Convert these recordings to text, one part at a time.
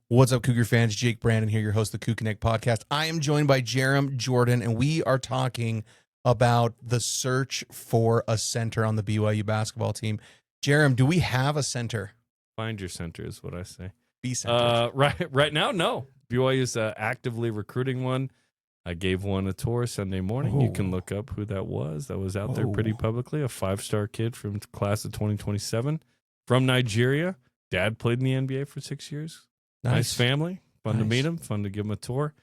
What's up, Cougar fans? Jake Brandon here, your host of the Cougconnect podcast. I am joined by Jarom Jordan, and we are talking about the search for a center on the BYU basketball team. Jarom, do we have a center? Find your center is what I say. Be center. Right now, no. BYU is actively recruiting one. I gave one a tour Sunday morning. You can look up who that was. That was out there pretty publicly. A 5-star kid from class of 2027 from Nigeria. Dad played in the NBA for 6 years. Nice family. Fun to meet him. Fun to give him a tour.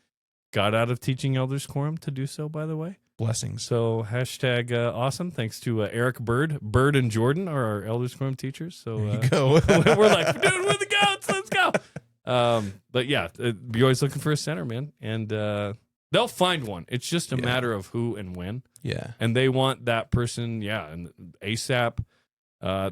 Got out of teaching elders quorum to do so, by the way. Blessings. So hashtag awesome. Thanks to Eric Bird. Bird and Jordan are our elders quorum teachers. So there you go. we're like, dude, we're the goats. Let's go. But yeah, BYU's looking for a center, man. And they'll find one. It's just a matter of who and when. Yeah. And they want that person, and ASAP.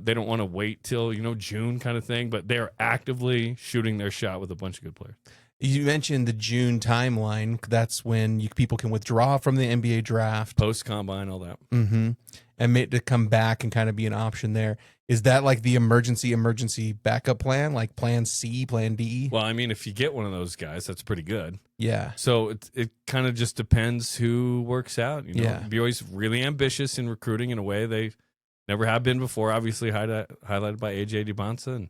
They don't want to wait till, June kind of thing, but they're actively shooting their shot with a bunch of good players. You mentioned the June timeline. That's when people can withdraw from the NBA draft. Post-combine, all that. Mm-hmm. And to come back and kind of be an option there. Is that like the emergency backup plan, like plan C, plan D? Well, I mean, if you get one of those guys, that's pretty good. Yeah. So it kind of just depends who works out. BYU's really ambitious in recruiting in a way they never have been before, obviously highlighted by AJ DiBonsa, and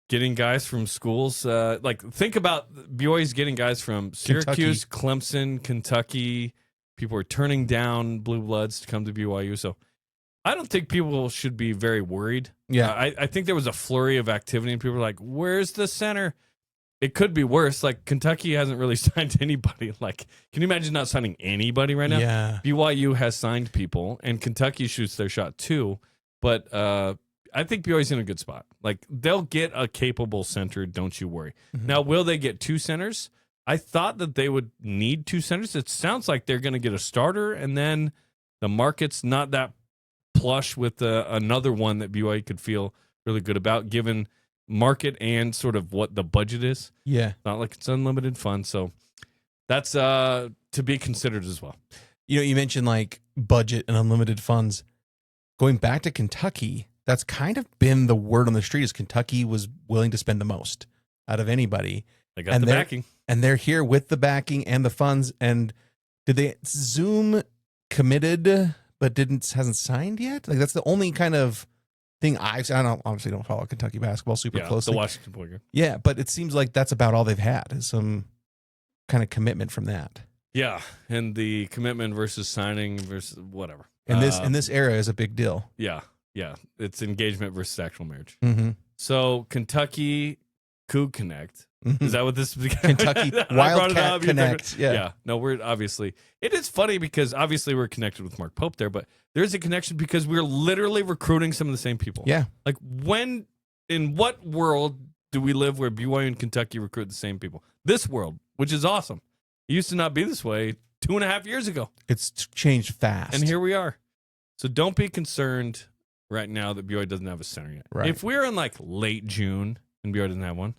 getting guys from schools. Think about BYU's getting guys from Syracuse, Clemson, Kentucky. People are turning down blue bloods to come to BYU. So I don't think people should be very worried. Yeah. I think there was a flurry of activity, and people were like, where's the center? It could be worse. Like, Kentucky hasn't really signed anybody. Like, can you imagine not signing anybody right now? Yeah. BYU has signed people, and Kentucky shoots their shot too. But I think BYU's in a good spot. Like, they'll get a capable center, don't you worry. Mm-hmm. Now, will they get two centers? I thought that they would need two centers. It sounds like they're going to get a starter, and then the market's not that plush with another one that BYU could feel really good about, given market and sort of what the budget is. Yeah. Not like it's unlimited funds. So that's to be considered as well. You mentioned like budget and unlimited funds. Going back to Kentucky, that's kind of been the word on the street, is Kentucky was willing to spend the most out of anybody. They got the backing. And they're here with the backing and the funds. And did they Zoom committed but hasn't signed yet? Like, that's the only kind of thing I obviously don't follow Kentucky basketball super closely. The Washington Poker. Yeah, but it seems like that's about all they've had, is some kind of commitment from that. Yeah, and the commitment versus signing versus whatever. In this era is a big deal. Yeah. It's engagement versus actual marriage. Mm-hmm. So Kentucky Cougconnect. Mm-hmm. Is that what this is? Kentucky Wildcat Connect. Yeah. No, we're obviously. It is funny because obviously we're connected with Mark Pope there, but there's a connection because we're literally recruiting some of the same people. Yeah. Like, in what world do we live where BYU and Kentucky recruit the same people? This world, which is awesome. It used to not be this way 2.5 years ago. It's changed fast. And here we are. So don't be concerned right now that BYU doesn't have a center yet. Right. If we're in like late June and BYU doesn't have one,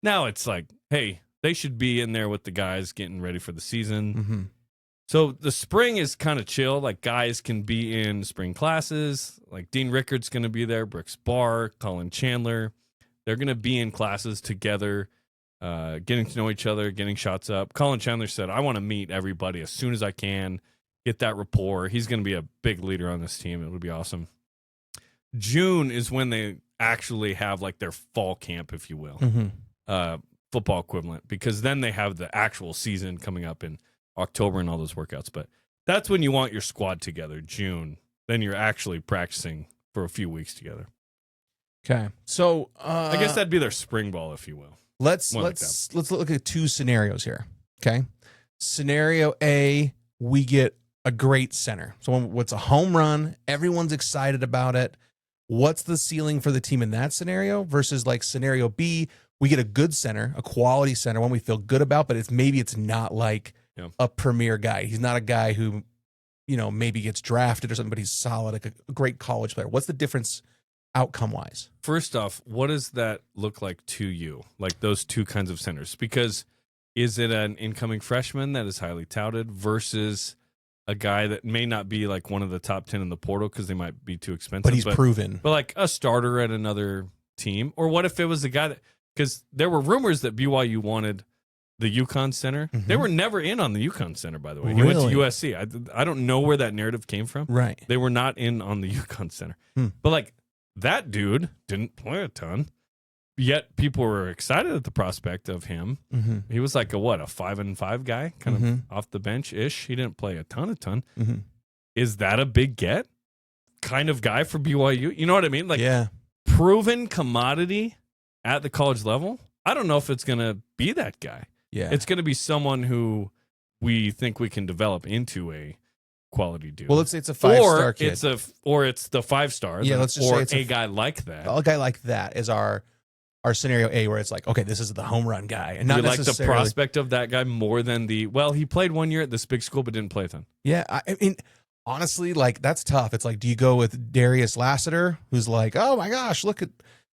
now it's like, hey, they should be in there with the guys getting ready for the season. Mm-hmm. So the spring is kind of chill. Like, guys can be in spring classes. Like, Dean Rickard's going to be there. Brooks Barr, Colin Chandler. They're going to be in classes together, getting to know each other, getting shots up. Colin Chandler said, I want to meet everybody as soon as I can, get that rapport. He's going to be a big leader on this team. It'll be awesome. June is when they actually have like their fall camp, if you will. Mm-hmm. Football equivalent, because then they have the actual season coming up in October and all those workouts. But that's when you want your squad together, June. Then you're actually practicing for a few weeks together. Okay. So I guess that'd be their spring ball, if you will. Let's look at two scenarios here. Okay. Scenario A, we get a great center. So what's a home run? Everyone's excited about it. What's the ceiling for the team in that scenario versus like scenario B? We get a good center, a quality center, one we feel good about, but it's not like a premier guy. He's not a guy who, maybe gets drafted or something, but he's solid, like a great college player. What's the difference outcome-wise? First off, what does that look like to you? Like those two kinds of centers? Because is it an incoming freshman that is highly touted versus a guy that may not be like one of the top 10 in the portal because they might be too expensive? But he's proven. But like a starter at another team? Or what if it was a guy that... because there were rumors that BYU wanted the UConn center. Mhm. They were never in on the UConn center, by the way. He went to Really? USC. I don't know where that narrative came from. Right. They were not in on the UConn center. Hmm. But like that dude didn't play a ton, yet people were excited at the prospect of him. Mm-hmm. He was like a 5-5 guy, kind Mhm. of off the bench ish. He didn't play a ton. Mm-hmm. Is that a big get kind of guy for BYU? You know what I mean? Like Yeah. proven commodity at the college level. I don't know if it's going to be that guy. Yeah. It's going to be someone who we think we can develop into a quality dude. Well, let's say it's a 5-star kid. it's the 5-star. Yeah, let's just or say it's a guy like that. A guy like that is our scenario A, where it's like, okay, this is the home run guy, and not you like the necessarily prospect of that guy more than he played 1 year at this big school but didn't play a ton. Yeah, I mean, honestly, like that's tough. It's like, do you go with Darius Lassiter, who's like, oh my gosh, look at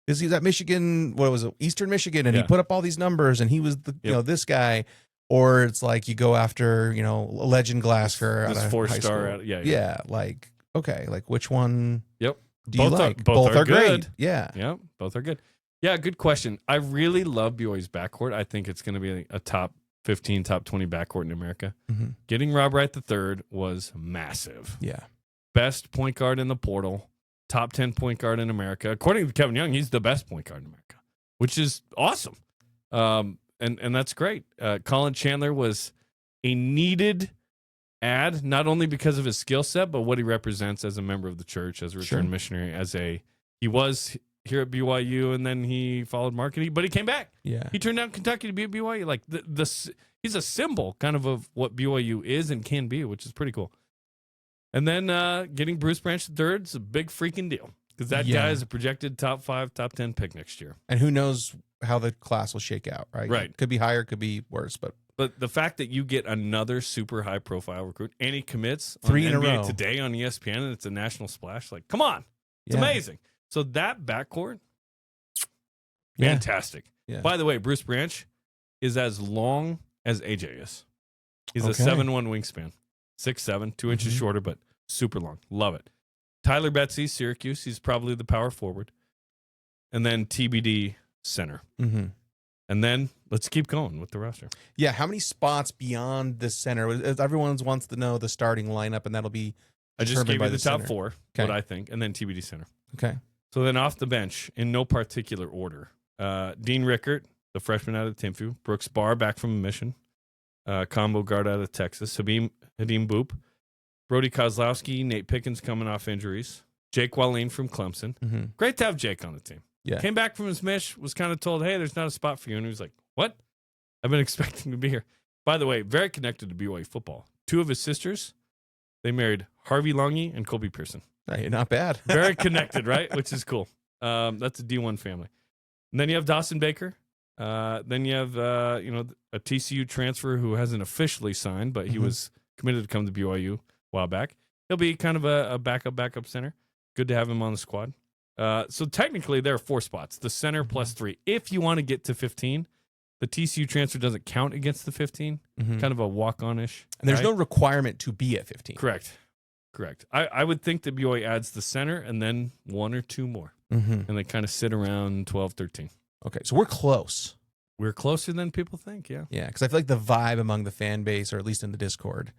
this, he's at Michigan, what was it, Eastern Michigan, and he put up all these numbers, and he was the this guy, or it's like you go after a legend Glasser, this out of 4-star. high school. Yeah, like okay, like which one? Yep. Do you like? Both are great. good. Yeah. Yeah, both are good. Yeah, good question. I really love BYU's backcourt. I think it's going to be a top 15, top 20 backcourt in America. Mm-hmm. Getting Rob Wright III was massive. Yeah. Best point guard in the portal, top 10 point guard in America. According to Kevin Young, he's the best point guard in America, which is awesome. And that's great. Colin Chandler was a needed add, not only because of his skill set, but what he represents as a member of the church, as a returned missionary, he was here at BYU, and then he followed marketing, but he came back. Yeah. He turned down Kentucky to be at BYU. Like he's a symbol kind of what BYU is and can be, which is pretty cool. And then getting Bruce Branch III is a big freaking deal, because that guy is a projected top 5, top 10 pick next year. And who knows how the class will shake out, right? Right. Could be higher, could be worse, but the fact that you get another super high profile recruit and he commits 3 in a NBA row Today on ESPN, and it's a national splash, like, come on. It's amazing. So that backcourt, fantastic. Yeah. By the way, Bruce Branch is as long as AJ is. He's a Okay. 7'1" wingspan, 6'7", 2 inches shorter, but super long. Love it. Tyler Betsy, Syracuse. He's probably the power forward. And then TBD center. Mm-hmm. And then let's keep going with the roster. Yeah, how many spots beyond the center? Everyone wants to know the starting lineup, and that'll be I just determined gave by you the top center. 4, what I think, and then TBD center. Okay. So then off the bench, in no particular order, Dean Rickert, the freshman out of Timphu, Brooks Barr back from Mission, combo guard out of Texas, Hadim Boop, Brody Kozlowski, Nate Pickens coming off injuries, Jake Wallane from Clemson. Mm-hmm. Great to have Jake on the team. Yeah. Came back from his mish, was kind of told, hey, there's not a spot for you. And he was like, what? I've been expecting to be here. By the way, very connected to BYU football. 2 of his sisters, they married Harvey Longy and Colby Pearson. Hey, not bad. Very connected, right? Which is cool. That's a D1 family. And then you have Dawson Baker. Then you have a TCU transfer who hasn't officially signed, but he was committed to come to BYU a while back. He'll be kind of a backup center. Good to have him on the squad. So technically there are 4 spots, the center plus 3. If you want to get to 15, the TCU transfer doesn't count against the 15, kind of a walk-on-ish. And there's no requirement to be at 15. Correct. I would think that BYU adds the center and then 1 or 2 more. Mm-hmm. And they kind of sit around 12, 13. Okay, so we're close. We're closer than people think, yeah. Yeah, because I feel like the vibe among the fan base, or at least in the Discord,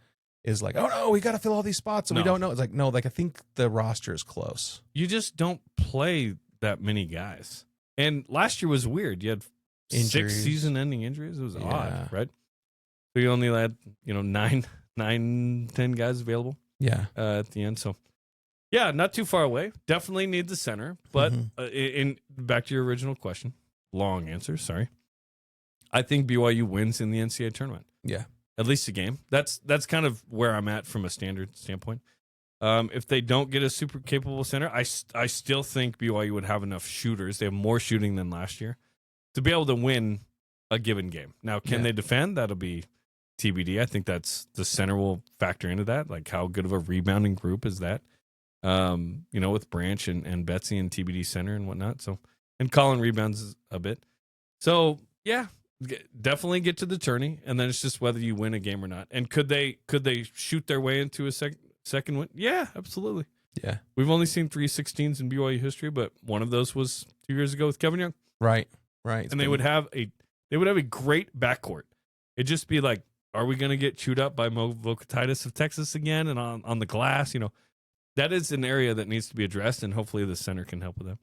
is like, oh no, we got to fill all these spots, and we don't know. It's like, no, like I think the roster is close. You just don't play that many guys. And last year was weird. You had Injuries. 6 season-ending injuries. It was odd, right? So you only had 9, 10 guys available. Yeah, at the end. So, yeah, not too far away. Definitely need the center. But in back to your original question, long answer. Sorry. I think BYU wins in the NCAA tournament. Yeah, at least a game. That's kind of where I'm at from a standard standpoint. If they don't get a super capable center, I still think BYU would have enough shooters. They have more shooting than last year to be able to win a given game. Now, can they defend? That'll be TBD. I think that's the center will factor into that. Like, how good of a rebounding group is that? With Branch and Betsy and TBD center and whatnot. So, and Colin rebounds a bit. So, yeah, definitely get to the tourney, and then it's just whether you win a game or not. And could they shoot their way into a second win? Yeah, absolutely. Yeah, we've only seen 3 16s in BYU history, but one of those was 2 years ago with Kevin Young. Right. Right. And they would have a great backcourt. It'd just be like, are we going to get chewed up by Vocatitis of Texas again and on the glass? That is an area that needs to be addressed, and hopefully the center can help with that.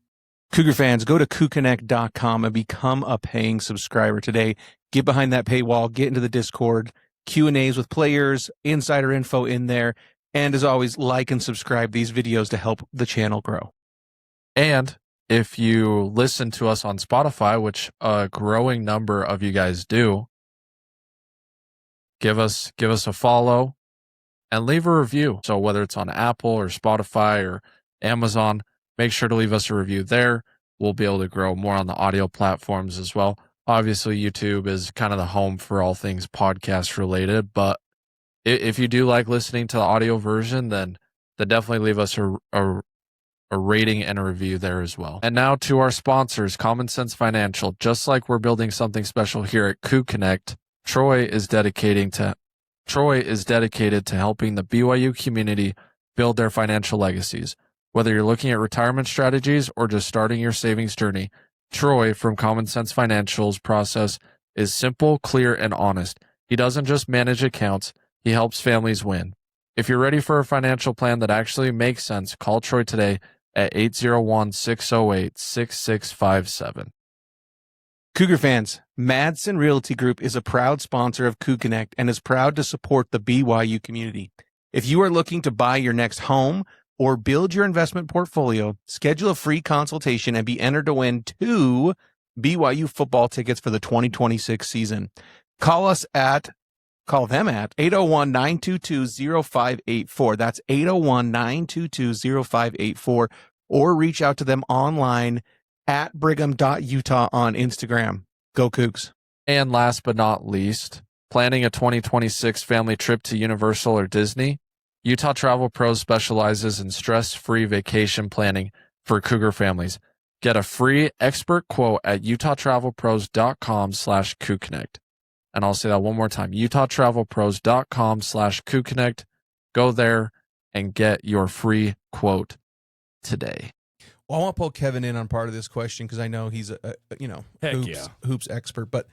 Cougar fans, go to Cougconnect.com and become a paying subscriber today. Get behind that paywall, get into the Discord, Q&As with players, insider info in there, and as always, like and subscribe these videos to help the channel grow. And if you listen to us on Spotify, which a growing number of you guys do, give us a follow and leave a review. So whether it's on Apple or Spotify or Amazon, make sure to leave us a review there. We'll be able to grow more on the audio platforms as well. Obviously, YouTube is kind of the home for all things podcast related, but if you do like listening to the audio version, then definitely leave us a rating and a review there as well. And now to our sponsors, Common Sense Financial. Just like we're building something special here at Cougconnect, Troy is dedicated to helping the BYU community build their financial legacies. Whether you're looking at retirement strategies or just starting your savings journey, Troy from Common Sense Financial's process is simple, clear, and honest. He doesn't just manage accounts, he helps families win. If you're ready for a financial plan that actually makes sense, call Troy today at 801-608-6657. Cougar fans, Madsen Realty Group is a proud sponsor of Cougconnect and is proud to support the BYU community. If you are looking to buy your next home or build your investment portfolio, schedule a free consultation and be entered to win 2 BYU football tickets for the 2026 season. Call them at 801-922-0584. That's 801-922-0584, or reach out to them online at brigham.utah on Instagram. Go Cougs. And last but not least, planning a 2026 family trip to Universal or Disney? Utah Travel Pros specializes in stress-free vacation planning for Cougar families. Get a free expert quote at utahtravelpros.com/Cougconnect. And I'll say that one more time, utahtravelpros.com/Cougconnect. Go there and get your free quote today. Well, I want to pull Kevin in on part of this question because I know he's a hoops expert. But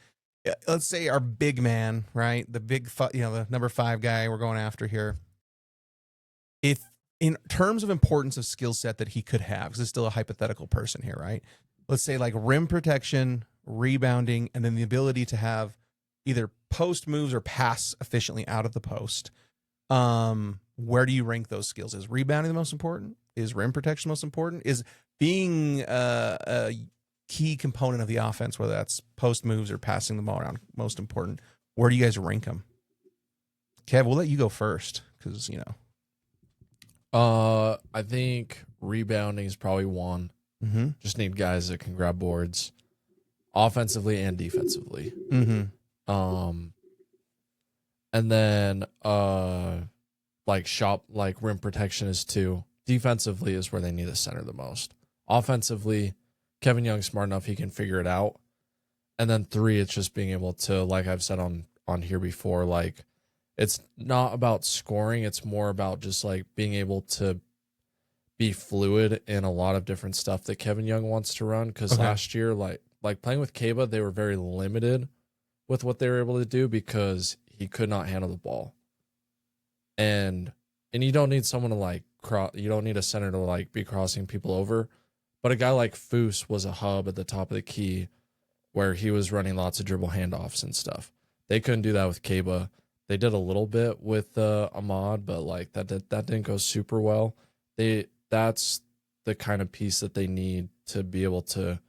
let's say our big man, right, the the number 5 guy we're going after here. If in terms of importance of skill set that he could have, because it's still a hypothetical person here, right? Let's say like rim protection, rebounding, and then the ability to have either post moves or pass efficiently out of the post. Where do you rank those skills? Is rebounding the most important? Is rim protection most important? Is being a key component of the offense, whether that's post moves or passing the ball around, most important? Where do you guys rank them? Kev, we'll let you go first because, I think rebounding is probably 1. Mm-hmm. Just need guys that can grab boards offensively and defensively. Mm-hmm. And then rim protection is 2. Defensively is where they need a center the most. Offensively, Kevin Young's smart enough he can figure it out. And then 3, it's just being able to, like I've said on here before, like it's not about scoring, it's more about just like being able to be fluid in a lot of different stuff that Kevin Young wants to run. Because last year, like playing with Kaba, they were very limited with what they were able to do because he could not handle the ball. And you don't need someone to you don't need a center to be crossing people over. But a guy like Foose was a hub at the top of the key where he was running lots of dribble handoffs and stuff. They couldn't do that with Kaba. They did a little bit with Ahmad, but that didn't go super well. That's the kind of piece that they need to be able to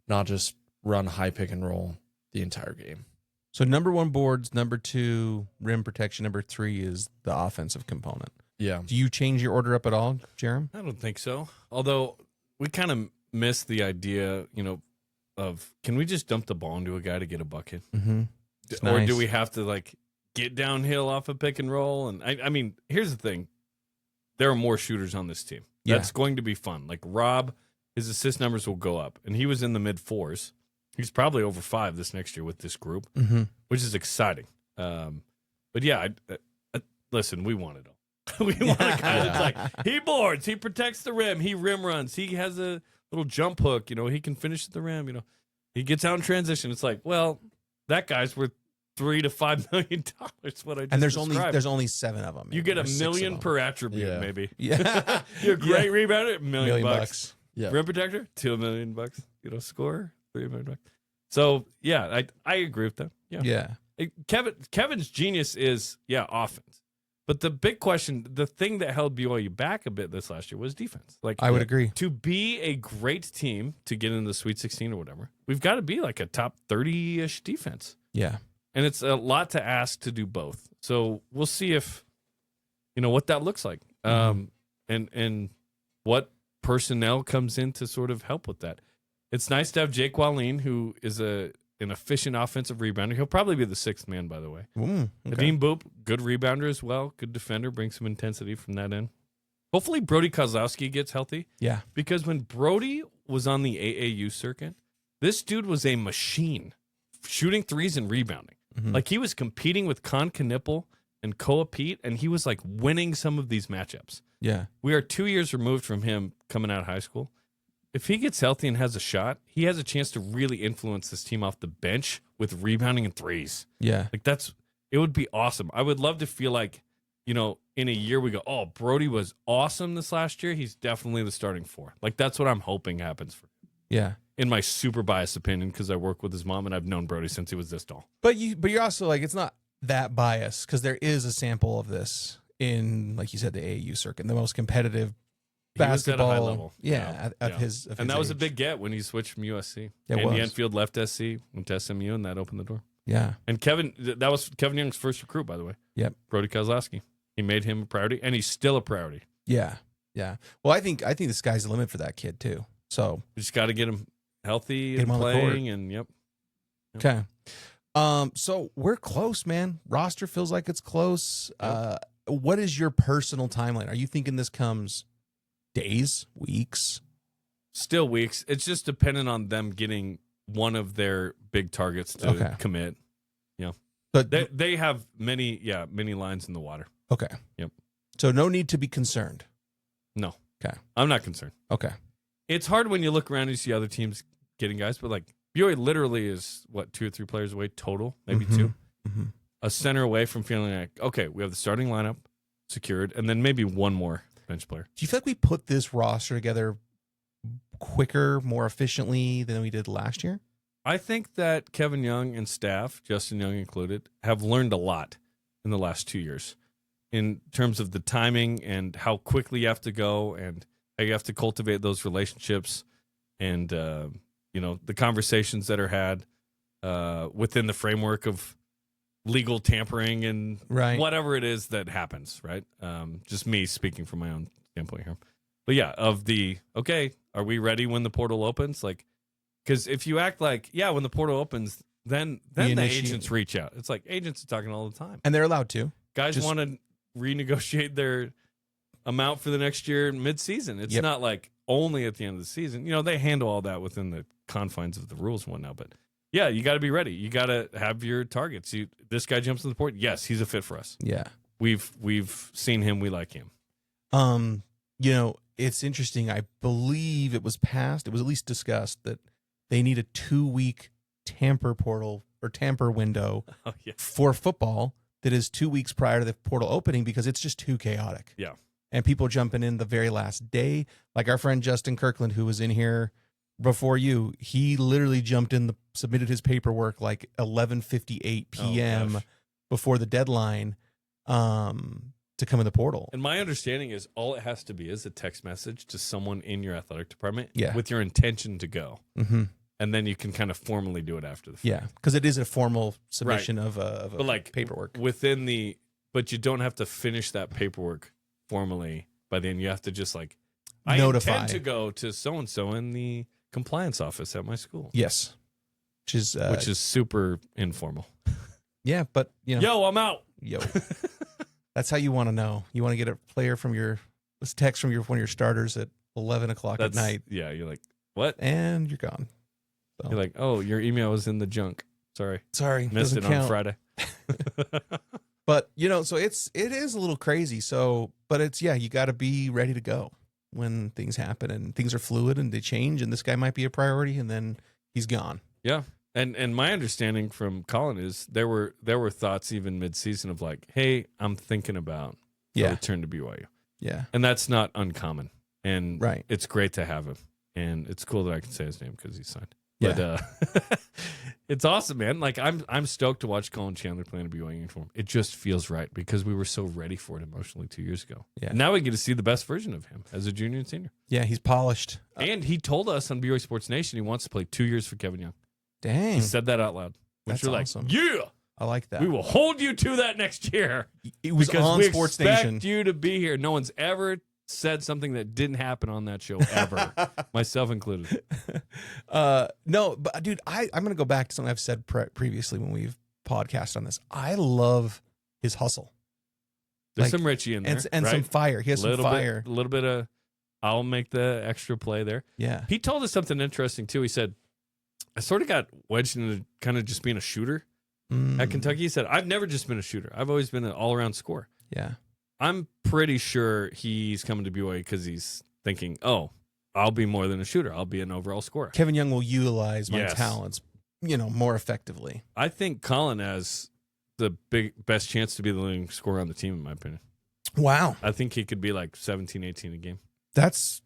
not just run high pick and roll the entire game. So number 1 boards, number 2 rim protection, number 3 is the offensive component. Yeah. Do you change your order up at all, Jarom? I don't think so. Although we kind of missed the idea, of can we just dump the ball into a guy to get a bucket? Mm-hmm. Or do we have to get downhill off a pick and roll? And I mean, here's the thing. There are more shooters on this team. Yeah. That's going to be fun. Like Rob, his assist numbers will go up. And he was in the mid 4s. He's probably over 5 this next year with this group, which is exciting. But yeah, listen, we want it all. We want a guy that's he boards, he protects the rim, he rim runs, he has a little jump hook, he can finish at the rim, He gets out in transition. It's like, well, that guy's worth $3 to $5 million. What I just And described. there's only 7 of them. You get Or $1 6 million of them. per attribute, Yeah. maybe. Yeah. You're a great rebounder, $1 million bucks. Yeah. Rim protector, $2 million bucks. Scorer, $3 million bucks. So yeah, I agree with that. Yeah. Yeah. Kevin's genius is offense. But the big question, the thing that held BYU back a bit this last year was defense. Like I would agree. to be a great team to get in the Sweet 16 or whatever, we've got to be like a top 30-ish defense. Yeah. And it's a lot to ask to do both. So we'll see if what that looks like. And what personnel comes in to sort of help with that. It's nice to have Jake Wallin, who is an efficient offensive rebounder. He'll probably be the 6th man, by the way. Okay. Nadim Boop, good rebounder as well. Good defender, brings some intensity from that end. Hopefully Brody Kozlowski gets healthy. Yeah. Because when Brody was on the AAU circuit, this dude was a machine, shooting threes and rebounding. Mhm. Like he was competing with Contenders and Koa Pete, and he was like winning some of these matchups. Yeah. We are 2 years removed from him coming out of high school. If he gets healthy and has a shot, he has a chance to really influence this team off the bench with rebounding and threes. Yeah. Like it would be awesome. I would love to feel like, in a year we go, oh, Brody was awesome this last year. He's definitely the starting 4. Like that's what I'm hoping happens for him. Yeah. In my super biased opinion, because I work with his mom and I've known Brody since he was this tall. But you're also like, it's not that biased because there is a sample of this in, like you said, the AAU circuit, the most competitive He was at a basketball. high level. Of his And that was a age. big get when he switched from USC. Yeah, it Andy was. Enfield left SC, went to SMU, and that opened the door. Yeah. And that was Kevin Young's first recruit, by the way. Yep. Brody Kozlowski. He made him a priority, and he's still a priority. Yeah. Yeah. Well, I think the sky's the limit for that kid too. So We just got to get him healthy Get and him on the court. playing, and yep. okay. So we're close, man. Roster feels like it's close. What is your personal timeline? Are you thinking this comes days, weeks? Still weeks. It's just dependent on them getting one of their big targets to commit. But They have many lines in the water. okay. Yep. So no need to be concerned. No. Okay. I'm not concerned. Okay. It's hard when you look around and you see other teams getting guys, but like BYU literally is 2 or 3 players away total, maybe 2. Mm-hmm. A center away from feeling like, okay, we have the starting lineup secured, and then maybe one more bench player. Do you feel like we put this roster together quicker, more efficiently than we did last year? I think that Kevin Young and staff, Justin Young included, have learned a lot in the last 2 years in terms of the timing and how quickly you have to go and how you have to cultivate those relationships and, the conversations that are had within the framework of legal tampering and Right. whatever it is that happens, right? Just me speaking from my own standpoint here. But yeah, are we ready when the portal opens? Like, because if you act like, when the portal opens, then the initiate. agents reach out. It's like agents are talking all the time. And they're allowed to. Guys Just- want to renegotiate their amount for the next year mid-season. It's Yep. not like only at the end of the season. They handle all that within the confines of the rules and whatnot. But yeah, you got to be ready. You got to have your targets. This guy jumps on the port. Yes, he's a fit for us. Yeah. We've seen him. We like him. It's interesting. I believe it was passed. It was at least discussed that they need a 2-week tamper portal or tamper window Oh yeah. for football that is 2 weeks prior to the portal opening because it's just too chaotic. Yeah. And people jumping in the very last day. Like our friend Justin Kirkland, who was in here before you, he literally jumped in, submitted his paperwork like 11:58 p.m. gosh. before the deadline to come in the portal. And my understanding is all it has to be is a text message to someone in your athletic department Yeah. with your intention to go. Mm-hmm. And then you can kind of formally do it after the fact. Yeah, because it is a formal submission of a But like paperwork. but you don't have to finish that paperwork formally by then. You have to just like, I Notify. intend to go to so-and-so in the compliance office at my school. Yes, Which is super informal. yeah, but Yo, I'm out. yo, that's how you want to know. You want to get a player from this text from one of your starters at 11 o'clock at night, Yeah, you're like, what? and you're gone. So, You're like, oh, your email was in the junk. Sorry. sorry, Missed doesn't it on count. Friday. But so it is a little crazy. So, but it's you got to be ready to go when things happen and things are fluid and they change. And this guy might be a priority, and then he's gone. Yeah. And my understanding from Colin is there were thoughts even mid-season of like, hey, I'm thinking about a return to BYU. Yeah. And that's not uncommon. And Right. it's great to have him. And it's cool that I can say his name because he signed. Yeah. But it's awesome, man. Like I'm stoked to watch Colin Chandler play in a BYU uniform. It just feels right because we were so ready for it emotionally 2 years ago. Yeah. Now we get to see the best version of him as a junior and senior. Yeah, he's polished. And he told us on BYU Sports Nation he wants to play 2 years for Kevin Young. Dang. He said that out loud. Which That's we're awesome. like, yeah, I like that. we will hold you to that next year. It was because on we Sports expect Nation. you to be here. No one's ever said something that didn't happen on that show ever, myself included. No, but dude, I'm going to go back to something I've said previously when we've podcast on this. I love his hustle. There's Like, some Richie in there, and right? some fire. He has some fire. A little bit of, I'll make the extra play there. Yeah. He told us something interesting too. He said, I sort of got wedged into kind of just being a shooter at Kentucky. He said, I've never just been a shooter. I've always been an all-around scorer. Yeah. I'm pretty sure he's coming to BYU because he's thinking, oh, I'll be more than a shooter. I'll be an overall scorer. Kevin Young will utilize my Yes. talents, more effectively. I think Colin has the best chance to be the leading scorer on the team, in my opinion. Wow. I think he could be like 17, 18 a game. That's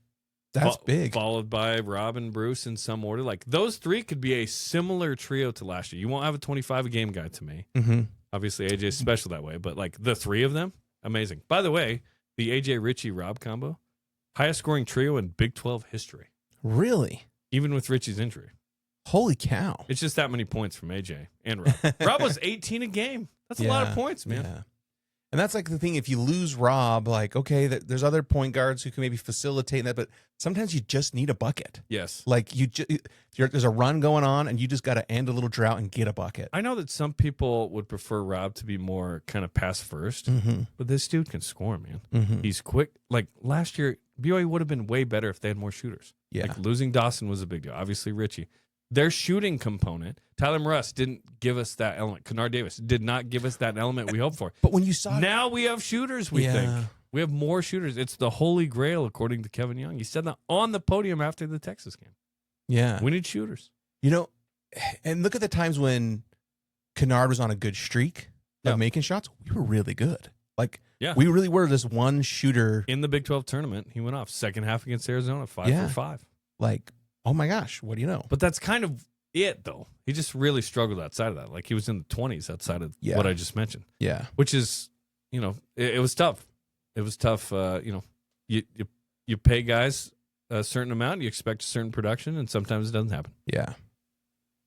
big. Followed by Rob and Bruce in some order. Like those three could be a similar trio to last year. You won't have a 25 a game guy to me. Mm-hmm. Obviously, AJ's special that way, but like the three of them, amazing. By the way, the AJ Richie Rob combo, highest scoring trio in Big 12 history, Really? even with Richie's injury. Holy cow. It's just that many points from AJ and Rob. Rob was 18 a game. That's a lot of points, man. Yeah. And that's like the thing. If you lose Rob, like, okay, there's other point guards who can maybe facilitate that, but sometimes you just need a bucket. Yes. Like there's a run going on, and you just got to end a little drought and get a bucket. I know that some people would prefer Rob to be more kind of pass first, Mm-hmm. but this dude can score, man. Mm-hmm. He's quick. Like last year, BYU would have been way better if they had more shooters. Yeah. Like losing Dawson was a big deal. Obviously, Richie. Their shooting component, Tyler Morris didn't give us that element. Kennard Davis did not give us that element we hoped for. But when you saw Now we have shooters, we think. We have more shooters. It's the holy grail, according to Kevin Young. He said that on the podium after the Texas game. yeah, We need shooters. and look at the times when Kennard was on a good streak of making shots. We were really good. Like, we really were this one shooter. In the Big 12 tournament, he went off second half against Arizona, 5 for 5. Like, oh my gosh, what do you know? But that's kind of it, though. He just really struggled outside of that. Like, he was in the 20s outside of what I just mentioned. Yeah. Which is, it was tough. It was tough. You pay guys a certain amount, you expect a certain production, and sometimes it doesn't happen. Yeah.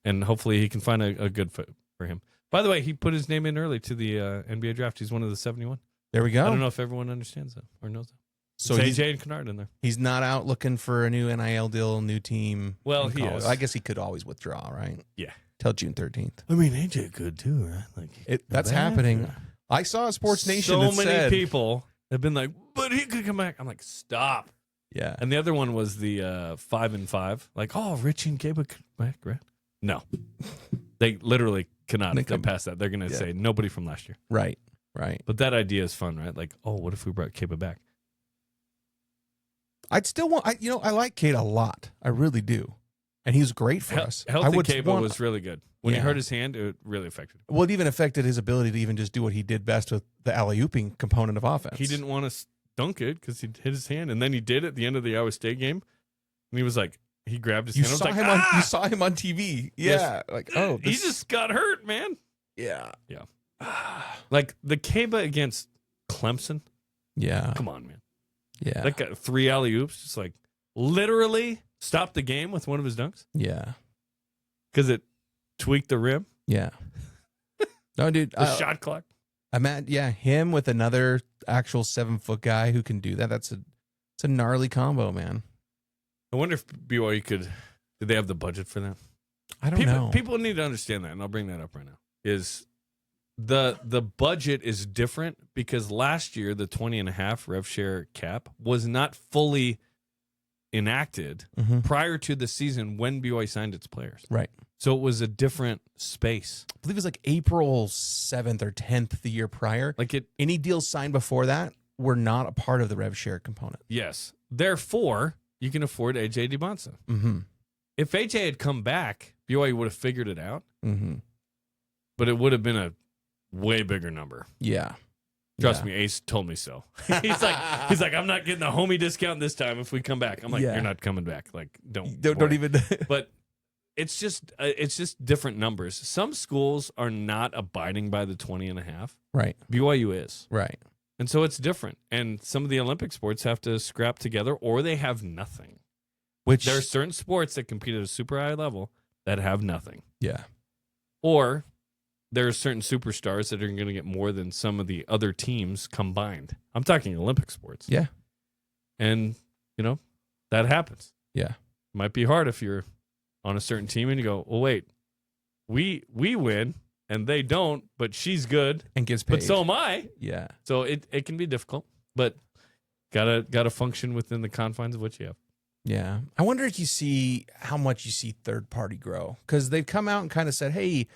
And hopefully he can find a good fit for him. By the way, he put his name in early to the NBA draft. He's one of the 71. There we go. I don't know if everyone understands that or knows that. So it's AJ and Kennard in there. He's not out looking for a new NIL deal, new team. Well, he is. I guess he could always withdraw, right? Yeah. Till June 13th. I mean, AJ could too, right? Like That's happening. I saw a Sports Nation So that many said, people have been like, but he could come back. I'm like, stop. Yeah. And the other one was the 5 and 5. Like, oh, Richie and Gabe could come back, right? No. They literally cannot get past that. They're going to say nobody from last year. Right. But that idea is fun, right? Like, oh, what if we brought Kaba back? I'd still want, I like Kate a lot. I really do. And he was great for us. Healthy Kaba was really good. When he hurt his hand, it really affected him. Well, it even affected his ability to even just do what he did best with the alley-ooping component of offense. He didn't want to dunk it because he hit his hand, and then he did at the end of the Iowa State game. And he was like, he grabbed his hand. You saw him on TV. Yeah. Yes. Like, oh. He just got hurt, man. Yeah. Yeah. Like the Kaba against Clemson. Yeah. Come on, man. Yeah. That got 3 alley-oops. Just like literally stopped the game with one of his dunks. Yeah. Because it tweaked the rim. Yeah. No, dude. The shot clock. I'm at, him with another actual 7-foot guy who can do that. It's a gnarly combo, man. I wonder if BYU did they have the budget for that? I don't know. People need to understand that, and I'll bring that up right now. Is the budget is different because last year the 20.5 rev share cap was not fully enacted prior to the season when BYU signed its players. Right. So it was a different space. I believe it was like April 7th or 10th the year prior. Like any deals signed before that were not a part of the rev share component. Yes. Therefore, you can afford AJ DiBonsa. Mm-hmm. If AJ had come back, BYU would have figured it out, Mm-hmm. but it would have been a way bigger number. Yeah. Trust Yeah. me, Ace told me so. he's like, I'm not getting the homie discount this time if we come back. I'm like, Yeah. you're not coming back. Like, don't Don't even. But it's just different numbers. Some schools are not abiding by the 20.5. Right. BYU is. Right. And so it's different. And some of the Olympic sports have to scrap together or they have nothing. Which There are certain sports that compete at a super high level that have nothing. yeah. Or there are certain superstars that are going to get more than some of the other teams combined. I'm talking Olympic sports. Yeah. And, that happens. Yeah. It might be hard if you're on a certain team and you go, well, wait, we win and they don't, but she's good, And gets paid. but so am I. Yeah. So it can be difficult, but gotta function within the confines of what you have. Yeah. I wonder if you see how much you see third party grow, because they've come out and kind of said, hey,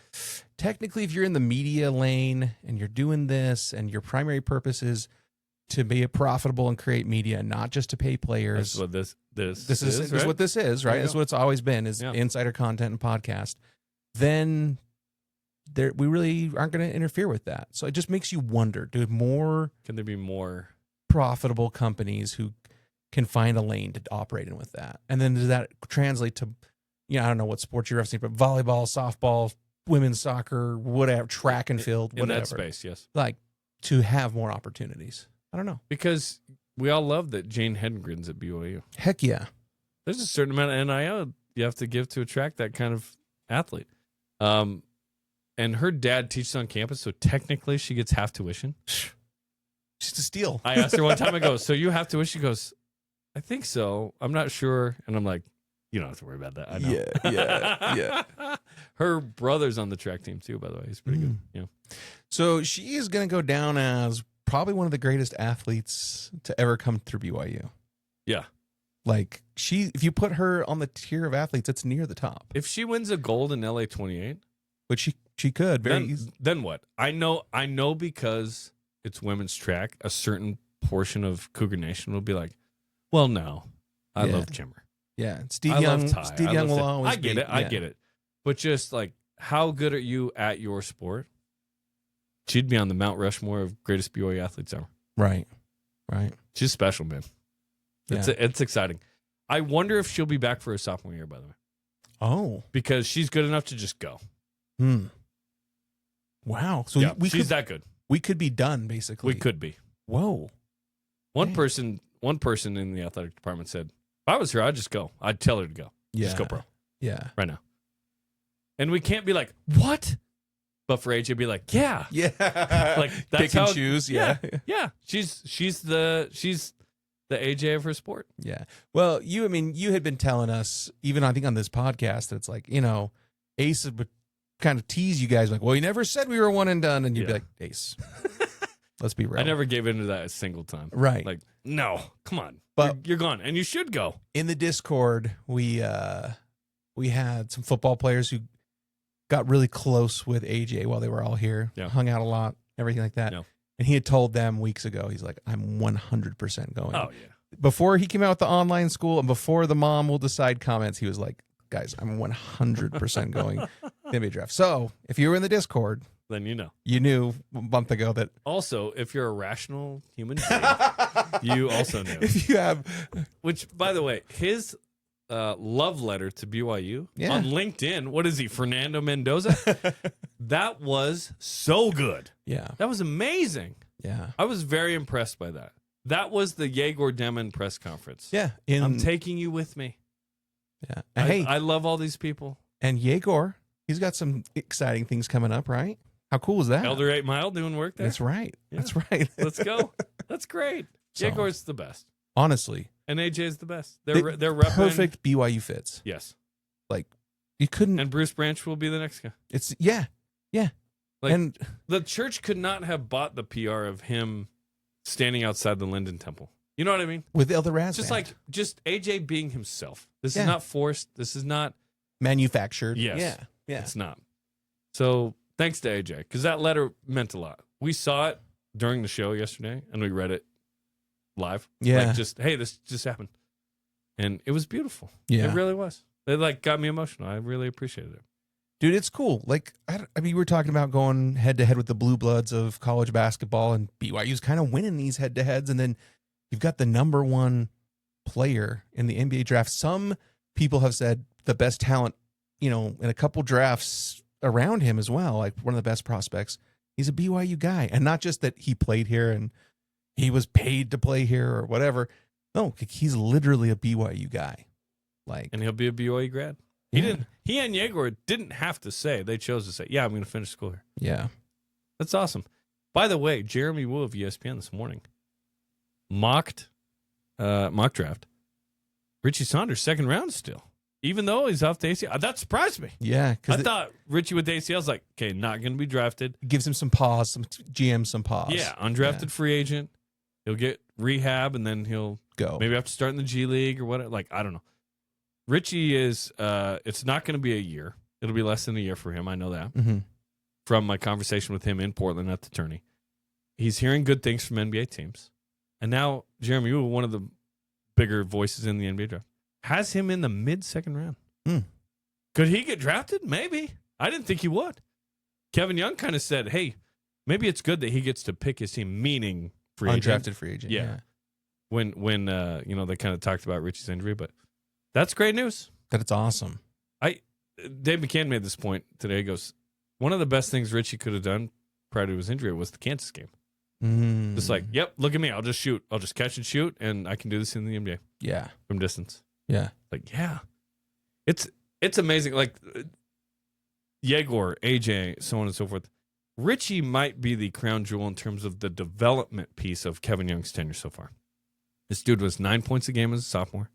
technically, if you're in the media lane and you're doing this and your primary purpose is to be profitable and create media, and not just to pay players. That's what this Is right? what this is, right? There you That's go. what it's always been, is Yeah. insider content and podcast. Then we really aren't going to interfere with that. So it just makes you wonder, do more Can there be more? profitable companies who can find a lane to operate in with that? And then does that translate to, I don't know what sports you're referencing, but volleyball, softball, women's soccer, whatever, track and field, In whatever. that space, yes. Like, to have more opportunities. I don't know. Because we all love that Jane Hedgren's at BYU. Heck yeah. There's a certain amount of NIL you have to give to attract that kind of athlete. And her dad teaches on campus, so technically she gets half tuition. Just a steal. I asked her one time, I go, so you have tuition? She goes, I think so. I'm not sure. And I'm like, you don't have to worry about that. I know. Yeah. Her brother's on the track team too, by the way. He's pretty good. Yeah. So she is going to go down as probably one of the greatest athletes to ever come through BYU. Yeah. Like, if you put her on the tier of athletes, it's near the top, If she wins a gold in LA 28, which she could very then, easily. then what? I know because it's women's track, a certain portion of Cougar Nation will be like, well, no, I Yeah. love Chimmer. Yeah. Steve I Young, love Ty. Steve I Young love will Ty. always I get be, it. I yeah. get it. But just like, how good are you at your sport? She'd be on the Mount Rushmore of greatest BYU athletes ever. Right. She's special, man. It's exciting. I wonder if she'll be back for her sophomore year, by the way, Oh. because she's good enough to just go. Wow. So Yeah, we she's could that good. we could be done basically. We could be. Whoa. One Dang. person in the athletic department said, if I was her, I'd just go. I'd tell her to go. Yeah. Just go pro Yeah. right now. And we can't be like, what? But for AJ, be like, yeah. Yeah. Like, that's pick and how- choose. Yeah. Yeah. She's the AJ of her sport. Yeah. Well, you had been telling us, even I think on this podcast, that it's like, Ace would kind of tease you guys like, well, you never said we were one and done. And you'd be Yeah. like, Ace, let's be real. I never gave into that a single time. Right. Like, no, come on. But- you're gone. And you should go. In the Discord, we had some football players who got really close with AJ while they were all here, Yeah. hung out a lot, everything like that. Yeah. And he had told them weeks ago, he's like, I'm 100% going. Oh, yeah. Before he came out with the online school and before the mom will decide comments, he was like, guys, I'm 100% going to the NBA draft. So if you were in the Discord, Then you know. you knew a month ago that Also, if you're a rational human being, you also knew. if you have, Which, by the way, his love letter to BYU Yeah. on LinkedIn, what is he, Fernando Mendoza? That was so good. yeah, That was amazing. yeah, I was very impressed by that. That was the Yegor Demon press conference. yeah. I'm taking you with me. Yeah. And hey, I love all these people. and Yegor, he's got some exciting things coming up, right? How cool is that? Elder 8 Mile doing work there. That's right. Yeah. That's right. Let's go. That's great. So- Yegor's the best. Honestly, And AJ's the best. they- They're repping. perfect BYU fits. Yes. You couldn't. And Bruce Branch will be the next guy. It's yeah. Like- And The church could not have bought the PR of him standing outside the Linden Temple. You know what I mean? with the other Raz Just band, like AJ being himself. This Yeah. is not forced. This is not. manufactured. Yes. Yeah. Yeah. It's not. So thanks to AJ, because that letter meant a lot. We saw it during the show yesterday, and we read it live. Yeah. Like just, hey, this just happened. And it was beautiful. Yeah. It really was. They like got me emotional. I really appreciated it. Dude, it's cool. Like, I mean, we're talking about going head to head with the blue bloods of college basketball, and BYU's kind of winning these head to heads. And then you've got the number one player in the NBA draft. Some people have said the best talent, you know, in a couple drafts around him as well. Like one of the best prospects. He's a BYU guy, and not just that he played here and he was paid to play here or whatever. No, he's literally a BYU guy. Like, And he'll be a BYU grad. He and Yegor didn't have to say. They chose to say, yeah, I'm going to finish school here. Yeah. That's awesome. By the way, Jeremy Wu of ESPN this morning mock draft. Richie Saunders, second round still. Even though he's off the ACL. That surprised me. Yeah. I thought Richie with the ACL was like, okay, not going to be drafted. Gives him some pause, some GM some pause. Yeah, undrafted free agent. He'll get rehab, and then he'll Go. maybe have to start in the G League or whatever. Like, I don't know. Richie is, it's not going to be a year. It'll be less than a year for him. I know that Mm-hmm. from my conversation with him in Portland at the tourney. He's hearing good things from NBA teams. And now Jeremy Wu, one of the bigger voices in the NBA draft, has him in the mid-second round. Mm. Could he get drafted? Maybe. I didn't think he would. Kevin Young kind of said, hey, maybe it's good that he gets to pick his team, meaning free agent. Undrafted free agent. Yeah. When you know, they kind of talked about Richie's injury, but that's great news. That it's awesome. Dave McCann made this point today. He goes, one of the best things Richie could have done prior to his injury was the Kansas game. Mm. Just like, yep, look at me. I'll just shoot. I'll just catch and shoot, and I can do this in the NBA Yeah. from distance. Yeah. Like, yeah. It's amazing. Like, Yegor, AJ, so on and so forth. Richie might be the crown jewel in terms of the development piece of Kevin Young's tenure so far. This dude was 9 points a game as a sophomore.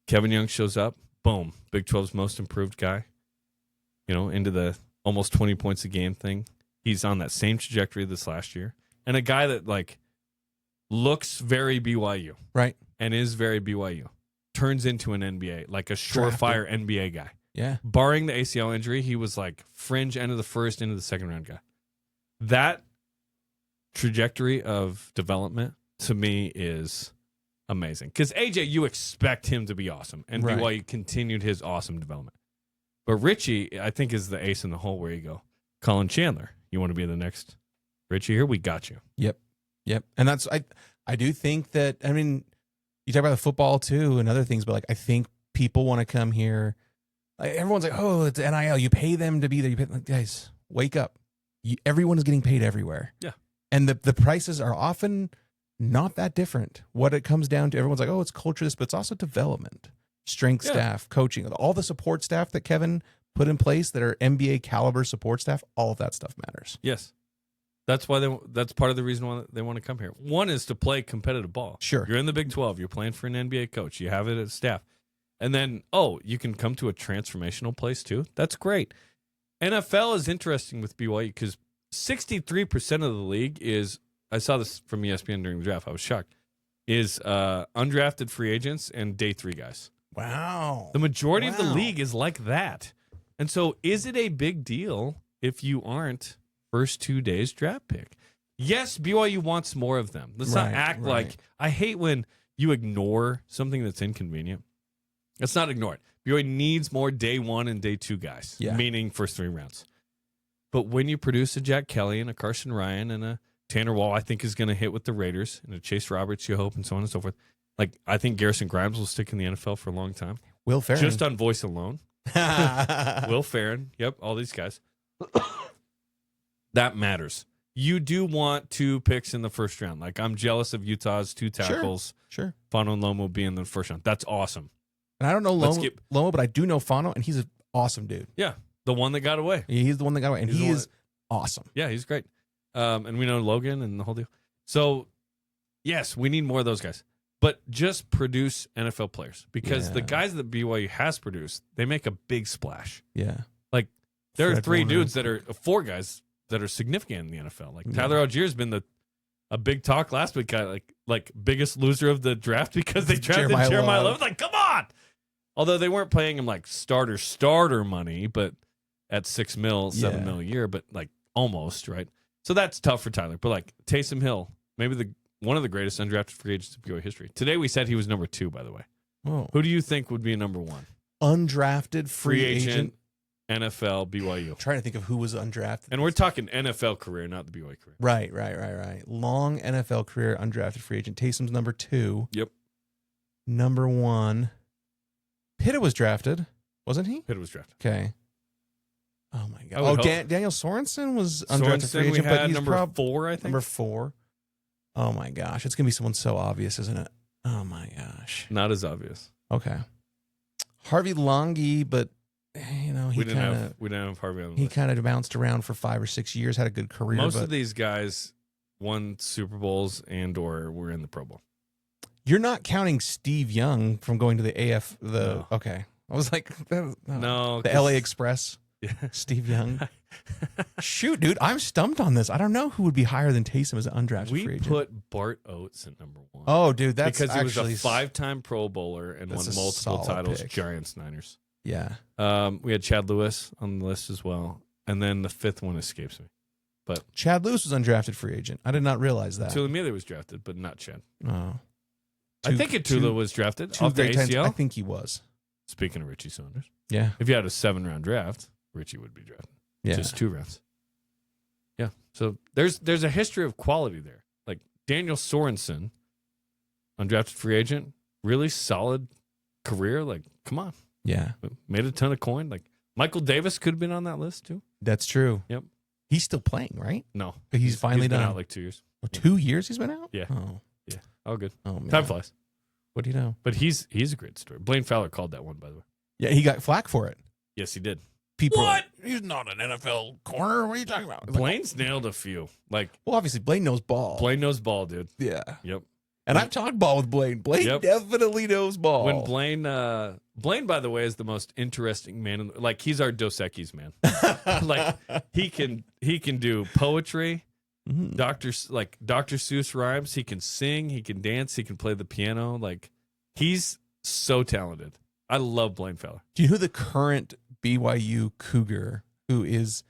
Kevin Young shows up. Boom. Big 12's most improved guy. You know, into the almost 20 points a game thing. He's on that same trajectory this last year. And a guy that, like, looks very BYU. Right. And is very BYU. Turns into an NBA, like a surefire NBA guy. Yeah. Barring the ACL injury, he was like fringe end of the first, into the second round guy. That trajectory of development to me is amazing. Because AJ, you expect him to be awesome. And Right. BYU continued his awesome development. But Richie, I think, is the ace in the hole where you go, Colin Chandler, you want to be the next Richie here? We got you. Yep. And that's, I do think that, I mean, you talk about the football too and other things, but like, I think people want to come here. Like, everyone's like, oh, it's NIL. You pay them to be there. You pay, like, guys, wake up. Everyone is getting paid everywhere. Yeah. And the prices are often not that different. What it comes down to, everyone's like, oh, it's culture, this, but it's also development, strength staff, coaching, all the support staff that Kevin put in place that are NBA caliber support staff. All of that stuff matters. Yes. That's why that's part of the reason why they want to come here. One is to play competitive ball. Sure. You're in the Big 12. You're playing for an NBA coach. You have it as staff. And then, you can come to a transformational place too. That's great. NFL is interesting with BYU because 63% of the league is, I saw this from ESPN during the draft, I was shocked, is undrafted free agents and day 3 guys. Wow. The majority of the league is like that. And so is it a big deal if you aren't first 2 days draft pick? Yes, BYU wants more of them. Let's not act like, I hate when you ignore something that's inconvenient. Let's not ignore it. BYU needs more day 1 and day 2 guys, meaning first 3 rounds. But when you produce a Jack Kelly and a Carson Ryan and a Tanner Wall, I think is going to hit with the Raiders, and a Chase Roberts, you hope, and so on and so forth. Like, I think Garrison Grimes will stick in the NFL for a long time. Will Ferrin. Just on voice alone. Will Ferrin. Yep, all these guys. That matters. You do want 2 picks in the first round. Like, I'm jealous of Utah's 2 tackles. Sure. Fano and Lomo be in the first round. That's awesome. And I don't know Lomo, but I do know Fano, and he's an awesome dude. Yeah, the one that got away. He's the one that got away, and he is awesome. Yeah, he's great. And we know Logan and the whole deal. So, yes, we need more of those guys. But just produce NFL players. Because the guys that BYU has produced, they make a big splash. Yeah. Like, there are 3 Warner. dudes that are 4 guys that are significant in the NFL. Like, Tyler Allgeier's been a big talk last week, like biggest loser of the draft because they drafted Jeremiah Love. Like, come on! Although they weren't paying him like starter money, but at $6 million, $7 million a year, but like almost, right? So that's tough for Tyler. But like Taysom Hill, maybe one of the greatest undrafted free agents in BYU history. Today we said he was number 2, by the way. Oh. Who do you think would be number 1? undrafted free agent, NFL, BYU. I'm trying to think of who was undrafted. And we're talking NFL career, not the BYU career. Right. Long NFL career, undrafted free agent. Taysom's number 2. Yep. Number 1. Pitta was drafted, wasn't he? Pitt was drafted. Okay. Oh my God. I would Daniel Sorensen was undrafted free Sorensen, we agent, but had he's number 4, I think. number 4. Oh my gosh, it's gonna be someone so obvious, isn't it? Oh my gosh. Not as obvious. Okay. Harvey Longy, but he We didn't have Harvey on the he list. kind of bounced around for 5 or 6 years, had a good career. Most but of these guys won Super Bowls and/or were in the Pro Bowl. you're not counting Steve Young from going to the AF. No. Okay, I was like, No, the LA Express. Yeah. Steve Young. Shoot, dude, I'm stumped on this. I don't know who would be higher than Taysom as an undrafted free We agent. put Bart Oates at number 1. Oh, dude, that's because he actually was a 5-time Pro Bowler and won that's a multiple solid titles. pick. Giants, Niners. Yeah. We had Chad Lewis on the list as well, and then the 5th one escapes me. Chad Lewis was undrafted free agent. I did not realize that. Tulamili was drafted, but not Chad. Oh. I think Tula was drafted two off the great times. ACL. I think he was. Speaking of Richie Saunders, Yeah. if you had a 7-round draft, Richie would be drafted. Yeah. Just 2 rounds. Yeah. So there's a history of quality there. Like Daniel Sorensen, undrafted free agent, really solid career. Like, come on. Yeah. Made a ton of coin. Like Michael Davis could have been on that list too. That's true. Yep. He's still playing, right? No. He's finally been done. out like 2 years. Oh, 2 years he's been out? Yeah. Oh. Yeah. All good. Oh man. Time flies. What do you know? But he's a great story. Blaine Fowler called that one, by the way. Yeah, he got flack for it. Yes, he did. People What? He's not an NFL corner. What are you talking about? It's like, Blaine's nailed a few. Like well, obviously Blaine knows ball. Blaine knows ball, dude. Yeah. Yep. And I've talked ball with Blaine. Blaine Yep. definitely knows ball. When Blaine, by the way, is the most interesting man. Like he's our Dos Equis man. Like he can do poetry, Mhm. Dr. Seuss rhymes. He can sing. He can dance. He can play the piano. Like he's so talented. I love Blaine Fowler. Do you know who the current BYU Cougar, who is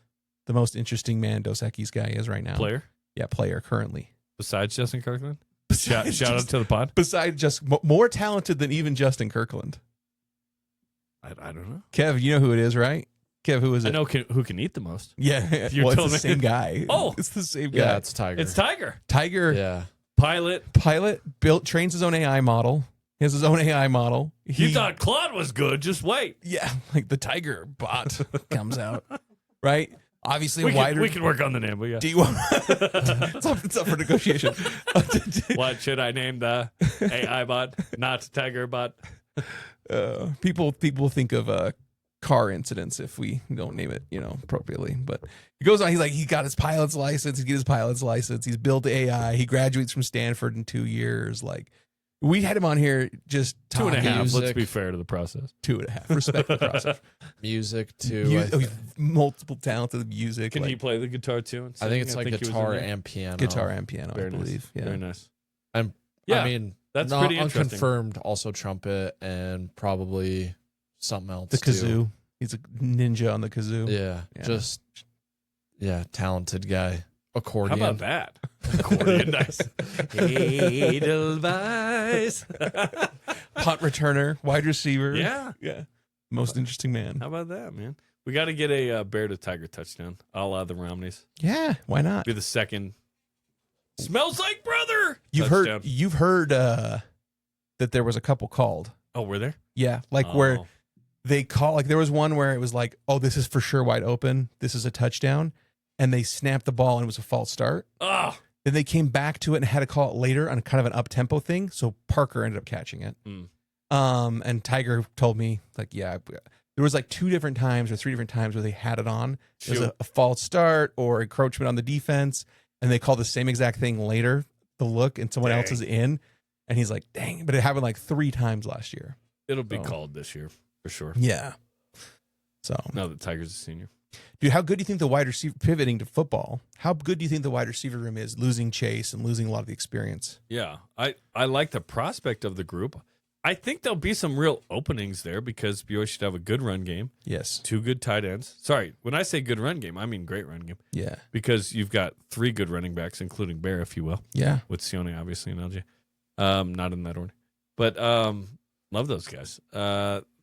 the most interesting man Dos Equis guy is right now? Player Yeah, player currently. besides Justin Kirkland. Besides Shout out just- to the pod. Besides just more talented than even Justin Kirkland. I don't know. Kev, you know who it is, right? Kev, who is it? I know who can eat the most. Yeah, You're well, it's telling the me- same guy. Oh. It's the same guy. Yeah, it's Tiger. It's Tiger. Tiger Yeah. Pilot. pilot trains his own AI model. He has his own AI model. You thought Claude was good. Just wait. Yeah, like the Tiger bot comes out, right? Obviously, We a wider. can work on the name, but yeah. Do you want? it's up for negotiation. What should I name the AI bot? Not Tiger bot. People think of car incidents if we don't name it, appropriately. But he goes on. He's like, he got his pilot's license. He get his pilot's license. He's built AI. He graduates from Stanford in 2 years. Like, we had him on here just 2.5. talking. Let's Music. be fair to the process. 2.5. Respect the process. Music too. He's multiple talented music. Can like, he play the guitar too? And I think sing? it's like he was in guitar there. and piano. guitar and piano, Very I nice. believe. Yeah. Very nice. And Yeah, I mean, that's not pretty interesting. unconfirmed. Also trumpet and probably something else. The too. kazoo. He's a ninja on the kazoo. Yeah, Yeah. talented guy. Accordion. How about that? Accordion, nice. Edelweiss. Punt returner, wide receiver. Yeah. Yeah. Most interesting man. How about that, man? We got to get a Bear to Tiger touchdown, a la the Romneys. Yeah. Why not? Be the second. Smells like brother. You've touchdown. heard that there was a couple called. Oh, were there? Yeah. Like where they call, like there was one where it was like, oh, this is for sure wide open. This is a touchdown. And they snapped the ball and it was a false start. Oh. Then they came back to it and had to call it later on kind of an up-tempo thing. So Parker ended up catching it. And Tiger told me, like, yeah, there was like 2 different times or 3 different times where they had it on. It was a false start or encroachment on the defense. And they called the same exact thing later, the look, and someone else is in. And he's like, dang. But it happened like 3 times last year. It'll be called this year for sure. Yeah. So, Now that Tiger's a senior. dude, how good do you think the wide receiver, pivoting to football, how good do you think the wide receiver room is, losing Chase and losing a lot of the experience? Yeah, I like the prospect of the group. I think there'll be some real openings there because BYU should have a good run game. Yes. 2 good tight ends. Sorry, when I say good run game, I mean great run game. Yeah. Because you've got 3 good running backs, including Bear, if you will, Yeah. with Sione, obviously, and LJ. Not in that order. But love those guys.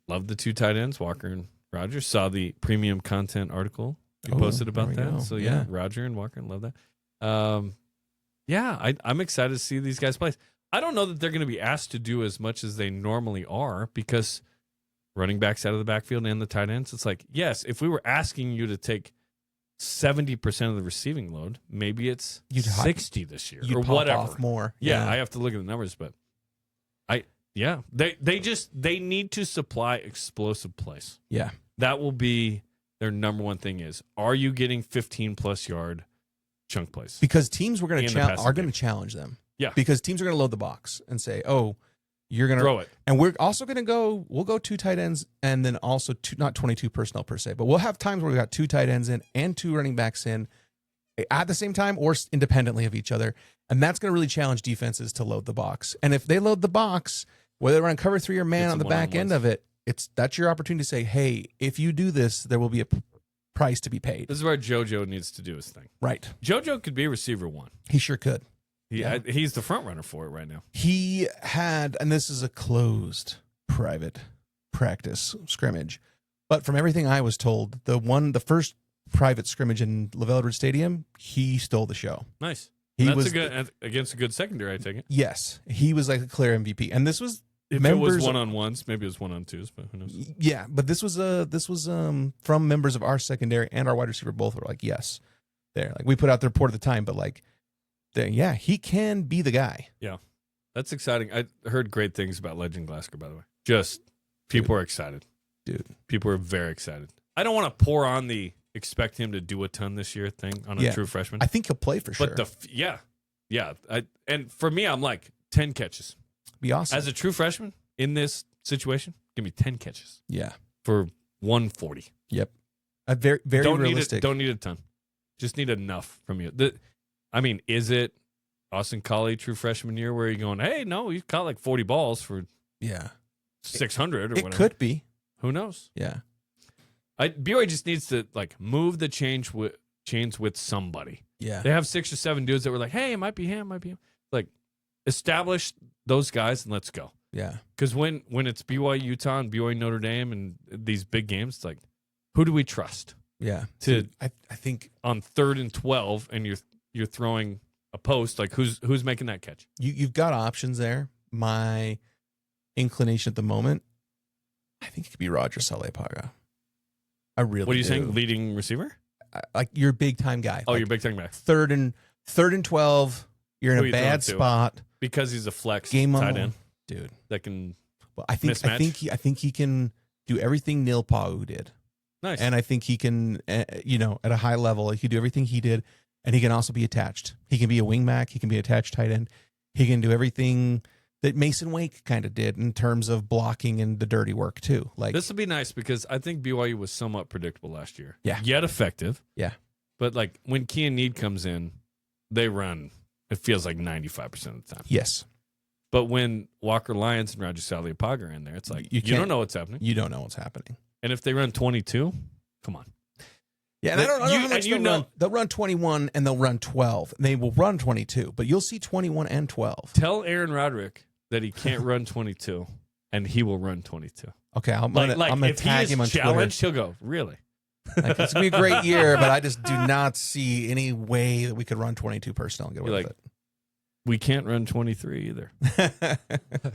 Love the 2 tight ends, Walker and Roger. Saw the premium content article you posted about there we that. go. So yeah, Roger and Walker, love that. I'm excited to see these guys play. I don't know that they're going to be asked to do as much as they normally are because running backs out of the backfield and the tight ends. It's like, yes, if we were asking you to take 70% of the receiving load, maybe it's 60 this year or whatever. Off more. Yeah, I have to look at the numbers, but they need to supply explosive plays. Yeah. That will be their number one thing is, are you getting 15 plus yard chunk plays? Because teams are going And to challenge them. Yeah. Because teams are going to load the box and say, "Oh, you're going to throw it." And we're also going to we'll go 2 tight ends and then also not 22 personnel per se, but we'll have times where we got 2 tight ends in and 2 running backs in at the same time or independently of each other. And that's going to really challenge defenses to load the box. And if they load the box, whether they're on cover 3 or man on the back end of it, that's your opportunity to say, "Hey, if you do this, there will be a price to be paid." This is where JoJo needs to do his thing. Right. JoJo could be receiver 1. He sure could. He's the front runner for it right now. He had, and this is a closed private practice scrimmage, but from everything I was told, the first private scrimmage in LaVell Edwards Stadium, he stole the show. Nice. He That's was against a good secondary, I take it. Yes, he was like a clear MVP, and this was if it was 1-on-1s, maybe it was 1-on-2s, but who knows? Yeah, but this was from members of our secondary and our wide receiver both were like, yes, there. Like we put out the report at the time, but like, yeah, he can be the guy. Yeah, that's exciting. I heard great things about Legend Glasgow, by the way. Just people are excited. Dude. People are very excited. I don't want to pour on the expect him to do a ton this year thing on a true freshman. I think he'll play for sure. But and for me, I'm like 10 catches. Be awesome. As a true freshman in this situation, give me 10 catches. Yeah. For 140. Yep. A very, very realistic. Don't need a ton. Just need enough from you. Is it Austin Collie true freshman year where you're going, hey, no, you caught like 40 balls for 600 or whatever. It could be. Who knows? Yeah. BYU just needs to like move the chains with somebody. Yeah. They have 6 or 7 dudes that were like, hey, it might be him, Like, establish those guys and let's go. Yeah. Because when it's BYU Utah and BYU Notre Dame and these big games, it's like, who do we trust? Yeah. I think on 3rd and 12 and you're throwing a post, like who's making that catch? You've got options there. My inclination at the moment, I think it could be Roger Salepaga. I really. What are you do. saying? Leading receiver? Like you're a big time guy. Oh, like you're a big time guy. 3rd and 12. You're in a bad spot because he's a flex game tight end, dude. That can. Well, I think he can do everything Neil Pau did. Nice. And I think he can, at a high level, he can do everything he did, and he can also be attached. He can be a wingback. He can be attached tight end. He can do everything that Mason Wake kind of did in terms of blocking and the dirty work too. Like this would be nice because I think BYU was somewhat predictable last year. Yeah. Yet effective. Yeah. But like when Kean Need comes in, they run. It feels like 95% of the time. Yes. But when Walker Lyons and Roger Salepaga are in there, it's like you don't know what's happening. You don't know what's happening. And if they run 22, come on. Yeah, and I don't know how much they'll run 21 and they'll run 12. They will run 22, but you'll see 21 and 12. Tell Aaron Roderick that he can't run 22, and he will run 22. Okay, I'm gonna tag him on challenged, Twitter. He'll go, really? Like, it's gonna be a great year, but I just do not see any way that we could run 22 personnel and get away with it. We can't run 23 either.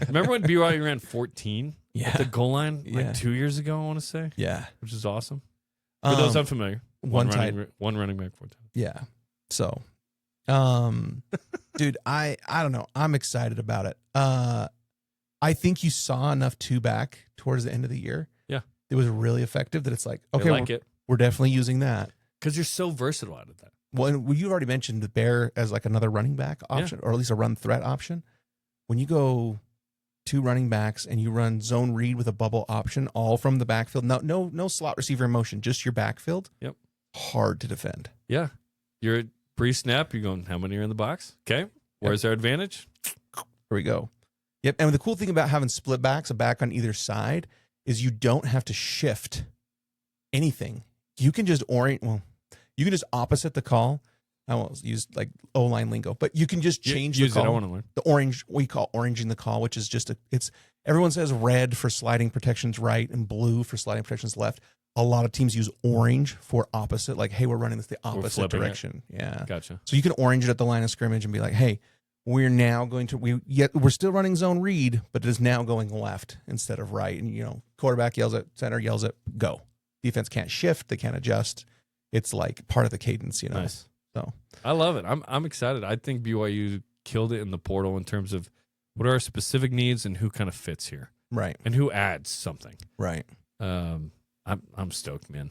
Remember when BYU ran 14 at the goal line like 2 years ago, I want to say? Yeah. Which is awesome. For those unfamiliar, one running back, 4 times. Yeah. So, dude, I don't know. I'm excited about it. I think you saw enough 2-back towards the end of the year. Yeah. It was really effective that it's like, okay, we're definitely using that. Because you're so versatile at that. Well, and you've already mentioned the Bear as like another running back option, or at least a run threat option. When you go 2 running backs and you run zone read with a bubble option, all from the backfield, no slot receiver in motion, just your backfield. Yep. Hard to defend. Yeah. You're pre-snap, you're going, how many are in the box? Okay. Where's our advantage? Here we go. Yep. And the cool thing about having split backs, a back on either side, is you don't have to shift anything. You can just you can just opposite the call. I won't use like O-line lingo, but you can just change the call. I want to learn. The orange, we call oranging the call, which is just everyone says red for sliding protections right and blue for sliding protections left. A lot of teams use orange for opposite, like, hey, we're running this the opposite direction. Yeah. Gotcha. So you can orange it at the line of scrimmage and be like, hey, we're now going to, we're still running zone read, but it is now going left instead of right. And, you know, quarterback yells at center, yells at go. Defense can't shift. They can't adjust. It's like part of the cadence, you know? Nice. So I love it. I'm excited. I think BYU killed it in the portal in terms of what are our specific needs and who kind of fits here. Right. And who adds something. Right. I'm stoked, man.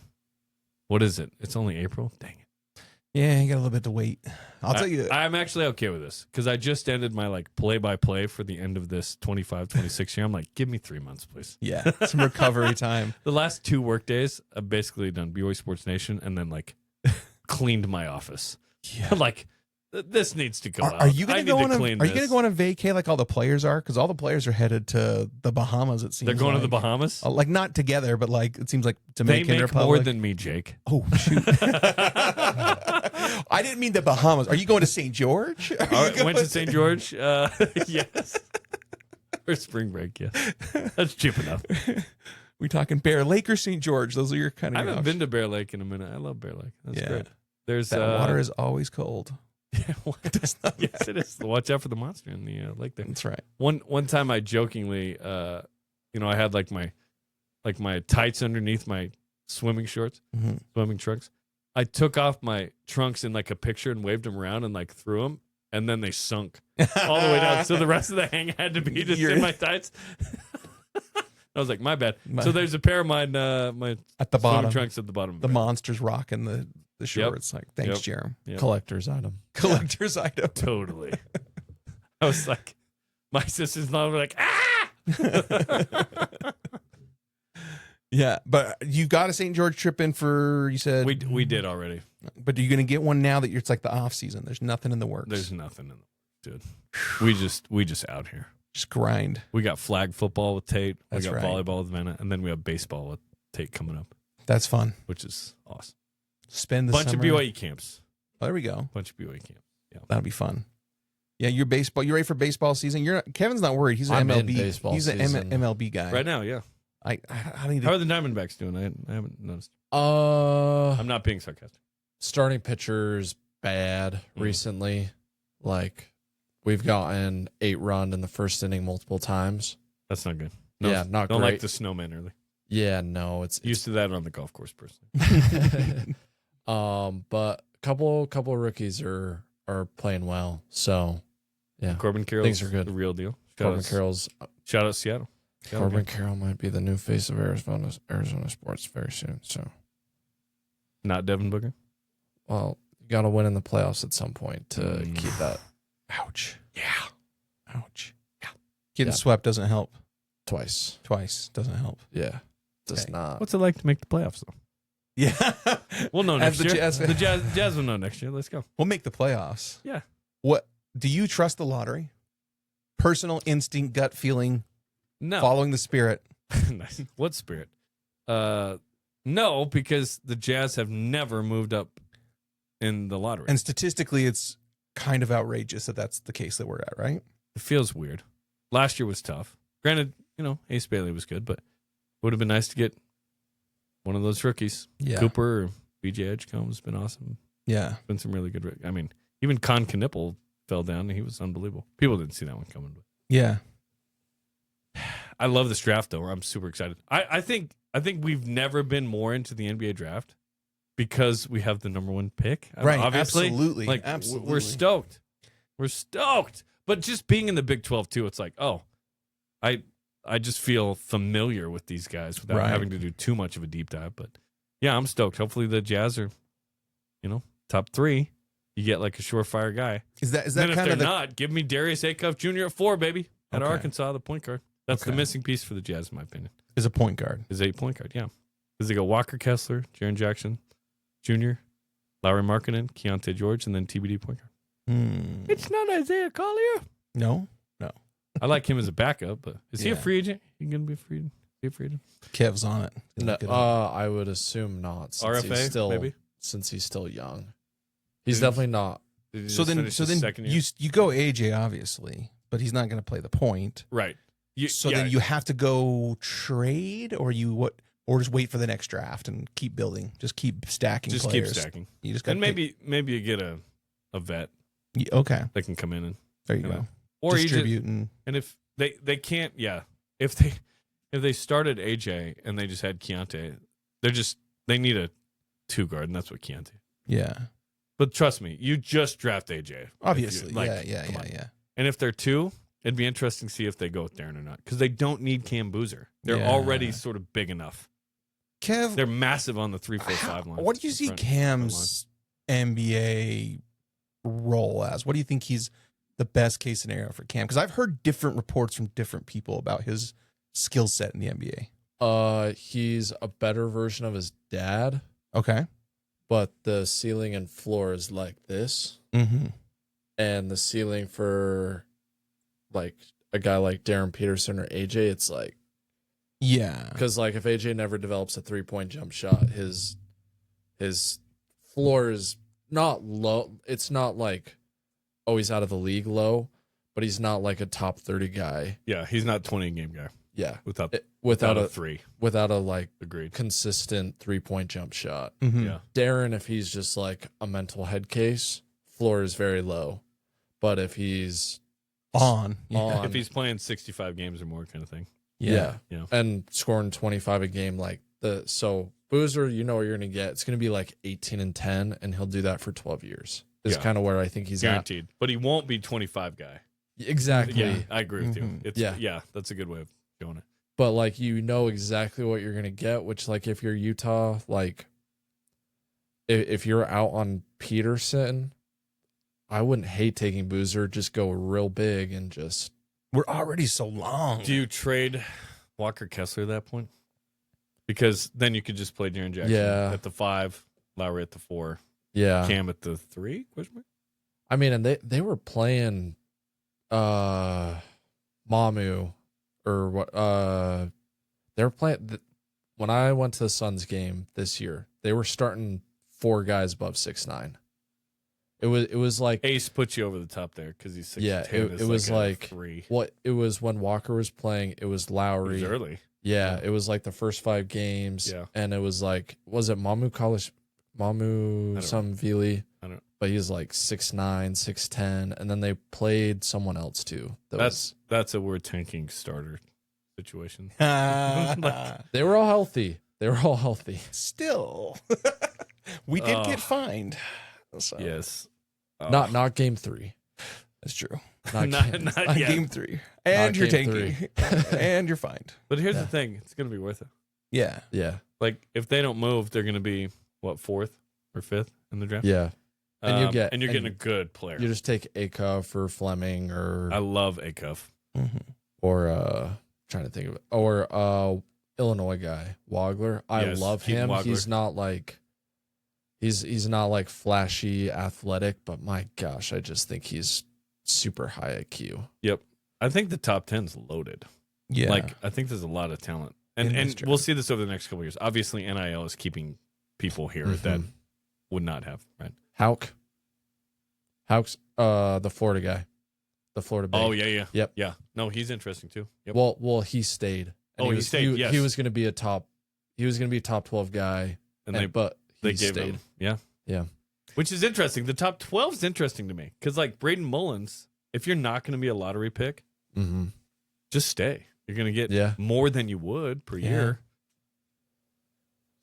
What is it? It's only April? Dang it. Yeah, you got a little bit to wait. I'll tell you. I'm actually okay with this because I just ended my like play-by-play for the end of this 25-26 year. I'm like, give me 3 months, please. Yeah, some recovery time. The last 2 work days, I've basically done BYU Sports Nation and then like cleaned my office. Yeah. I'm like, this needs to go out. Are you going I to need go on? to Are clean you this. going to go on a vacay like all the players are? Because all the players are headed to the Bahamas. It seems They're going to the like. Bahamas? Like not together, but like it seems like They Dominican make Republic. more than me, Jake. Oh shoot! I didn't mean the Bahamas. Are you going to St. George? Went to St. George? Yes. Or spring break, yes. That's cheap enough. We talking Bear Lake or St. George? Those are your kind of. I haven't been to Bear Lake in a minute. I love Bear Lake. That's Yeah. great. There's That water is always cold. yeah, yes, it is. Watch out for the monster in the lake there. That's right. One time I jokingly, I had like my tights underneath my swimming shorts, Mm-hmm. swimming trunks. I took off my trunks in like a picture and waved them around and like threw them, and then they sunk all the way down. So the rest of the hang had to be just in my tights. I was like, my bad. So there's a pair of mine, my At the bottom, trunks at the bottom. the monster's rocking the shorts. Like, thanks, Yep. Jarom. Yep. Collector's item. Collector's item. Totally. I was like, my sister's not like, ah. Yeah, but you got a St. George trip in for, you said? We did already. But are you going to get one now that it's like the off season? There's nothing in the works. There's nothing in the dude. We just out here. Just grind. We got flag football with Tate. That's we got right. volleyball with Vanna, and then we have baseball with Tate coming up, That's fun. which is awesome. Spend the Bunch summer. of BYU camps. Oh, there we go. Bunch of BYU camps. Yeah. That'll be fun. Yeah, you're ready for baseball season? Kevin's not worried. He's an I'm in MLB. baseball He's an season. MLB guy. Right now, yeah. I need How to. are the Diamondbacks doing? I haven't noticed. I'm I'm not being sarcastic. starting pitchers bad recently. Like we've gotten 8 run in the first inning multiple times. That's not good. Yeah, not don't great. like the snowman early. Yeah, no, it's Used to that on the golf course, personally. but couple rookies are playing well. So yeah, Corbin Carroll's Things are good. the real deal. Corbin Carroll's Shout out Seattle. Corbin Carroll might be the new face of Arizona sports very soon. So Not Devin Booker. well, you got to win in the playoffs at some point to keep that. Ouch. Yeah. Ouch. Yeah. Getting Yeah. swept doesn't help. Twice. Doesn't help. Yeah, does Okay. not. What's it like to make the playoffs, though? Yeah. We'll know As next the year. Jazz- The Jazz will know next year. Let's go. We'll make the playoffs. Yeah. What do you trust the lottery? Personal instinct, gut feeling, No. following the spirit. Nice. What spirit? No, because the Jazz have never moved up in the lottery. And statistically, it's kind of outrageous that that's the case that we're at, right? It feels weird. Last year was tough. Granted, Ace Bailey was good, but it would have been nice to get one of those rookies. Yeah. Cooper or BJ Edgecombe has been awesome. Yeah. Been some really good. I mean, even Contenders fell down and he was unbelievable. People didn't see that one coming. But Yeah. I love this draft though. I'm super excited. I think we've never been more into the NBA draft because we have the number 1 pick. I mean, Right. obviously, Absolutely. like Absolutely. we're stoked. We're stoked. But just being in the Big 12 too, it's like, oh, I just feel familiar with these guys without Right. having to do too much of a deep dive. But yeah, I'm stoked. Hopefully the Jazz are, top 3. You get like a surefire guy. Is that Then if kind they're of the not, give me Darius Acuff Jr. at 4, baby. At Okay. Arkansas, the point guard. That's the Okay. missing piece for the Jazz, in my opinion. is a point guard? Is a point guard, yeah. Because they go Walker Kessler, Jaren Jackson Jr., Lowry Markkinen, Keontae George, and then TBD point guard. It's not Isaiah Collier. No. I like him as a backup, but is he a Yeah. free agent? He going to be a free agent? Kev's on it. No, Good. I would assume not. Since RFA, he's still, maybe? since he's still young, he's Did- definitely not. Did he so just then finish his second year? you go AJ obviously, but he's not going to play the point. Right. So then you have to go trade, or or just wait for the next draft and keep building. Just keep stacking. Just players. keep stacking. You just and maybe you get a vet. Okay. That can come in and There you go. or distribute and if they can't, if they started AJ and they just had Keontae, they need a 2 guard, and that's what Keontae. Yeah. But trust me, you just draft AJ. Obviously. Like, yeah. And if they're 2, it'd be interesting to see if they go with Darren or not, because they don't need Cam Boozer. They're already sort of big enough. Kev, they're massive on the 3-4-5 line. What do you see Cam's NBA role as? What do you think he's the best case scenario for Cam? Because I've heard different reports from different people about his skill set in the NBA. He's a better version of his dad. Okay. But the ceiling and floor is like this. Mm-hmm. And the ceiling for like a guy like Darren Peterson or AJ, it's like, yeah. Because like if AJ never develops a 3-point jump shot, his floor is not low. It's not like, oh, he's out of the league low, but he's not like a top 30 guy. Yeah, he's not 20 game guy. Yeah. Without a 3. Without a like agreed consistent 3-point jump shot. Mm-hmm. Yeah. Darren, if he's just like a mental head case, floor is very low. But if he's on, if he's playing 65 games or more kind of thing. Yeah. And scoring 25 a game, like so Boozer, you know what you're gonna get. It's gonna be like 18 and 10, and he'll do that for 12 years. Is kind of where I think he's guaranteed. at. But he won't be 25 guy. Exactly. Yeah, I agree with you. It's, yeah, that's a good way of doing it. But like you know exactly what you're gonna get, which like if you're Utah, like if you're out on Peterson, I wouldn't hate taking Boozer, just go real big and just we're already so long. Do you trade Walker Kessler at that point? Because then you could just play Jaren Jackson at the 5, Lowry at the 4, Cam at the 3? Question mark? I mean, and they were playing Mamu or what they were playing when I went to the Suns game this year, they were starting 4 guys above 6'9". It was like Ace puts you over the top there because he's 6'10". Yeah, it was like 3. What it was when Walker was playing. It was Lowry. It was early. Yeah, it was like the first 5 games. Yeah, and it was like, was it Mamu Vili? I don't know. But he's like 6'9", 6'10", and then they played someone else too. That's a we're tanking starter situation. They were all healthy. Still, we did get fined. So. Yes. Not game 3. That's true. Not game 3. And you're tanking. And you're fined. But here's the thing. It's going to be worth it. Yeah. Yeah. Like, if they don't move, they're going to be, what, 4th or 5th in the draft? Yeah. And you're getting a good player. You just take Acuff or Fleming or... I love Acuff. Mm-hmm. Or, trying to think of it. Or Illinois guy, Wagler. I love him. Wagler. He's not like... He's not like flashy athletic, but my gosh, I just think he's super high IQ. Yep. I think the top 10's loaded. Yeah. Like, I think there's a lot of talent. And we'll see this over the next couple of years. Obviously, NIL is keeping people here that would not have, right? Hauk's the Florida guy. The Florida big. Oh, yeah. Yep. Yeah. No, he's interesting too. Yep. Well, he stayed. And he stayed, yes. He was going to be a top 12 guy. But they gave him. Yeah. Which is interesting. The top 12 is interesting to me because, like, Braden Mullins, if you're not going to be a lottery pick, just stay. You're going to get more than you would per year.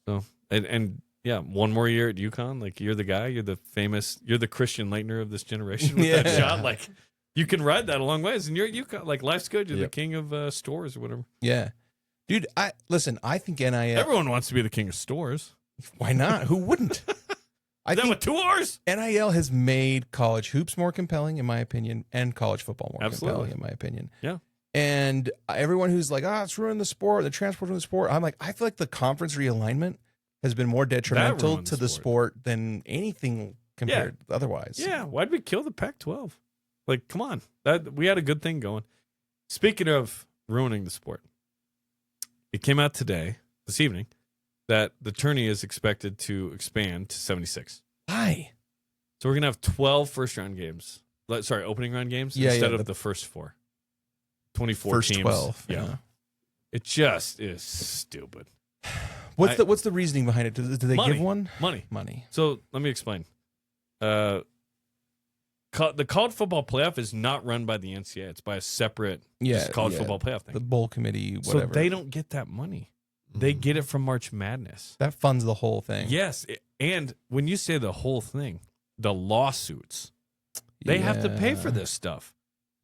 So, and one more year at UConn. Like, you're the guy. You're the Christian Leitner of this generation with that shot. Like, you can ride that a long ways. And you're at UConn. Like, life's good. You're the king of stores or whatever. Yeah. Dude, I think NIL. Everyone wants to be the king of stores. Why not? Who wouldn't? I think with 2 R's. NIL has made college hoops more compelling, in my opinion, and college football more compelling, in my opinion. Yeah. And everyone who's like, it's ruining the sport, the transport ruining the sport. I'm like, I feel like the conference realignment has been more detrimental to the sport than anything compared otherwise. Yeah. Why'd we kill the Pac-12? Like, come on. We had a good thing going. Speaking of ruining the sport, it came out this evening, that the tourney is expected to expand to 76. Why? So we're going to have 12 first-round games. Opening round games instead of the first 4. 24 first teams. 12. Yeah. It just is stupid. What's the reasoning behind it? Do they Money. give one? Money. So let me explain. The college football playoff is not run by the NCAA. It's by a separate college football playoff thing. The bowl committee, whatever. So they don't get that money. They get it from March Madness. That funds the whole thing. Yes. And when you say the whole thing, the lawsuits, they have to pay for this stuff.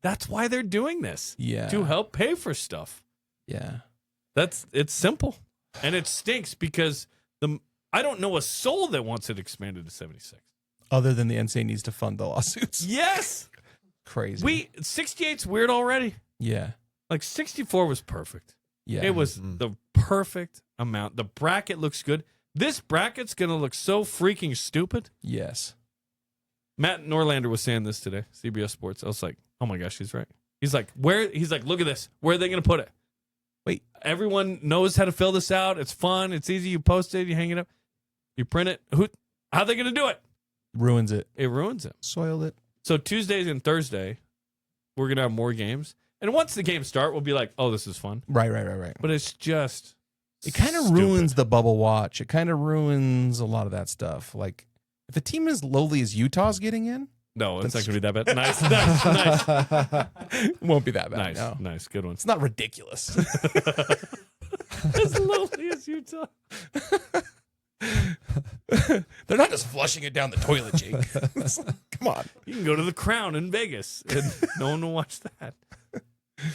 That's why they're doing this. Yeah. To help pay for stuff. Yeah. It's simple. And it stinks because I don't know a soul that wants it expanded to 76. Other than the NCAA needs to fund the lawsuits. Yes. Crazy. 68's weird already. Yeah. Like 64 was perfect. Yeah. It was the perfect amount. The bracket looks good. This bracket's going to look so freaking stupid. Yes. Matt Norlander was saying this today, CBS Sports. I was like, oh my gosh, he's right. He's like, look at this. Where are they going to put it? Wait. Everyone knows how to fill this out. It's fun. It's easy. You post it. You hang it up. You print it. How are they going to do it? Ruins it. It ruins it. Soiled it. So Tuesdays and Thursday, we're going to have more games. And once the games start, we'll be like, oh, this is fun. Right. But it's just it kind of ruins the bubble watch. It kind of ruins a lot of that stuff. Like, if a team as lowly as Utah's getting in, no, it's not going to be that bad. Nice. It won't be that bad. Nice. Good one. It's not ridiculous. As lowly as Utah. They're not just flushing it down the toilet, Jake. Come on. You can go to the Crown in Vegas, and no one will watch that.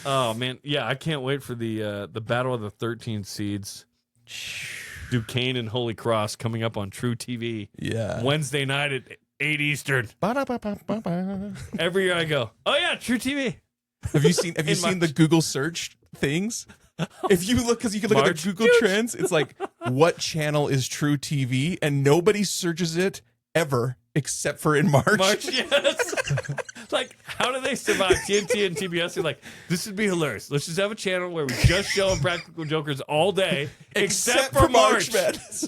Oh man, yeah, I can't wait for the battle of the 13 seeds. Duquesne and Holy Cross coming up on True TV. Yeah. Wednesday night at 8 Eastern. Every year I go, oh yeah, True TV. Have you seen the Google search things? If you look, because you can look at their Google Trends, it's like, what channel is True TV? And nobody searches it ever except for in March. Yes. Like, how do they survive? TNT and TBS are like, this would be hilarious. Let's just have a channel where we just show Impractical Jokers all day, except for March Madness.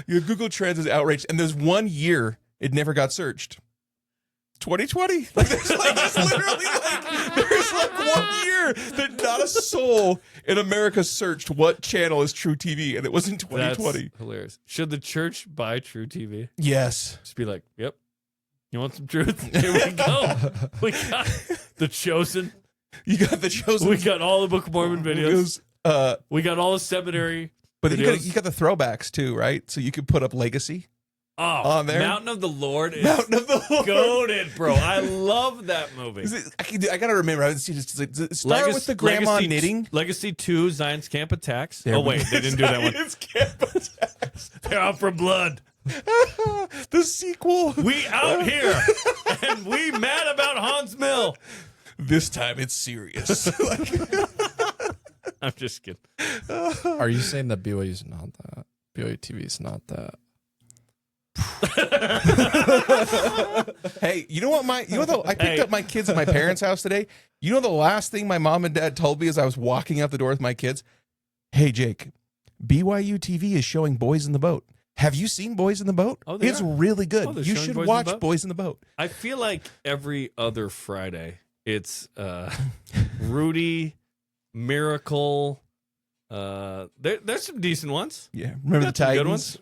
Your Google Trends is outraged. And there's 1 year it never got searched. 2020. Like, there's literally there's 1 year that not a soul in America searched what channel is True TV, and it was in 2020. That's hilarious. Should the church buy True TV? Yes. Just be like, yep. You want some truth? Here we go. We got The Chosen. You got The Chosen. We got all the Book of Mormon videos. We got all the seminary. But you got the throwbacks too, right? So you could put up Legacy. Oh, on there. Mountain of the Lord is goated, bro. I love that movie. I gotta remember. I haven't seen it. Start with the grandma knitting. Legacy 2, Zion's Camp Attacks. Wait, they didn't do that one. Zion's Camp Attacks. They're out for blood. The sequel. We out here, and we mad about Hans Mill. This time it's serious. I'm just kidding. Are you saying that BYU's not that? BYU TV's not that? Hey, you know what? I picked up my kids at my parents' house today. You know the last thing my mom and dad told me as I was walking out the door with my kids? Hey, Jake, BYU TV is showing Boys in the Boat. Have you seen Boys in the Boat? Oh, it's really good. You should watch Boys in the Boat. I feel like every other Friday, it's Rudy, Miracle. There's some decent ones. Yeah, remember the Titans? Good ones.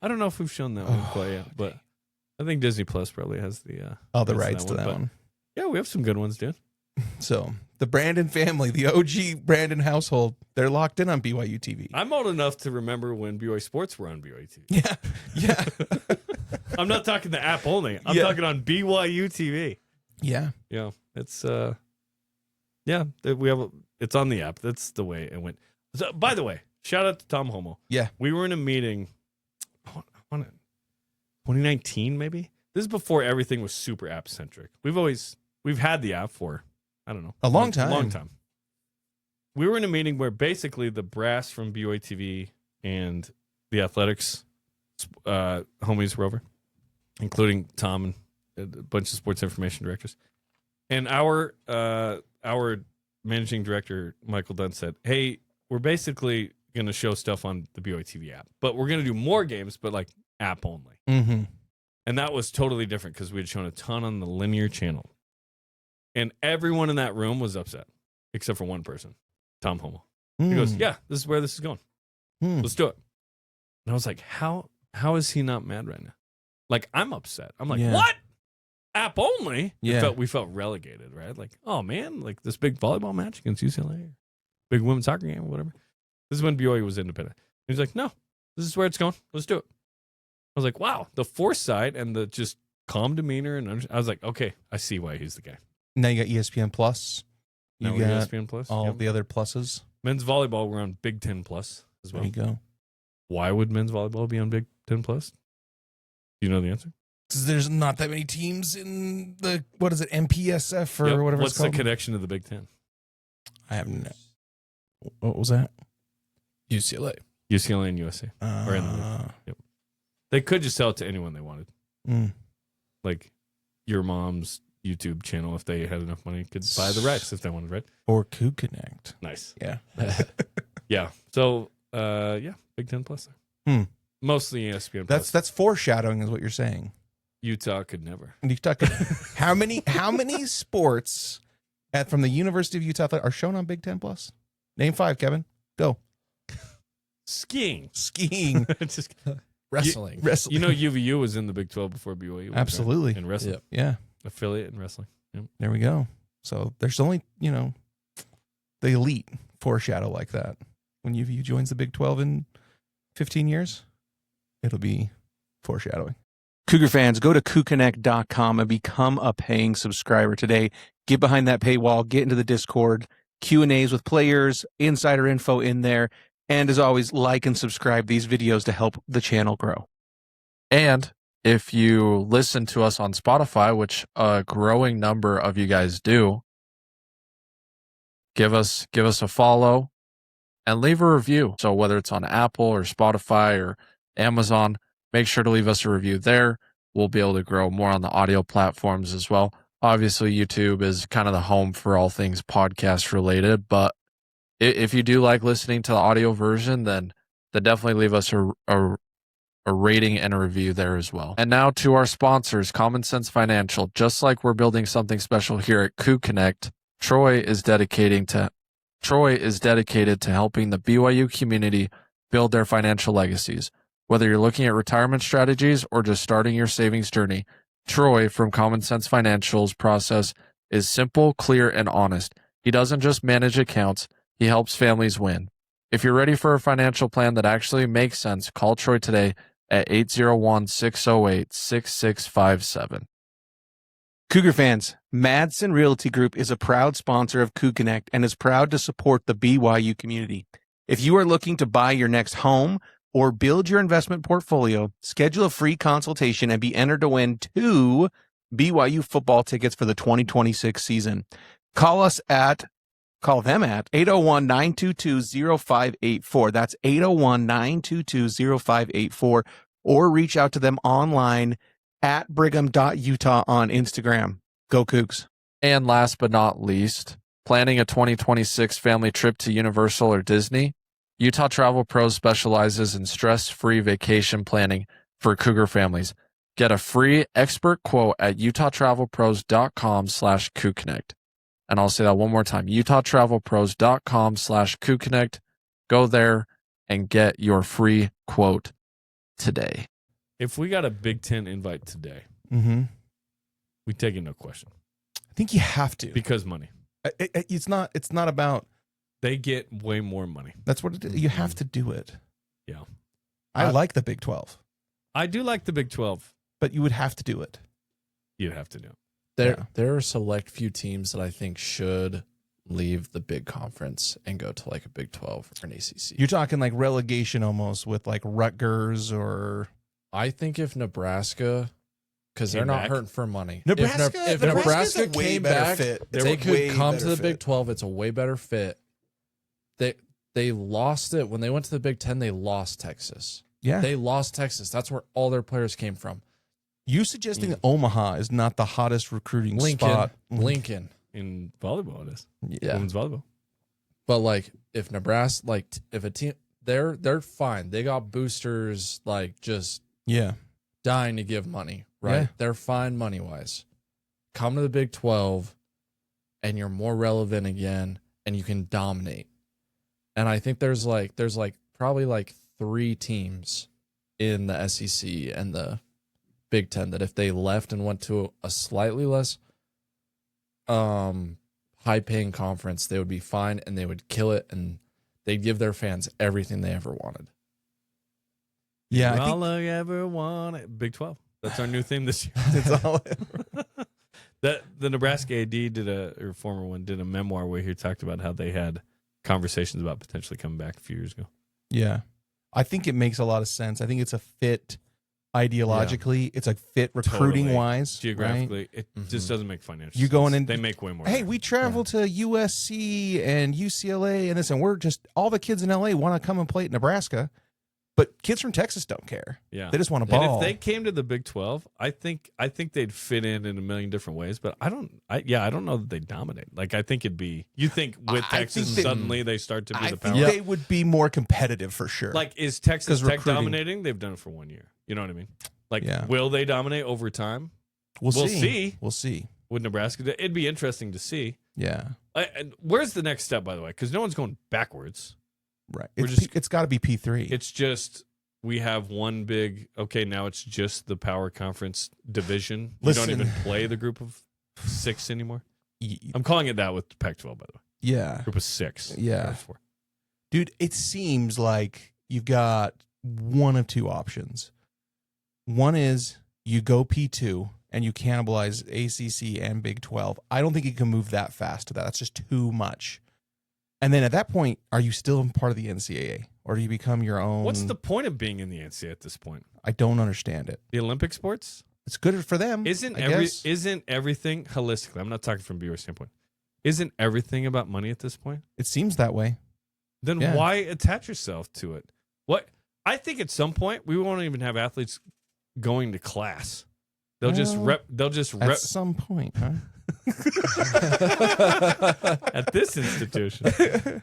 I don't know if we've shown that one quite yet, but I think Disney Plus probably has the rights to that one. Yeah, we have some good ones, dude. So the Brandon family, the OG Brandon household, they're locked in on BYU TV. I'm old enough to remember when BYU Sports were on BYU TV. Yeah. I'm not talking the app only. I'm talking on BYU TV. Yeah. Yeah. It's it's on the app. That's the way it went. So, by the way, shout out to Tom Homo. Yeah. We were in a meeting 2019 maybe. This is before everything was super app centric. We've had the app for, I don't know, a long time. We were in a meeting where basically the brass from BYU TV and the athletics homies were over, including Tom and a bunch of sports information directors. And our managing director, Michael Dunn, said, hey, we're basically going to show stuff on the BYU TV app, but we're going to do more games, but like app only. Mm-hmm. And that was totally different because we had shown a ton on the linear channel. And everyone in that room was upset, except for one person, Tom Hummel. He goes, yeah, this is where this is going. Let's do it. And I was like, how is he not mad right now? Like, I'm upset. I'm like, what? App only? Yeah. We felt relegated, right? Like, oh, man, like this big volleyball match against UCLA, big women's soccer game or whatever. This is when BYU was independent. He's like, no, this is where it's going. Let's do it. I was like, wow, the foresight and the just calm demeanor. And I was like, okay, I see why he's the guy. Now you got ESPN Plus. You Now got ESPN Plus. all the other pluses. Men's volleyball, we're on Big Ten Plus as well. There you go. Why would men's volleyball be on Big Ten Plus? Do you know the answer? Because there's not that many teams in the, what is it, MPSF or whatever What's it's called? the connection to the Big Ten? I have no. What was that? UCLA. UCLA and USC. Or in the league. Yep. They could just sell it to anyone they wanted. Like your mom's YouTube channel, if they had enough money, could buy the rights if they wanted, right? Or Cougconnect. Nice. Yeah. Yeah. So, Big Ten Plus. Mostly ESPN Plus. That's foreshadowing is what you're saying. Utah could never. And Utah could, how many sports from the University of Utah are shown on Big Ten Plus? Name 5, Kevin. Go. Skiing. Just Wrestling. wrestling. You know, UVU was in the Big 12 before BYU. Was, Absolutely. right? In wrestling. Yep. Yeah. Affiliate in wrestling. Yep. There we go. So there's only, the elite foreshadow like that. When UVU joins the Big 12 in 15 years, it'll be foreshadowing. Cougar fans, go to Cougconnect.com and become a paying subscriber today. Get behind that paywall, get into the Discord, Q&As with players, insider info in there. And as always, like and subscribe these videos to help the channel grow. And if you listen to us on Spotify, which a growing number of you guys do, give us a follow and leave a review. So whether it's on Apple or Spotify or Amazon, make sure to leave us a review there. We'll be able to grow more on the audio platforms as well. Obviously, YouTube is kind of the home for all things podcast related, but if you do like listening to the audio version, then definitely leave us a rating and a review there as well. And now to our sponsors, Common Sense Financial. Just like we're building something special here at Cougconnect, Troy is dedicated to helping the BYU community build their financial legacies. Whether you're looking at retirement strategies or just starting your savings journey, Troy from Common Sense Financial's process is simple, clear, and honest. He doesn't just manage accounts, he helps families win. If you're ready for a financial plan that actually makes sense, call Troy today at 801-608-6657. Cougar fans, Madsen Realty Group is a proud sponsor of Cougconnect and is proud to support the BYU community. If you are looking to buy your next home or build your investment portfolio, schedule a free consultation and be entered to win 2 BYU football tickets for the 2026 season. Call them at 801-922-0584. That's 801-922-0584, or reach out to them online at brigham.utah on Instagram. Go Cougs. And last but not least, planning a 2026 family trip to Universal or Disney? Utah Travel Pros specializes in stress-free vacation planning for Cougar families. Get a free expert quote at utahtravelpros.com/Cougconnect. And I'll say that one more time, utahtravelpros.com/Cougconnect. Go there and get your free quote today. If we got a Big Ten invite today, we take it no question. I think you have to. Because money. It's not about... They get way more money. That's what it is. You have to do it. Yeah. I like the Big 12. I do like the Big 12. But you would have to do it. You'd have to do it. There are select few teams that I think should leave the big conference and go to like a Big 12 or an ACC. You're talking like relegation almost with like Rutgers or... I think if Nebraska, because they're not hurting for money. If Nebraska came back, they could come to the Big 12. It's a way better fit. They lost it when they went to the Big 10. They lost Texas. Yeah, they lost Texas. That's where all their players came from. You suggesting that Omaha is not the hottest recruiting spot? Lincoln in volleyball, it is. Yeah, women's volleyball. But like, if Nebraska, like, if a team, they're fine. They got boosters, like just dying to give money. Right, they're fine money wise. Come to the Big 12. and you're more relevant again, and you can dominate. And I think there's probably like 3 teams in the SEC and the Big Ten that if they left and went to a slightly less high-paying conference, they would be fine and they would kill it, and they'd give their fans everything they ever wanted. Yeah, all I ever wanted. Big 12. That's our new theme this year. That's all. The Nebraska AD former one did a memoir where he talked about how they had conversations about potentially coming back a few years ago. Yeah, I think it makes a lot of sense. I think it's a fit ideologically. It's a fit recruiting wise, geographically. Right? It just doesn't make financial. You going in? They make way more. Hey, we travel to USC and UCLA and this, and we're just all the kids in LA want to come and play at Nebraska. But kids from Texas don't care. Yeah, they just want to ball. And if they came to the Big 12, I think they'd fit in a million different ways. But I don't know that they dominate. Like I think it'd be. You think with Texas suddenly they start to be the power? I think they would be more competitive for sure. Like is Texas Tech dominating? They've done it for 1 year. You know what I mean? Like will they dominate over time? We'll see. We'll see. With Nebraska, it'd be interesting to see. Yeah. And where's the next step, by the way? Because no one's going backwards. Right. It's got to be P3. It's just we have one big, okay, now it's just the power conference division. We don't even play the group of 6 anymore. I'm calling it that with the Pac-12, by the way. Yeah. Group of 6. Yeah. Dude, it seems like you've got one of 2 options. One is you go P2 and you cannibalize ACC and Big 12. I don't think you can move that fast to that. That's just too much. And then at that point, are you still part of the NCAA? Or do you become your own? What's the point of being in the NCAA at this point? I don't understand it. The Olympic sports? It's good for them. Isn't everything holistically? I'm not talking from BYU standpoint. Isn't everything about money at this point? It seems that way. Then why attach yourself to it? What I think at some point we won't even have athletes going to class. They'll just rep. At some point, huh? At this institution.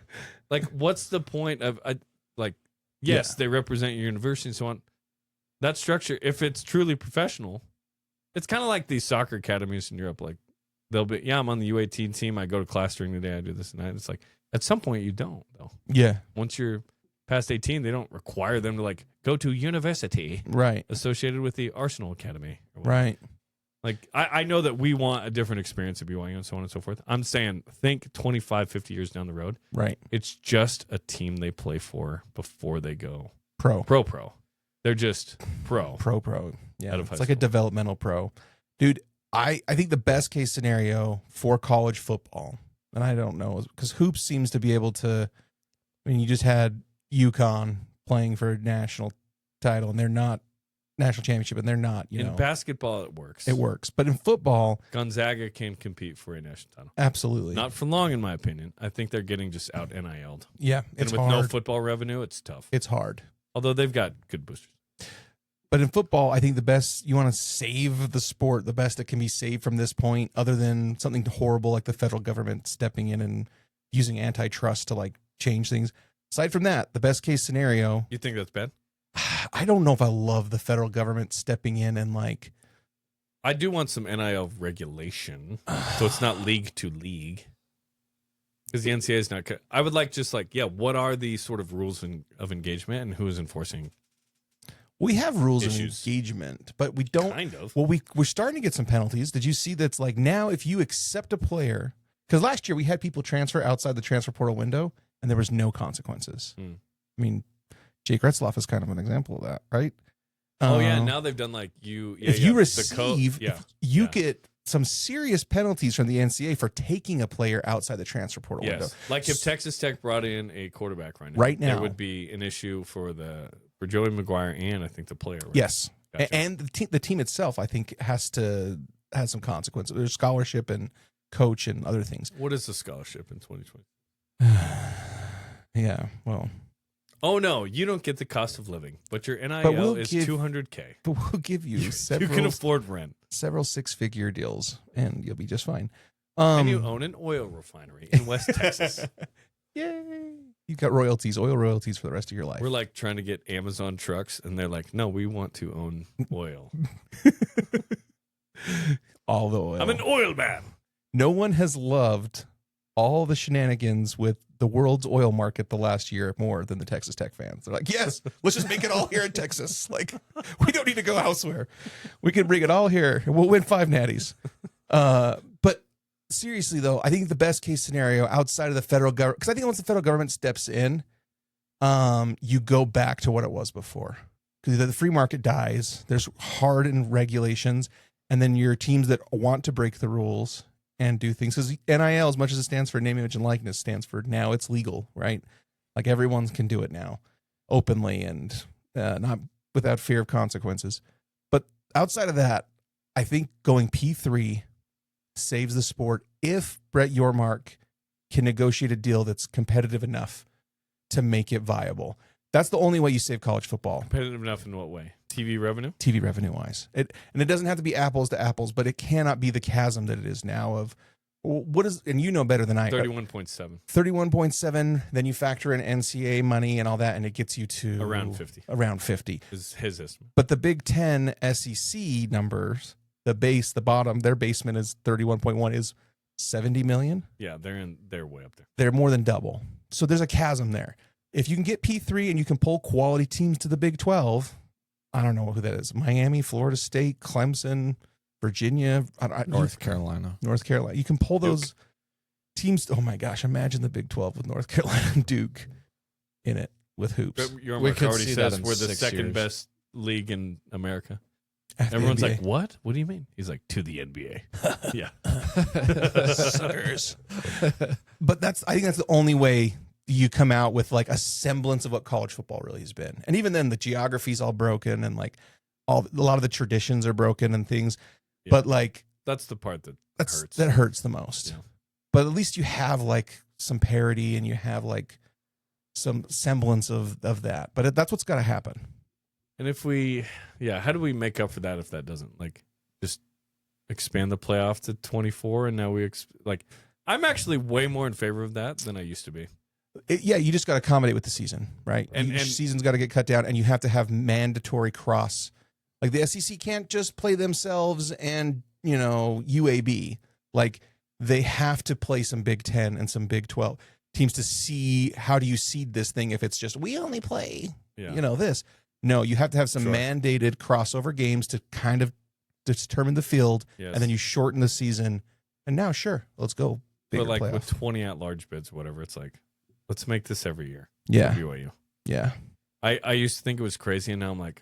Like, what's the point of they represent your university and so on. That structure, if it's truly professional, it's kind of like these soccer academies in Europe. Like they'll be, I'm on the U18 team. I go to class during the day. I do this and that. It's like at some point you don't though. Yeah. Once you're past 18, they don't require them to like go to university. Right. Associated with the Arsenal Academy. Right. Like, I know that we want a different experience at BYU and so on and so forth. I'm saying, think 25, 50 years down the road. Right. It's just a team they play for before they go pro. They're just pro. Yeah. It's like a developmental pro. Dude, I think the best case scenario for college football, and I don't know, because hoops seems to be able to, I mean, you just had UConn playing for a national title, and they're not national championship, and they're not, in basketball it works. But in football, Gonzaga can compete for a national title. Absolutely. Not for long, in my opinion. I think they're getting just out NIL'd. Yeah, it's hard. No football revenue, it's tough. It's hard. Although they've got good boosters. But in football, I think the best, you want to save the sport, the best that can be saved from this point, other than something horrible like the federal government stepping in and using antitrust to like change things. Aside from that, the best case scenario. You think that's bad? I don't know if I love the federal government stepping in and like. I do want some NIL regulation, so it's not league to league. Because the NCAA is not. I would like just like, what are the sort of rules of engagement and who is enforcing? We have rules of engagement, but we don't. Kind of. Well, we're starting to get some penalties. Did you see that's like now if you accept a player, because last year we had people transfer outside the transfer portal window and there was no consequences. I mean, Jake Retzloff is kind of an example of that, right? Now they've done like if you receive, you get some serious penalties from the NCAA for taking a player outside the transfer portal window. Like if Texas Tech brought in a quarterback right now, there would be an issue for Joey McGuire and I think the player. Right? Yes, gotcha. And the team itself, I think, has some consequences. There's scholarship and coach and other things. What is the scholarship in 2020? Yeah, well. Oh no, you don't get the cost of living, but your NIL is $200K. But we'll give you several. You can afford rent. Several 6-figure deals, and you'll be just fine. And you own an oil refinery in West Texas. Yay! You've got royalties, oil royalties for the rest of your life. We're like trying to get Amazon trucks, and they're like, "No, we want to own oil." All the oil. I'm an oil man. No one has loved all the shenanigans with the world's oil market the last year more than the Texas Tech fans. They're like, yes, let's just make it all here in Texas. Like, we don't need to go elsewhere. We can bring it all here. We'll win 5 natties. But seriously, though, I think the best case scenario outside of the federal government, because I think once the federal government steps in, you go back to what it was before. Because the free market dies. There's hardened regulations. And then your teams that want to break the rules and do things. Because NIL, as much as it stands for name, image, and likeness, stands for now it's legal, right? Like everyone can do it now openly and not without fear of consequences. But outside of that, I think going P3 saves the sport if Brett Yormark can negotiate a deal that's competitive enough to make it viable. That's the only way you save college football. Competitive enough in what way? TV revenue? TV revenue wise. And it doesn't have to be apples to apples, but it cannot be the chasm that it is now of what is, and you know better than I. 31.7. 31.7. Then you factor in NCAA money and all that, and it gets you to Around 50. Around 50. Is his estimate. But the Big Ten SEC numbers, the bottom, their basement is 31.1 is 70 million. Yeah, they're way up there. They're more than double. So there's a chasm there. If you can get P3 and you can pull quality teams to the Big 12, I don't know who that is. Miami, Florida State, Clemson, Virginia, North Carolina. You can pull those teams. Oh my gosh, imagine the Big 12 with North Carolina and Duke in it with hoops. But your We mark could already see says that in we're the 6 second years. best league in America. After the Everyone's NBA. like, what? What do you mean? He's like, to the NBA. Yeah. Suckers. But I think that's the only way you come out with like a semblance of what college football really has been. And even then the geography's all broken and like a lot of the traditions are broken and things. Yeah. But like That's the part that hurts. that hurts the most. Yeah. But at least you have like some parity and you have like some semblance of that. But that's what's got to happen. And how do we make up for that if that doesn't, like, just expand the playoff to 24 and now I'm actually way more in favor of that than I used to be. You just got to accommodate with the season, right? And Each season's got to get cut down, and you have to have mandatory cross. Like the SEC can't just play themselves and UAB. Like they have to play some Big 10 and some Big 12 teams to see how do you seed this thing if it's just we only play this. No, you have to have some mandated crossover games to kind of determine the field, Yes. and then you shorten the season. And now, sure, let's go bigger But like playoff. with 20 at-large bids, whatever, it's like, let's make this every year. Yeah. BYU. Yeah. I used to think it was crazy, and now I'm like,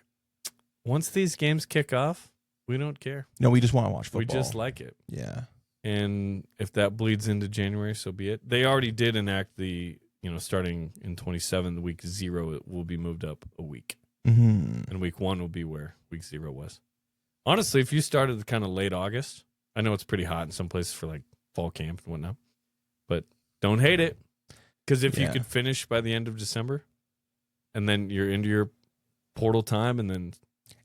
once these games kick off, we don't care. No, we just want to watch football. We just like it. Yeah. And if that bleeds into January, so be it. They already did enact the, starting in 27, week 0, it will be moved up a week. Mm-hmm. And week 1 will be where week 0 was. Honestly, if you started kind of late August, I know it's pretty hot in some places for like fall camp and whatnot, but don't hate it. Because if you could finish by the end of December and then you're into your portal time and then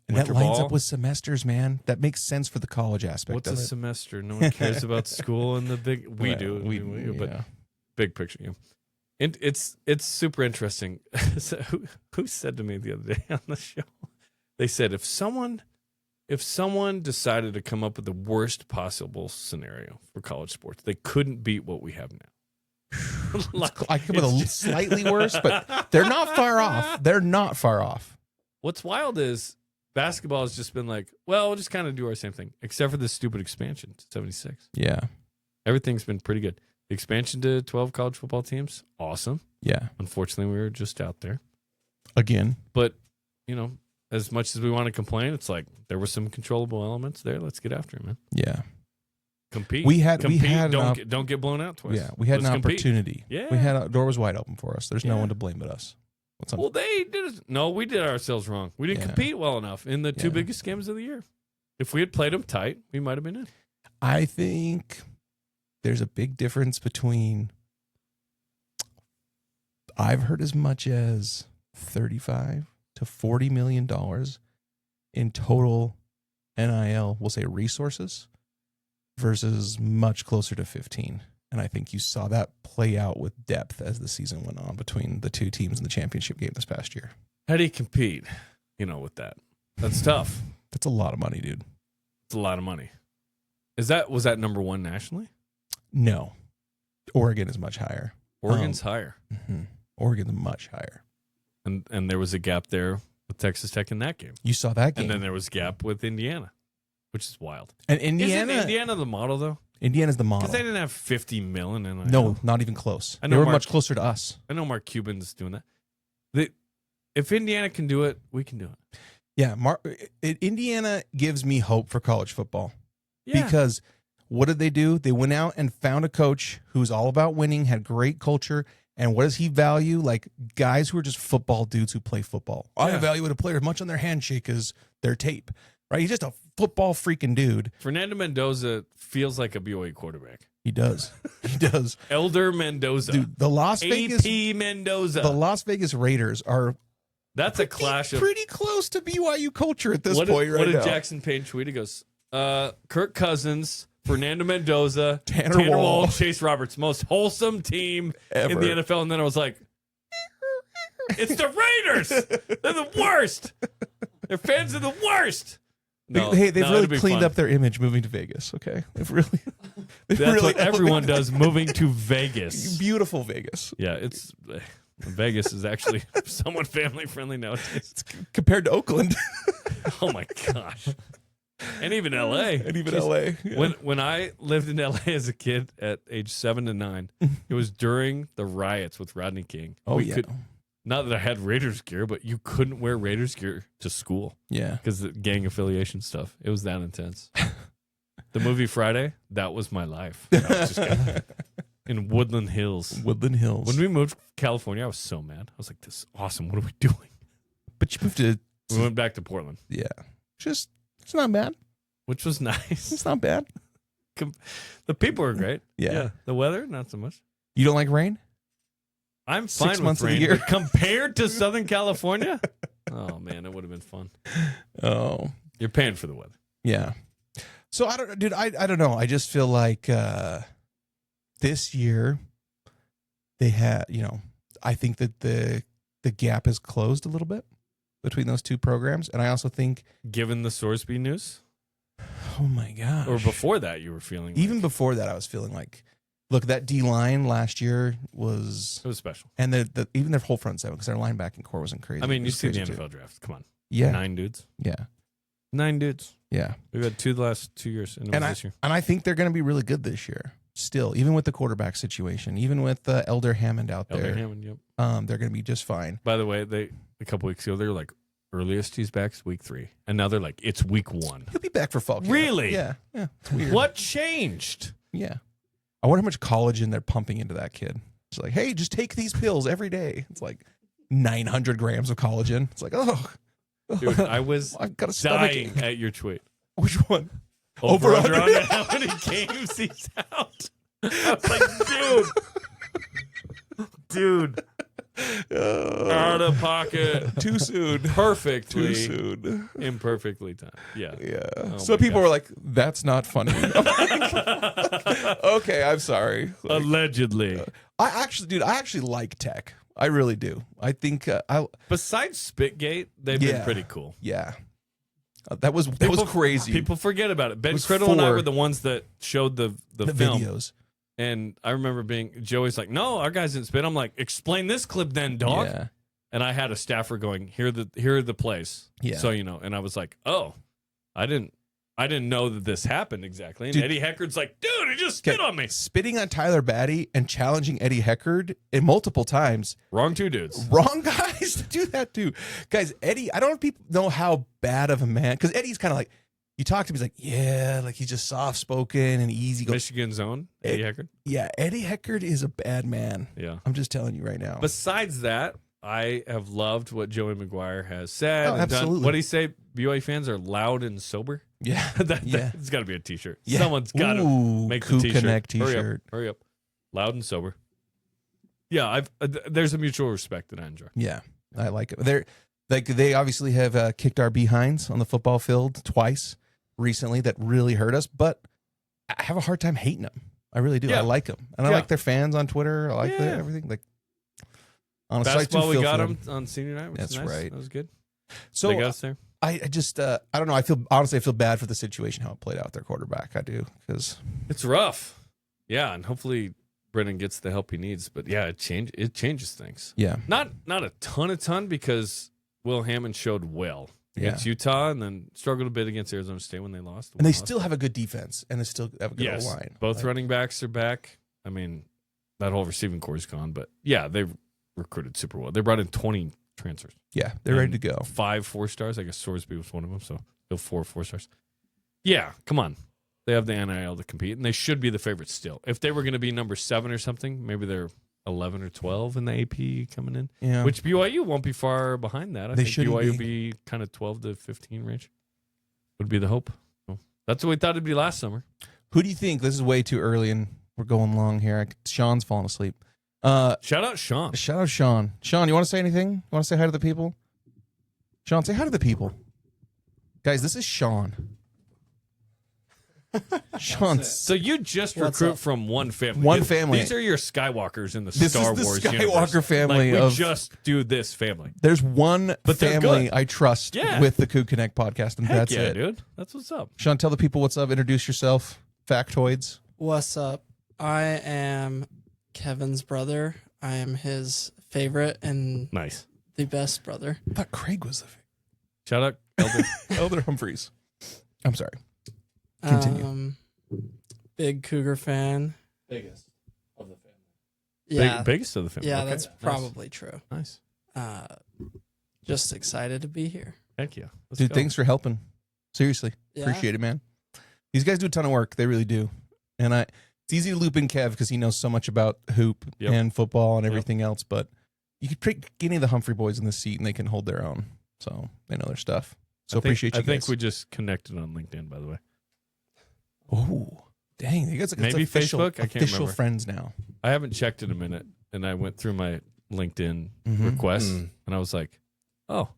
And that winter lines ball, up with semesters, man. That makes sense for the college aspect what's of a it. semester? No one cares about school and the big. We Well, do, but yeah. big picture. And it's super interesting. So who said to me the other day on the show? They said if someone decided to come up with the worst possible scenario for college sports, they couldn't beat what we have now. I come with a slightly worse, but they're not far off. They're not far off. What's wild is basketball has just been like, well, we'll just kind of do our same thing, except for this stupid expansion to 76. Yeah. Everything's been pretty good. The expansion to 12 college football teams, awesome. Yeah. Unfortunately, we were just out there. Again. But, as much as we want to complain, it's like there were some controllable elements there. Let's get after it, man. Yeah. Compete. We had Don't get blown out twice. Yeah. We had Let's an compete. opportunity. Yeah. We had a door was wide open for us. There's no Yeah. one to blame but us. What's up? Well, they did it. No, we did ourselves wrong. We didn't Yeah. compete well enough in the two Yeah. biggest games of the year. If we had played them tight, we might have been in. I think there's a big difference between I've heard as much as $35 to $40 million in total NIL, we'll say resources, versus much closer to 15. And I think you saw that play out with depth as the season went on between the two teams in the championship game this past year. How do you compete, with that? That's tough. That's a lot of money, dude. It's a lot of money. Was that number one nationally? No. Oregon is much higher. Oregon's higher. Oregon's much higher. And there was a gap there with Texas Tech in that game. You saw that game. And then there was a gap with Indiana, which is wild. And Indiana, Isn't Indiana the model, though? Indiana's the model. Because they didn't have $50 million in NIL. No, not even close. I They know were Mark- much closer to us. I know Mark Cuban's doing that. If Indiana can do it, we can do it. Yeah, Indiana gives me hope for college football. Yeah. Because what did they do? They went out and found a coach who's all about winning, had great culture. And what does he value? Like guys who are just football dudes who play football. I Yeah. evaluate a player as much on their handshake as their tape, right? He's just a football freaking dude. Fernando Mendoza feels like a BYU quarterback. He does. He does. Elder Mendoza. Dude, the Las AP Mendoza. Las Vegas Raiders are That's a clash of... pretty close to BYU culture at this What point right did now. Jackson Payne tweet? He goes, Kirk Cousins, Fernando Mendoza, Tanner Wall. Chase Roberts, most wholesome team in Ever. the NFL. And then I was like, it's the Raiders. They're the worst. Their fans are the worst. No, Hey, they've no, really it'll be cleaned fun. up their image moving to Vegas. Okay, they've really. That's what everyone does, moving to Vegas. Beautiful Vegas Yeah, it's Vegas is actually somewhat family friendly nowadays. compared to Oakland Oh my gosh. And even LA. and even Jeez. LA. Yeah. When I lived in LA as a kid at age 7 to 9, it was during the riots with Rodney King. Oh, We yeah. could, not that I had Raiders gear, but you couldn't wear Raiders gear to school Yeah. because the gang affiliation stuff. It was that intense. The movie Friday, that was my life. I was just kidding. In Woodland Hills. Woodland Hills. When we moved to California, I was so mad. I was like, this is awesome. What are we doing? But you moved to We went back to Portland, yeah. Just it's not bad. which was nice. It's not bad. The people were great. Yeah. The weather, not so much. You don't like rain? I'm 6 fine months with of the rain, year. but compared to Southern California, oh man, it would have been fun. Oh, You're paying for the weather. yeah. So I don't, dude. I don't know. I just feel like this year they had, I think that the gap has closed a little bit between those two programs, and I also think, Given the Sorsby news, oh my gosh, or before that, you were feeling even like before that, I was feeling like, look, that D line last year was, it was special. and even their whole front seven because their linebacking core wasn't crazy. I mean, It you was see the crazy NFL too. draft. Come on, Yeah, 9 dudes, yeah, 9 dudes. yeah. We've had 2 the last 2 years, and it was this year. And I think they're going to be really good this year. Still, even with the quarterback situation, even with Elder Hammond out Elder there, Hammond, yep. they're going to be just fine. By the way, a couple weeks ago, they were like, earliest he's back is week 3, and now they're like, it's week 1. He'll be back for fall camp. Really? Yeah. It's weird. What changed? Yeah. I wonder how much collagen they're pumping into that kid. It's like, hey, just take these pills every day. It's like 900 grams of collagen. It's like, oh, Dude, I was I've got a stomach dying ache. at your tweet. Which one? Over Over under how many games he's out. I was like, dude, out of pocket, Too soon. perfectly, Too soon. imperfectly timed. Yeah. Yeah. Oh So my people gosh. were like, that's not funny. I'm like, okay, I'm sorry. Like, Allegedly. I actually like Tech. I really do. I think Besides Spitgate, they've been pretty cool. yeah. That was crazy. People forget about it. Ben was Criddle and I 4. were the ones that showed the the film. videos. And I remember Joey's like, no, our guys didn't spit. I'm like, explain this clip then, dog. Yeah. And I had a staffer going, here are the plays. Yeah. So, and I was like, oh, I didn't know that this happened exactly. And Dude. Eddie Heckard's like, dude, he just spit on me. Spitting on Tyler Batty and challenging Eddie Heckard multiple times. Wrong 2 dudes. Wrong guys to do that too. Guys, Eddie, I don't know if people know how bad of a man, because Eddie's kind of like, you talk to him, he's like, yeah, like he's just soft spoken and easy. Michigan's own, Eddie Heckard. Yeah, Eddie Heckard is a bad man. Yeah. I'm just telling you right now. Besides that, I have loved what Joey McGuire has said. Oh, and done. absolutely. What did he say? BYU fans are loud and sober? yeah. Yeah. It's got to be a t-shirt. Yeah. Someone's got to Ooh, make the t-shirt. Cougconnect t-shirt. Hurry up. Loud and sober. Yeah, there's a mutual respect that I enjoy. Yeah, I like it. They obviously have kicked our behinds on the football field twice recently. That really hurt us, but I have a hard time hating them. I really do. Yeah. I like them, and I Yeah. like their fans on Twitter. I like everything. Like honestly, Basketball, we got him on senior night, which That's is nice. right. That was good. So They got us there. I just I don't know. I feel bad for the situation how it played out with their quarterback. I do because It's rough. Yeah, and hopefully Brennan gets the help he needs. But yeah, it changes things. Yeah. Not a ton because Will Hammond showed well against Utah and then struggled a bit against Arizona State when they lost. And they still have a good defense, and they still have a good line. Both running backs are back. I mean, that whole receiving core is gone. But yeah, they recruited super well. They brought in 20 transfers. Yeah, they're ready to go. 5 4-stars. I guess Sorsby was one of them, so still 4 4-stars. Yeah, come on. They have the NIL to compete, and they should be the favorites still. If they were going to be number 7 or something, maybe they're 11 or 12 in the AP coming in. Yeah. Which BYU won't be far behind that. I think BYU will be kind of 12 to 15 range. Would be the hope. So that's what we thought it'd be last summer. Who do you think? This is way too early, and we're going long here. Sean's falling asleep. Shout out Sean. Shout out Sean. Sean, you want to say anything? You want to say hi to the people? Sean, say hi to the people. Guys, this is Sean. Sean. So you just recruit from one family. One family. These are your Skywalkers in the This Star is the Wars Skywalker universe. family Like, we of- just do this family. There's one But they're family good. I trust Yeah. with the Cougconnect podcast, and Heck that's yeah, it. dude. That's what's up. Sean, tell the people what's up. Introduce yourself. Factoids. What's up? I am Kevin's brother. I am his favorite and Nice. the best brother. I thought Craig was the Shout out Elder. Elder Humphreys. I'm sorry. Continue. Big Cougar fan. Biggest of the family. Yeah, Biggest of the family. yeah, Okay. that's probably true. Nice. Just excited to be here. Heck yeah. Let's Dude, go. thanks for helping. Seriously. Yeah. Appreciate it, man. These guys do a ton of work. They really do. And it's easy to loop in Kev because he knows so much about hoop Yep. and football and everything else. But you could pick any of the Humphrey boys in the seat and they can hold their own. So they know their stuff. So appreciate you I guys. think we just connected on LinkedIn, by the way. Oh, dang. You guys are Maybe official, Facebook? I can't official remember. friends now. I haven't checked in a minute, and I went through my LinkedIn Mhm. requests, and I was like, oh,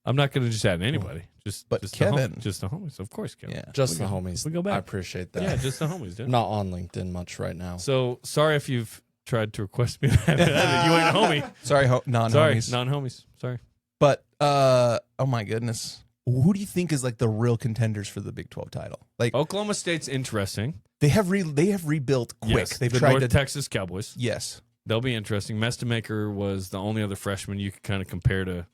I'm not going to just add anybody. But just Kevin. just the homies. Of course, Kevin. Yeah. Just We the go- homies. we go back. I appreciate that. Yeah, just the homies, dude. I'm not on LinkedIn much right now. So sorry if you've tried to request me that. You ain't a homie. Sorry, Sorry, non-homies. non-homies. Sorry. But, oh my goodness. Who do you think is like the real contenders for the Big 12 title? Like Oklahoma State's interesting. they have rebuilt quick. Yes, They've the tried North to Texas Cowboys. Yes. They'll be interesting. Mestamaker was the only other freshman you could kind of compare to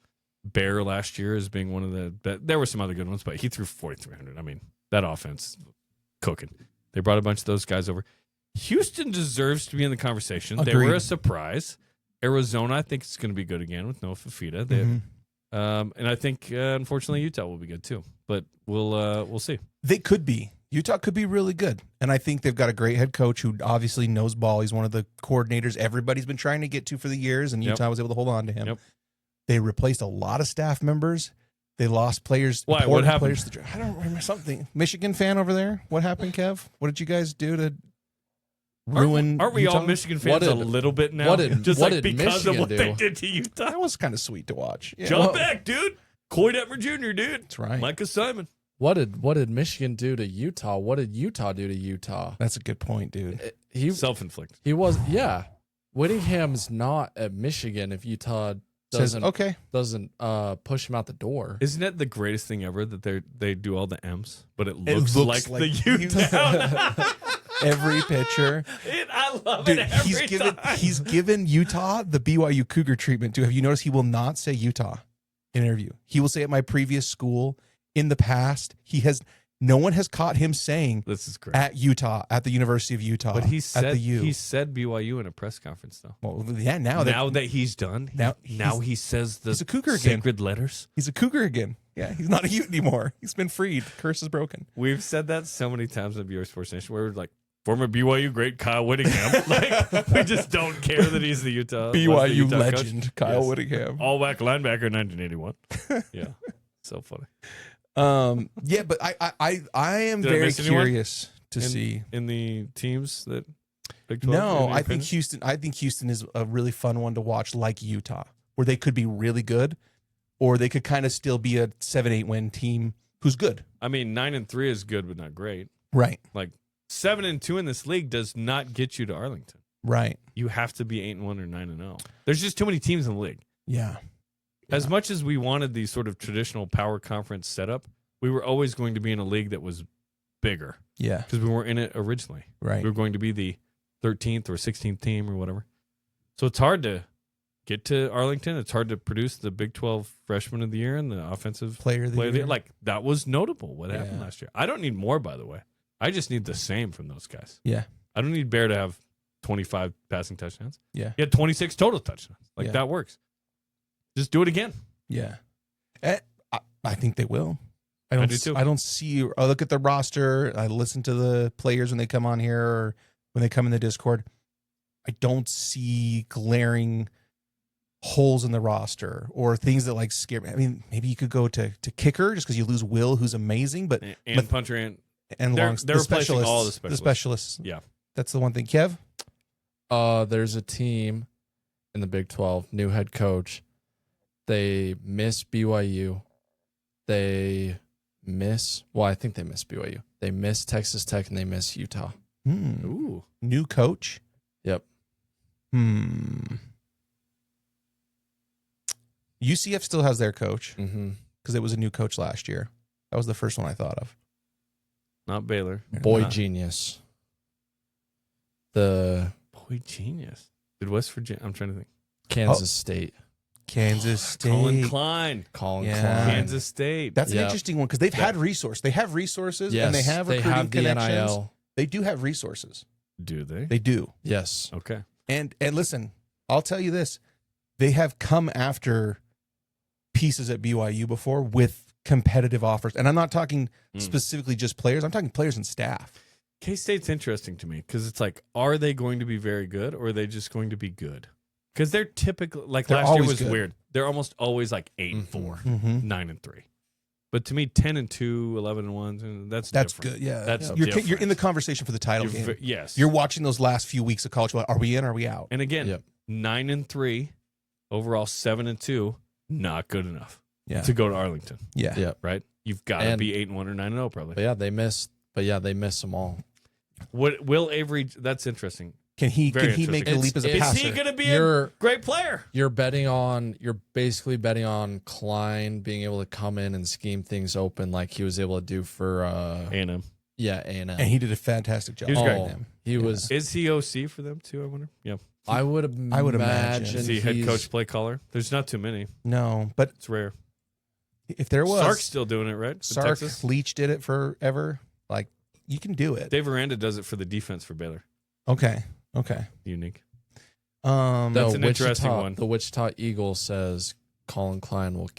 Bear last year as being one of the. There were some other good ones, but he threw 4,300. I mean, that offense cooking. They brought a bunch of those guys over. Houston deserves to be in the conversation. They Agreed. were a surprise. Arizona, I think it's going to be good again with Noah Fafita. They, Mhm. and I think unfortunately Utah will be good too. But we'll see. They could be. Utah could be really good. And I think they've got a great head coach who obviously knows ball. He's one of the coordinators everybody's been trying to get to for the years, and Yep. Utah was able to hold on to him. Yep. They replaced a lot of staff members. They lost players. Why? What important happened? Players to, I don't remember something. Michigan fan over there? What happened, Kev? What did you guys do to ruin Aren't we Utah? all Michigan What fans did- a little bit now? what did- Just what like did because of Michigan what they do? did to Utah. That was kind of sweet to watch. Yeah, John well, Beck, dude. Coy Detmer Jr., dude. That's right. Micah Simon. What did Michigan do to Utah? What did Utah do to Utah? That's a good point, dude. He Self-inflicted. he was Whittingham's not at Michigan if Utah Says, doesn't okay. push him out the door. Isn't it the greatest thing ever that they do all the M's, but it It looks, looks like, like the Utah? Every picture. I love Dude, it every time. he's given Utah the BYU Cougar treatment too. Have you noticed he will not say Utah in an interview? He will say at my previous school in the past. No one has caught him saying This is great. at Utah, at the University of Utah. But he at said the U. he said BYU in a press conference though. Well, yeah, now That he's done, now he says the he's a Cougar again. sacred letters. he's a Cougar again. Yeah, he's not a Ute anymore. He's been freed. Curse is broken. We've said that so many times on BYU Sports Nation where we're like, former BYU great Kyle Whittingham. Like, we just don't care that he's the Utah was the BYU Utah coach. legend Kyle Yes. Whittingham. All back linebacker in 1981. Yeah. So funny. Yeah, but I am Did I very miss anyone? curious to see. In the teams that Big 12? No, in your I think opinion? Houston. I think Houston is a really fun one to watch, like Utah, where they could be really good, or they could kind of still be a 7-8 win team who's good. I mean, 9-3 is good, but not great. Right. Like 7-2 in this league does not get you to Arlington. Right. You have to be 8-1 or 9-0. There's just too many teams in the league. Yeah. As much as we wanted the sort of traditional power conference setup, we were always going to be in a league that was bigger Yeah. because we weren't in it originally. Right. We were going to be the 13th or 16th team or whatever. So it's hard to get to Arlington. It's hard to produce the Big 12 Freshman of the Year and the offensive Player of the year. Like, that was notable what happened Yeah. last year. I don't need more, by the way. I just need the same from those guys. Yeah. I don't need Bear to have 25 passing touchdowns. Yeah. He had 26 total touchdowns. Like, Yeah. that works. Just do it again. Yeah. I think they will. I do too. I don't see. I look at the roster. I listen to the players when they come on here or when they come in the Discord. I don't see glaring holes in the roster or things that like scare me. I mean, maybe you could go to kicker just because you lose Will, who's amazing, but And punter and and they're long, replacing specialists, all the the specialists. Yeah. That's the one thing. Kev. There's a team in the Big 12, new head coach. They miss BYU. I think they miss BYU. They miss Texas Tech and they miss Utah. Ooh. New coach. Yep. UCF still has their coach Mm-hmm. because it was a new coach last year. That was the first one I thought of. Not Baylor. Boy Not- genius. The Boy genius. Did West Virginia? I'm trying to think. Kansas State. Kansas State. Colin Klein. Colin Yeah. Klein. Kansas State. That's an Yeah. interesting one because they've had resource. They have resources Yes, and they have recruiting the connections. NIL. They do have resources. Do they? They do. Yes. Okay. And listen, I'll tell you this. They have come after pieces at BYU before with competitive offers. And I'm not talking specifically just players. I'm talking players and staff. K-State's interesting to me because it's like, are they going to be very good or are they just going to be good? Because they're typically, like They're last year always was good. weird. They're almost always like 8-4, Mm-hmm. 9-3. But to me, 10-2, 11-1, that's That's different. good. Yeah. That's you're different. in the conversation for the title game. Yes. You're watching those last few weeks of college. Are we in? Are we out? And again, Yep. 9-3, overall 7-2, not good enough Yeah. to go to Arlington, Yeah. Yeah. right? You've got to And- be 8-1 or 9-0 probably. But yeah, they miss them all. What Will Avery? That's interesting. Can he Very make the interesting. leap as a Is passer? Is he going to be a You're great player? you're basically betting on Klein being able to come in and scheme things open like he was able to do for A&M. A&M. And he did a fantastic job. He was great. with them. He was. Is he OC for them too? I wonder. Yeah. I would imagine. Is he head he's- coach, play caller? There's not too many. No, but It's rare. if there was Sark's still doing it, right? In Sark, Texas. Leach did it forever. Like you can do it. Dave Aranda does it for the defense for Baylor. Okay. Unique. The That's an interesting one. The Wichita Eagles says Colin Klein will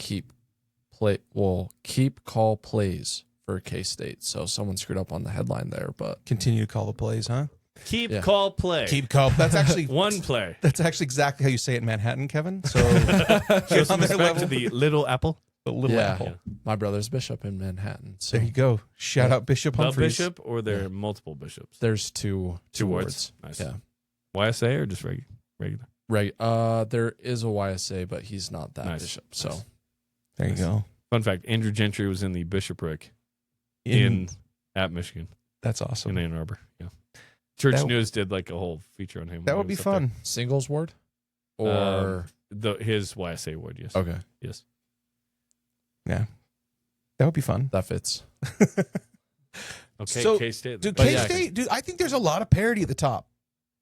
keep call plays for K-State. So someone screwed up on the headline there, but continue to call the plays, huh? Keep Yeah. call play. Keep call. That's actually one play. That's actually exactly how you say it in Manhattan, Kevin. So Show some on their respect level. to the Little Apple. the little Yeah. apple. Yeah. my brother's bishop in Manhattan. So There you go. Shout out Bishop The Humphreys. bishop, or there are multiple bishops? there's two wards. Nice. Yeah. YSA or just regular? Right. There is a YSA, but he's not that Nice. bishop. So Nice. There you go. Fun fact: Andrew Gentry was in the bishopric at Michigan That's in awesome. Ann Arbor. Yeah. Church That- News did like a whole feature on him. That when would he be was up fun. singles ward or there. His YSA ward, yes. okay, Yes. That would be fun. that fits. Okay, So, K-State. Dude, But K yeah. State, dude, I think there's a lot of parity at the top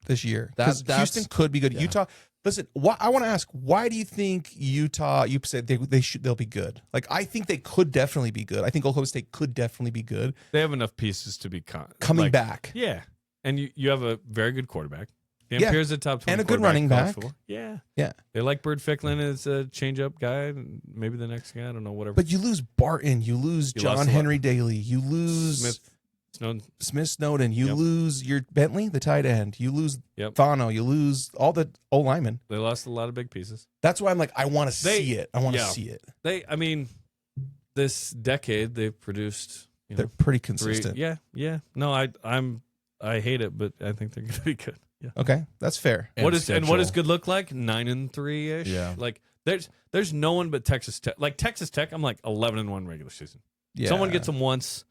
this year. Because That's- Houston could be good. yeah. Utah. Listen, I want to ask, why do you think Utah? You said they'll be good. Like I think they could definitely be good. I think Oklahoma State could definitely be good. They have enough pieces to be Coming back. Yeah, and you have a very good quarterback. Dan Yeah. Pierre's a top 20 And a good quarterback running in college back. football. Yeah, Yeah. They like Bird Ficklin as a change-up guy, and maybe the next guy. I don't know, whatever. But you lose Barton, you lose You lost John a lot. Henry Daly, you lose Smith Snowden, you Yep. lose your Bentley, the tight end, you lose Yep. Fano, you lose all the O linemen. They lost a lot of big pieces. That's why I'm like, I want to They- see it. I want to yeah. see it. I mean, this decade they've produced. They're pretty three. consistent. Yeah. No, I hate it, but I think they're going to be good. Yeah. Okay, that's fair. What does schedule. good look like? 9-3 ish. Yeah. Like there's no one but Texas Tech. Like Texas Tech, I'm like 11-1 regular season. Yeah. Someone gets them once.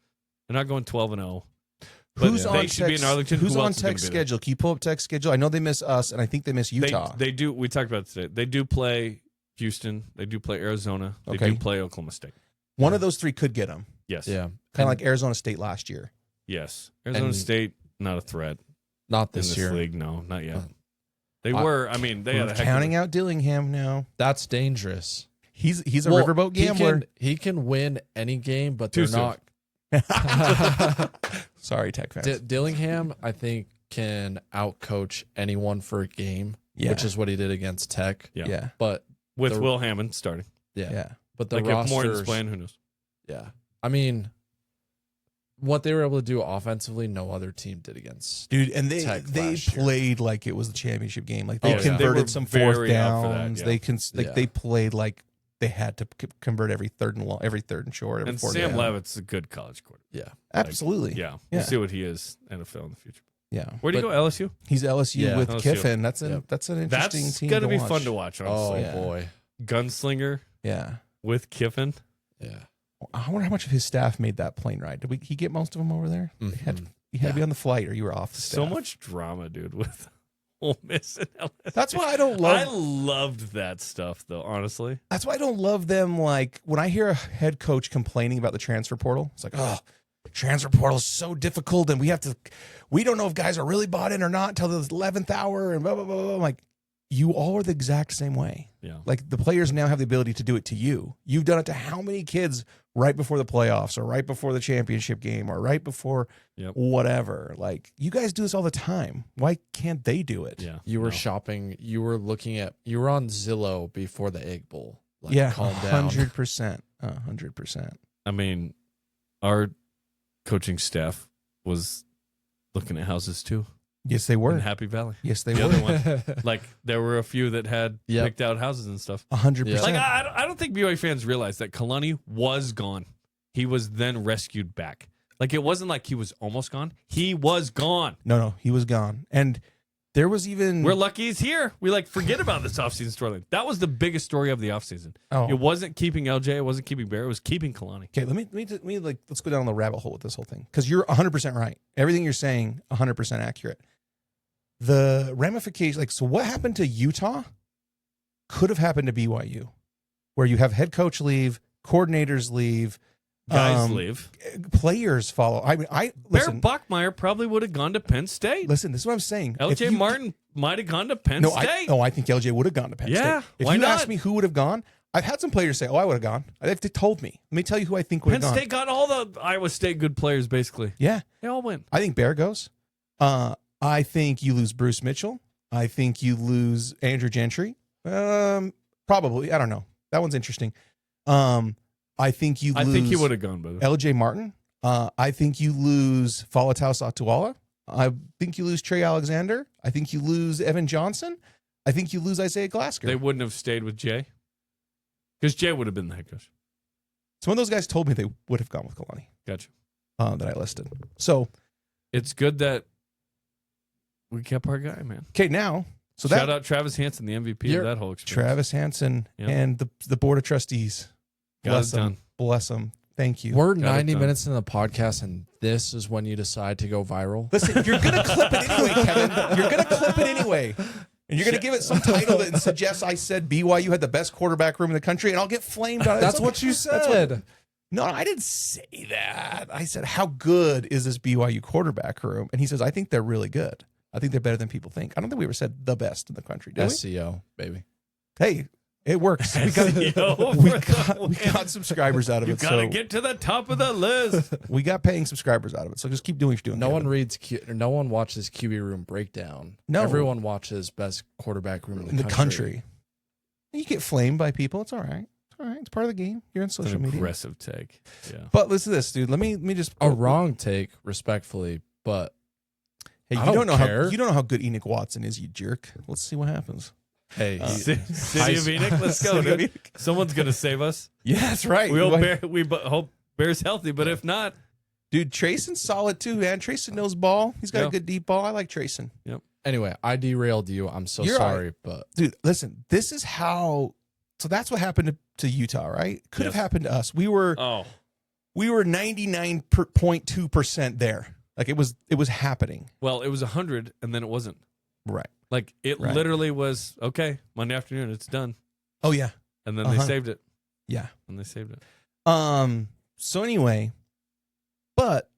They're not going 12-0. But Who's they on should be in Tech's- Arlington. Who's Who on else is gonna Tech's be there? schedule? Can you pull up Tech's schedule? I know they miss us, and I think they miss Utah. They do. We talked about it today. They do play Houston. They do play Arizona. They Okay. do play Oklahoma State. One of those three could get them. Yes. Yeah, Kind of like Arizona State last year. Yes. Arizona And- State, not a threat Not in this this year. league. No, not yet. Uh, They were. I mean, they had We're a heck counting of out Dillingham now. That's dangerous. He's a Well, riverboat gambler. He can win any game, but Too they're soon. not. Sorry, Tech fans. Dillingham, I think, can outcoach anyone for a game, Yeah. which is what he did against Tech. Yeah. Yeah. But with the- Will Hammond starting. yeah, Yeah. but the Like if Morton's rosters, playing, who knows? yeah. I mean, what they were able to do offensively, no other team did against. Dude, and they Tech they last year. played like it was the championship game. Like they Oh, yeah. They were converted some fourth very up for that, downs. yeah. They played like they had to convert every third and long, every third and short, every And fourth Sam down. Levitt's a good college quarterback. Yeah, Absolutely. Yeah. Yeah. We'll see what he is NFL in the future. Yeah. Where do you But- go, LSU? He's LSU Yeah. with LSU. Kiffin. That's Yep. an interesting That's team. going to be watch. fun to watch, Oh honestly. yeah. boy, Gunslinger Yeah. with Kiffin. yeah. I wonder how much of his staff made that plane ride. Did he get most of them over there? Mhm. You had to be Yeah. on the flight or you were off the staff. So much drama, dude, with Ole Miss and LSU. That's why I don't I love loved that stuff, though, honestly. That's why I don't love them. Like when I hear a head coach complaining about the transfer portal, it's like, oh, transfer portal is so difficult, and we don't know if guys are really bought in or not until the 11th hour, and blah blah blah blah. I'm like, you all are the exact same way. Yeah. Like the players now have the ability to do it to you. You've done it to how many kids right before the playoffs, or right before the championship game, or right before Yep. whatever. Like you guys do this all the time. Why can't they do it? Yeah. You were No. shopping. You were looking at. You were on Zillow before the Egg Bowl. Like, Yeah, calm down. 100%, 100%. I mean, our coaching staff was looking at houses too Yes, they in were. Happy Valley. Yes, they The were. other one. Like, there were a few that had Yep. picked out houses and stuff. 100%. Like, I don't think BYU fans realize that Kalani was gone. He was then rescued back. Like, it wasn't like he was almost gone. He was gone. No, he was gone. And there was even We're lucky he's here. We forget about this offseason storyline. That was the biggest story of the offseason. oh. It wasn't keeping LJ. It wasn't keeping Bear. It was keeping Kalani. Okay, let me let's go down the rabbit hole with this whole thing because you're 100% right. Everything you're saying 100% accurate. The ramifications, so what happened to Utah could have happened to BYU, where you have head coach leave, coordinators leave, Guys leave. players follow. I mean, Bear listen. Bachmeyer probably would have gone to Penn State. Listen, this is what I'm saying. If LJ you- Martin might have gone to Penn No, State. I think LJ would have gone to Penn Yeah, State. If why you not? ask me who would have gone, I've had some players say, "Oh, I would have gone." They've told me. Let me tell you who I think would Penn have gone. State got all the Iowa State good players, basically. Yeah, They all went. I think Bear goes. I think you lose Bruce Mitchell. I think you lose Andrew Gentry. Probably. I don't know. That one's interesting. I think you lose I think he would have gone, brother. LJ Martin. I think you lose Falataus Atuala. I think you lose Trey Alexander. I think you lose Evan Johnson. I think you lose Isaiah Glasker. They wouldn't have stayed with Jay. Because Jay would have been the head coach. Some of those guys told me they would have gone with Kalani Gotcha. that I listed. So, It's good that we kept our guy, man. okay, now, so Shout that out Travis Hansen, the MVP You're- of that whole experience. Travis Hansen Yep. and the board of trustees. Got Bless it them. done. Bless them. Thank you. We're Got it 90 done. minutes into the podcast, and this is when you decide to go viral. Listen, you're going to clip it anyway, Kevin. You're going to clip it anyway. And you're going to give it some title that suggests I said BYU had the best quarterback room in the country, and I'll get flamed on it. That's It's what okay. you That's what- said. No, I didn't say that. I said, how good is this BYU quarterback room? And he says, I think they're really good. I think they're better than people think. I don't think we ever said the best in the country, did we? SEO, baby. Hey, it works. We got subscribers out of You it. got to So get to the top of the list. we got paying subscribers out of it. So just keep doing what you're doing. No Kevin. one reads. No one watches QB room breakdown. No. Everyone watches best quarterback room in the country. You get flamed by people. It's all right. It's all right. It's part of the game. You're on It's an social media. aggressive take. Yeah. But listen to this, dude. Let me just A wrong take, respectfully, but Hey, I you don't know how care. you don't know how good Enoch Watson is, you jerk. Let's see what happens. hey, City of Enoch, let's go, City of dude. Someone's going to save us. Yeah, that's right. We hope Bear's healthy, but if not, Dude, Trayson's solid too, man. Trayson knows ball. He's got Yeah. a good deep ball. I like Trayson. anyway, I derailed you. I'm so You're sorry, but Dude, listen, this is how. So that's what happened to Utah, right? Could have Yes. happened to us. We were 99.2% there. Like it was happening. well, it was 100 and then it wasn't. Right. Like it Right. literally was, okay, Monday afternoon, it's done. Oh yeah. And then they Uh-huh. saved it. Yeah. And they saved it. So anyway, but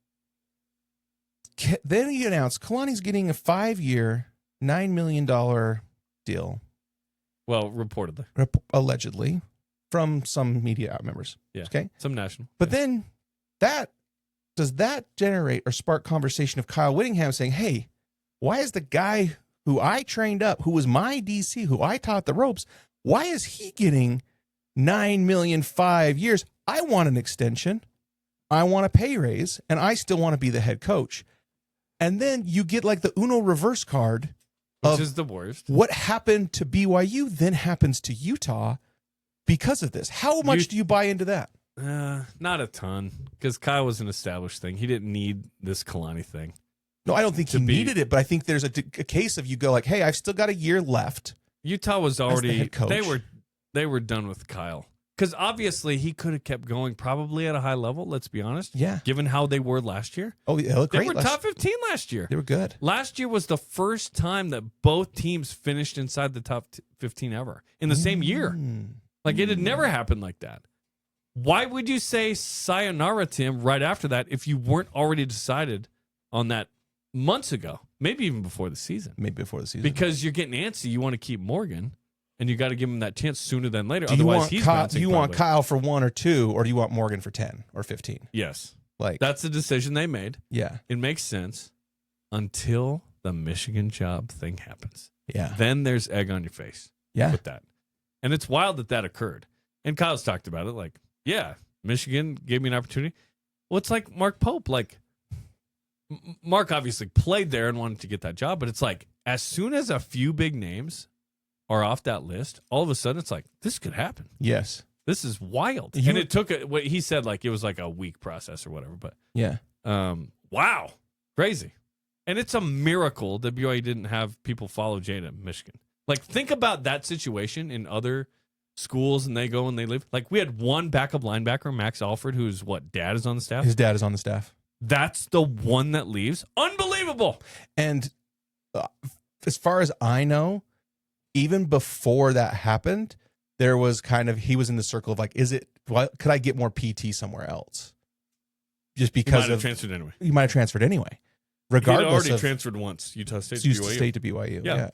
then he announced Kalani's getting a 5-year, $9 million deal, Well, reportedly. allegedly, from some media out members. Yeah. Okay. Some national. But Yeah. then does that generate or spark conversation of Kyle Whittingham saying, hey, why is the guy who I trained up, who was my DC, who I taught the ropes, why is he getting $9 million 5 years? I want an extension. I want a pay raise, and I still want to be the head coach. And then you get like the Uno reverse card Which of is the worst. what happened to BYU then happens to Utah because of this. How much do you buy into that? Not a ton, because Kyle was an established thing. He didn't need this Kalani thing. No, I don't think he To be- needed it, but I think there's a case of you go like, hey, I've still got a year left. Utah was the already head coach. they were done with Kyle, because obviously he could have kept going probably at a high level. Let's be honest. Yeah. Given how they were last year, Oh, yeah, they look they great. were top 15 last year. They were good. Last year was the first time that both teams finished inside the top 15 ever in the same year. Like, it had never happened like that. Why would you say sayonara to him right after that if you weren't already decided on that months ago, maybe even before the season? Maybe before the season. Because you're getting antsy. You want to keep Morgan, and you got to give him that chance sooner than later. do you Otherwise, want he's Kyle, bouncing do you want probably. Kyle for 1 or 2, or do you want Morgan for 10 or 15? Yes. Like That's the decision they made. yeah. It makes sense until the Michigan job thing happens. Yeah. Then there's egg on your face Yeah. with that. And it's wild that occurred. And Kyle's talked about it. Like, yeah, Michigan gave me an opportunity. Well, it's like Mark Pope. Like, Mark obviously played there and wanted to get that job. But it's like, as soon as a few big names are off that list, all of a sudden it's like, this could happen. Yes. This is wild. You- And it took, what he said, like, it was like a week process or whatever. But Yeah. wow, crazy. And it's a miracle that BYU didn't have people follow Jada in Michigan. Like, think about that situation in other schools, and they go and they live. Like, we had one backup linebacker, Max Alford, whose dad is on the staff. His dad is on the staff. That's the one that leaves. Unbelievable. And as far as I know, even before that happened, there was kind of, he was in the circle of like, could I get more PT somewhere else? Just He might because have transferred anyway. he might have transferred anyway. He had Regardless already of transferred once, Utah State to Utah BYU. State to BYU. Yeah. Yeah.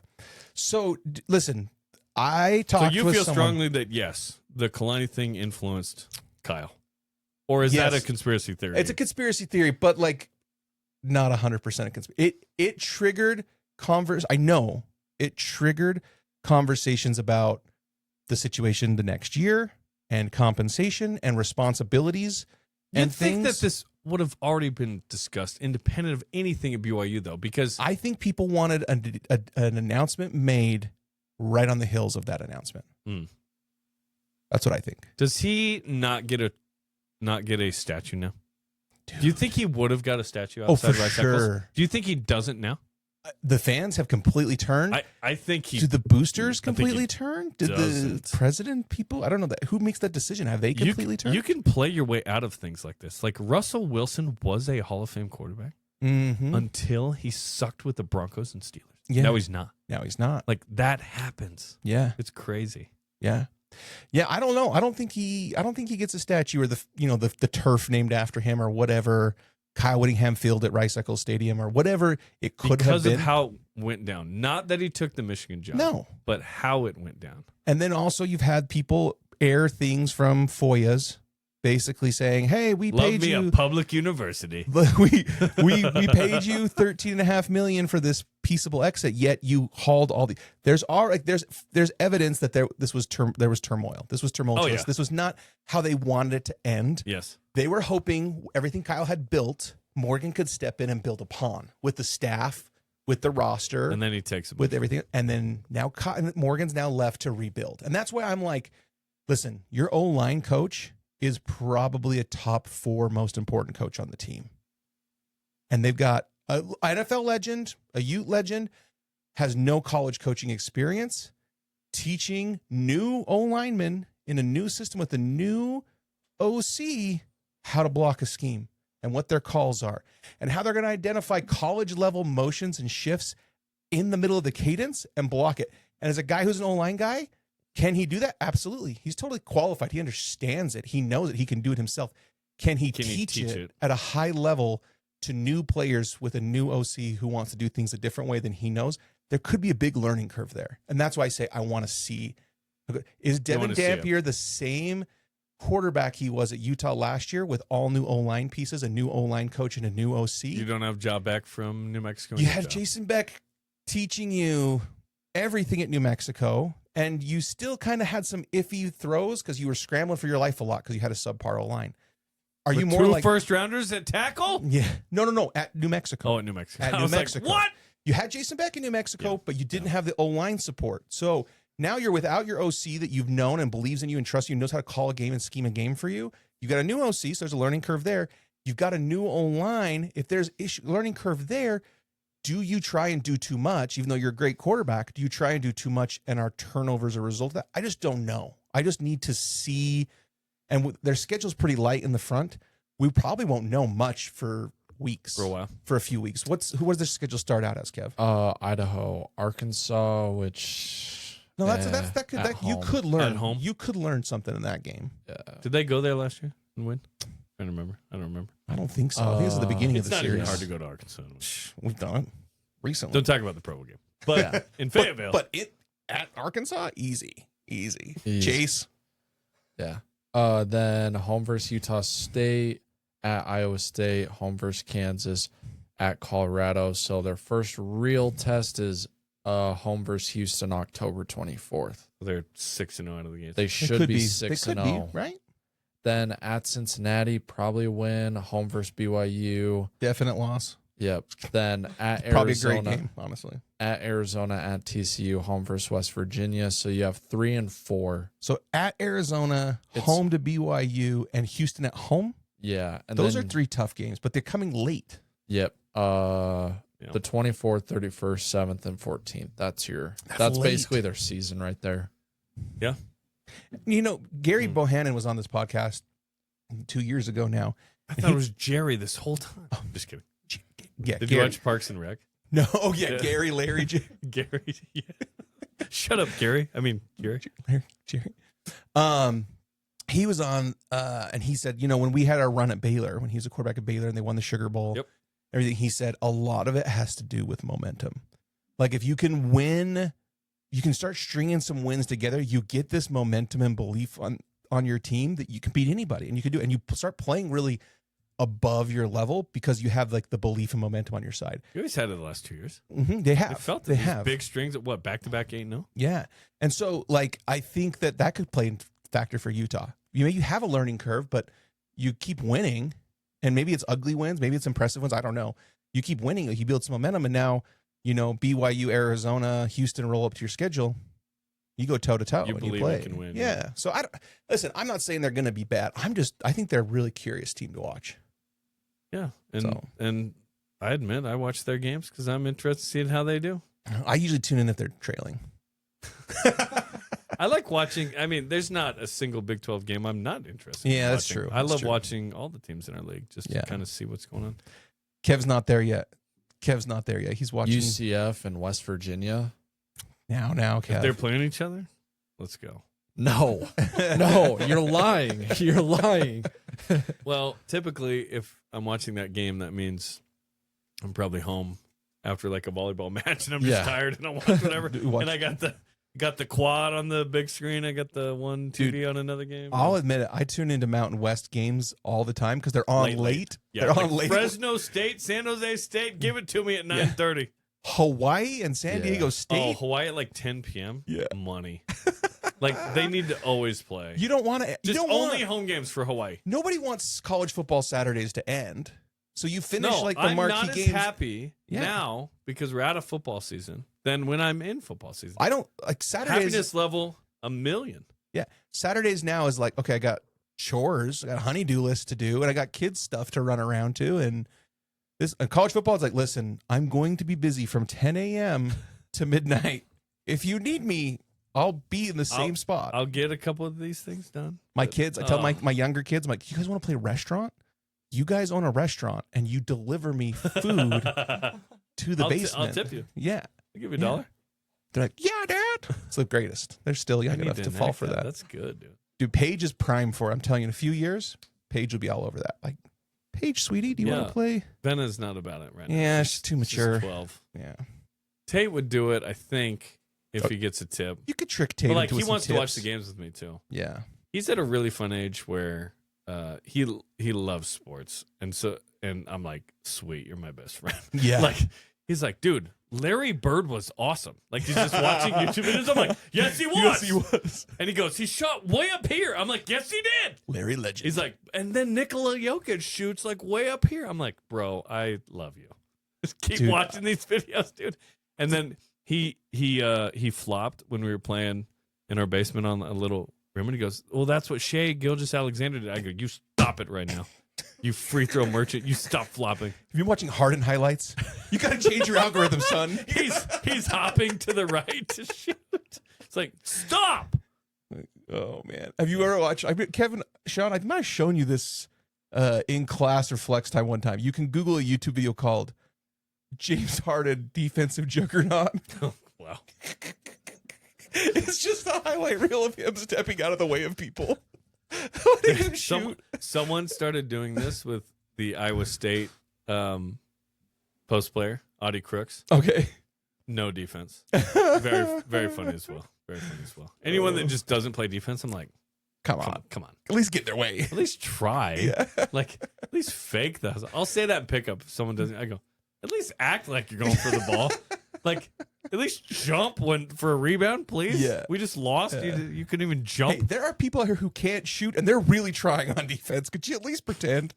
So listen, I So talked you with feel someone. strongly that, yes, the Kalani thing influenced Kyle? Or is that Yes. a conspiracy theory? It's a conspiracy theory, but like not 100% a conspiracy. It triggered I know it triggered conversations about the situation the next year and compensation and responsibilities You'd and think things. that this would have already been discussed independent of anything at BYU, though, because I think people wanted an announcement made right on the heels of that announcement. Hmm. That's what I think. does he not get a statue now? Do you think he would have got a statue outside for Rice Eccles? sure. Do you think he doesn't now? The fans have completely turned. I think he Did the boosters I think he completely turn? Did doesn't. the president people? I don't know that. Who makes that decision? Have they completely turned? You can play your way out of things like this. Like, Russell Wilson was a Hall of Fame quarterback Mm-hmm. until he sucked with the Broncos and Steelers. Yeah. Now he's not. Now he's not. Like, that happens. Yeah. It's crazy. Yeah. Yeah, I don't know. I don't think he gets a statue or the turf named after him or whatever. Kyle Whittingham Field at Rice Eccles Stadium or whatever it could have Because been. of how it went down. Not that he took the Michigan job. No. But how it went down. And then also you've had people air things from FOIAs basically saying, "Hey, we Love paid me you a public university. we paid you $13.5 million for this peaceable exit, yet you hauled all the there's evidence that there was turmoil. This was tumultuous. Oh, yeah. This was not how they wanted it to end. Yes. They were hoping everything Kyle had built, Morgan could step in and build upon with the staff, with the roster, And then he takes a with everything. And then now Morgan's now left to rebuild. And that's why I'm like, listen, your O-line coach is probably a top 4 most important coach on the team. And they've got an NFL legend, a Ute legend, has no college coaching experience, teaching new O-linemen in a new system with a new OC how to block a scheme and what their calls are and how they're going to identify college level motions and shifts in the middle of the cadence and block it. And as a guy who's an O-line guy, can he do that? Absolutely. He's totally qualified. He understands it. He knows it. He can do it himself. Can he teach it at a high level to new players with a new OC who wants to do things a different way than he knows, there could be a big learning curve there. And that's why I say I want to see. Is Devin Dampier the same quarterback he was at Utah last year with all new O-line pieces, a new O-line coach, and a new OC? You don't have Job Beck from New Mexico. You had Jason Beck teaching you everything at New Mexico, and you still kind of had some iffy throws because you were scrambling for your life a lot because you had a subpar O-line. Are you more like first rounders at tackle? Yeah. No. At New Mexico. Oh, at New Mexico. At New Mexico. Like, what? You had Jason Beck in New Mexico, but you didn't have the O-line support. So now you're without your OC that you've known and believes in you and trusts you and knows how to call a game and scheme a game for you. You got a new OC, so there's a learning curve there. You've got a new O-line. If there's learning curve there, do you try and do too much, even though you're a great quarterback? Do you try and do too much and are turnovers a result of that? I just don't know. I just need to see. And their schedule's pretty light in the front. We probably won't know much for weeks. For a while. For a few weeks. Who does their schedule start out as, Kev? Idaho, Arkansas, which No, you could learn at home. You could learn something in that game. Did they go there last year and win? I don't remember. I don't think so. I think this is the beginning of It's the not series. even hard to go to Arkansas. We've done it recently. Don't talk about the Pro Bowl game. But in Fayetteville. But at Arkansas, easy. Chase. Yeah. Then home versus Utah State, at Iowa State, home versus Kansas, at Colorado. So their first real test is home versus Houston, October 24th. They're 6-0 out of the game. They should be 6-0, right? Then at Cincinnati, probably win. Home versus BYU, Definite loss. Yep. Then at Arizona, Probably a great game, honestly. At Arizona, at TCU, home versus West Virginia. So you have 3 and 4. So at Arizona, home to BYU, and Houston at home. Yeah, and those are 3 tough games, but they're coming late. Yep. The 24th, 31st, 7th, and 14th. That's basically their season right there. Yeah. You know, Gary Bohannon was on this podcast 2 years ago now. I thought it was Jerry this whole time. Oh, just kidding. Yeah. Did you watch Parks and Rec? No. Oh, yeah. Gary, Larry, Gary. Yeah. Shut up, Gary. I mean, Gary. Jerry. He was on, and he said, you know, when we had our run at Baylor, when he was a quarterback at Baylor and they won the Sugar Bowl, everything, he said a lot of it has to do with momentum. Like if you can win, you can start stringing some wins together. You get this momentum and belief on your team that you can beat anybody, and you can do it. And you start playing really above your level because you have like the belief and momentum on your side. You always had it the last 2 years. Mm-hmm, they have. I felt they have big strings at what, back-to-back 8-0? Yeah. And so like I think that could play in factor for Utah. You have a learning curve, but you keep winning, and maybe it's ugly wins, maybe it's impressive wins. I don't know. You keep winning, you build some momentum, and now, you know, BYU, Arizona, Houston roll up to your schedule. You go toe to toe. You believe you can win. Yeah. So I'm not saying they're going to be bad. I think they're a really curious team to watch. Yeah. And I admit I watch their games because I'm interested in seeing how they do. I usually tune in if they're trailing. I like watching. I mean, there's not a single Big 12 game I'm not interested in. Yeah, that's watching. true. I love watching all the teams in our league just to kind of see what's going on. Kev's not there yet. He's watching UCF and West Virginia. Now, Kev. If they're playing each other, let's go. No, no, you're lying. You're lying. Well, typically, if I'm watching that game, that means I'm probably home after like a volleyball match, and I'm just tired, and I'll watch whatever. And I got the quad on the big screen. I got the 1 2D on another game. I'll admit it. I tune into Mountain West games all the time because they're on late. Yeah, they're like on late. Fresno State, San Jose State, give it to me at 9:30. Hawaii and San Diego State. Oh, Hawaii at like 10 p.m. Yeah. Money. Like they need to always play. You don't want to. Just only home games for Hawaii. Nobody wants college football Saturdays to end. So you finish like the I'm marquee not games. as happy now because we're out of football season than when I'm in football season. I don't like Saturdays. Happiness level 1,000,000. Yeah, Saturdays now is like, okay, I got chores, I got a honey-do list to do, and I got kids stuff to run around to. And college football is like, listen, I'm going to be busy from 10 a.m. to midnight. If you need me, I'll be in the same spot. I'll get a couple of these things done. My kids, I tell my younger kids, I'm like, you guys want to play restaurant? You guys own a restaurant, and you deliver me food to the basement. I'll tip you. Yeah. I'll give you $1. They're like, yeah, Dad. It's the greatest. They're still young enough to fall for that. That's good, dude. Dude, Paige is prime for it. I'm telling you, in a few years, Paige will be all over that. Like, Paige, sweetie, do you want Yeah. to play? Vena's not about it right now. Yeah, she's too She's mature. 12. Yeah. Tate would do it, I think, if he gets a tip. You could trick Tate But like into he some wants to watch tips. the games with me too. Yeah. He's at a really fun age where he loves sports, and I'm like, sweet, you're my best friend. Yeah. Like he's like, dude, Larry Bird was awesome. Like he's just watching YouTube videos. I'm like, yes, he was. Yes, he was. And he goes, he shot way up here. I'm like, yes, he did. Larry Legend. He's like, and then Nikola Jokic shoots like way up here. I'm like, bro, I love you. Just keep Dude. watching these videos, dude. And then he flopped when we were playing in our basement on a little room, and he goes, well, that's what Shea Gilgeous-Alexander did. I go, you stop it right now. You free throw merchant. You stop flopping. Have you been watching Harden highlights? You got to change your algorithm, son. He's hopping to the right to shoot. It's like, stop. Oh, man. Have you ever watched, Kevin, Sean, I might have shown you this in class or flex time one time. You can Google a YouTube video called James Harden Defensive Juggernaut. Oh, wow. It's just a highlight reel of him stepping out of the way of people. Letting him shoot. Someone started doing this with the Iowa State post player, Audie Crooks. Okay. No defense. Very, very funny as well. Very funny as well. Anyone that just doesn't play defense, I'm like, Come on. come on. At least get their way. At least try. Yeah. Like, at least fake the hustle. I'll say that in pickup if someone doesn't. I go, at least act like you're going for the ball. Like, at least jump for a rebound, please. Yeah. We just lost. Yeah. You couldn't even jump. Hey, there are people out here who can't shoot, and they're really trying on defense. Could you at least pretend?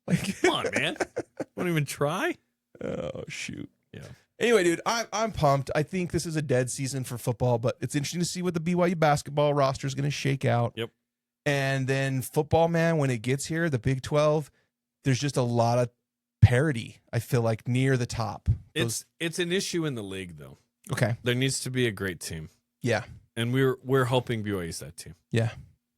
Like, Come on, man. Won't even try. oh shoot. Yeah. Anyway, dude, I'm pumped. I think this is a dead season for football, but it's interesting to see what the BYU basketball roster is going to shake out. Yep. And then football, man, when it gets here, the Big 12, there's just a lot of parity. I feel like near the top. It's an issue in the league, though. Okay. There needs to be a great team, Yeah. and we're hoping BYU is that team. Yeah.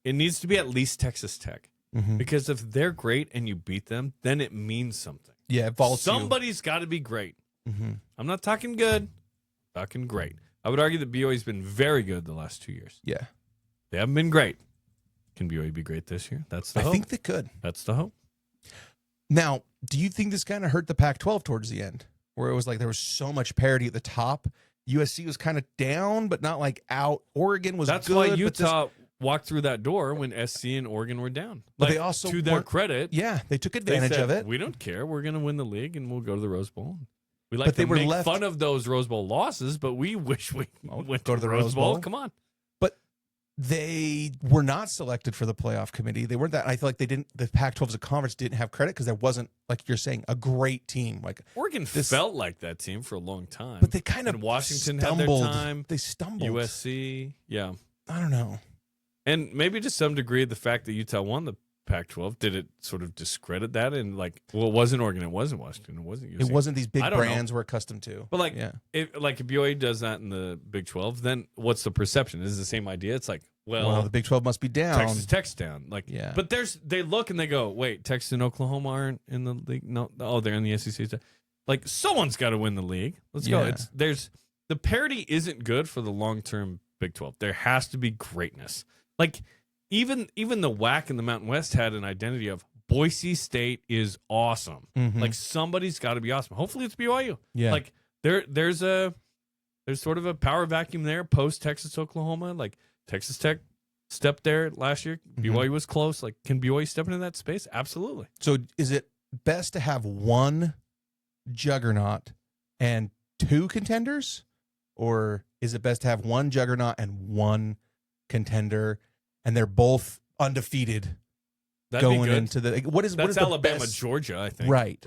It needs to be at least Texas Tech, Mm-hmm. because if they're great and you beat them, then it means something. Yeah. It vaults Somebody's got to be great. Mm-hmm. I'm not talking good, I'm talking great. I would argue that BYU's been very good the last 2 years. Yeah. They haven't been great. Can BYU be great this year? That's the I hope. think they could. That's the hope. Now, do you think this kind of hurt the Pac-12 towards the end, where it was like there was so much parity at the top? USC was kind of down, but not like out. Oregon was That's good. why but Utah walked through that door when SC and Oregon were down. But Like, they also to their weren't- credit, yeah, they took they advantage said, of it. We don't care. We're going to win the league, and we'll go to the Rose Bowl. We like But they to were make left- fun of those Rose Bowl losses, but we wish we went go to the Rose Bowl. Bowl. Come on. They were not selected for the playoff committee. They weren't that. I feel like they didn't. The Pac-12 as a conference didn't have credit because there wasn't, like you're saying, a great team. Like, Oregon This- felt like that team for a long time. but they kind of And Washington stumbled. had their time. They stumbled. USC, yeah. I don't know. And maybe to some degree, the fact that Utah won the Pac-12, did it sort of discredit that? And like, well, it wasn't Oregon, it wasn't Washington, it wasn't USC. It wasn't these big I don't know. brands we're accustomed to. But like, yeah, if BYU does that in the Big 12, then what's the perception? Is it the same idea? It's like, well, the Big 12 must be down. Texas Tech's down. Like, Yeah. But they look and they go, wait, Texas and Oklahoma aren't in the league? No, oh, they're in the SEC. Like, someone's got to win the league. Let's go. Yeah. The parity isn't good for the long-term Big 12. There has to be greatness. Like, even the WAC in the Mountain West had an identity of Boise State is awesome. Mhm. Like, somebody's got to be awesome. Hopefully it's BYU. Yeah. Like, there's sort of a power vacuum there post Texas Oklahoma. Like, Texas Tech stepped there last year. Mhm. BYU was close. Like, can BYU step into that space? Absolutely. So is it best to have one juggernaut and two contenders? Or is it best to have one juggernaut and one contender and they're both undefeated That'd be going good. into the what is That's what is the Alabama, best, Georgia, I think. Right.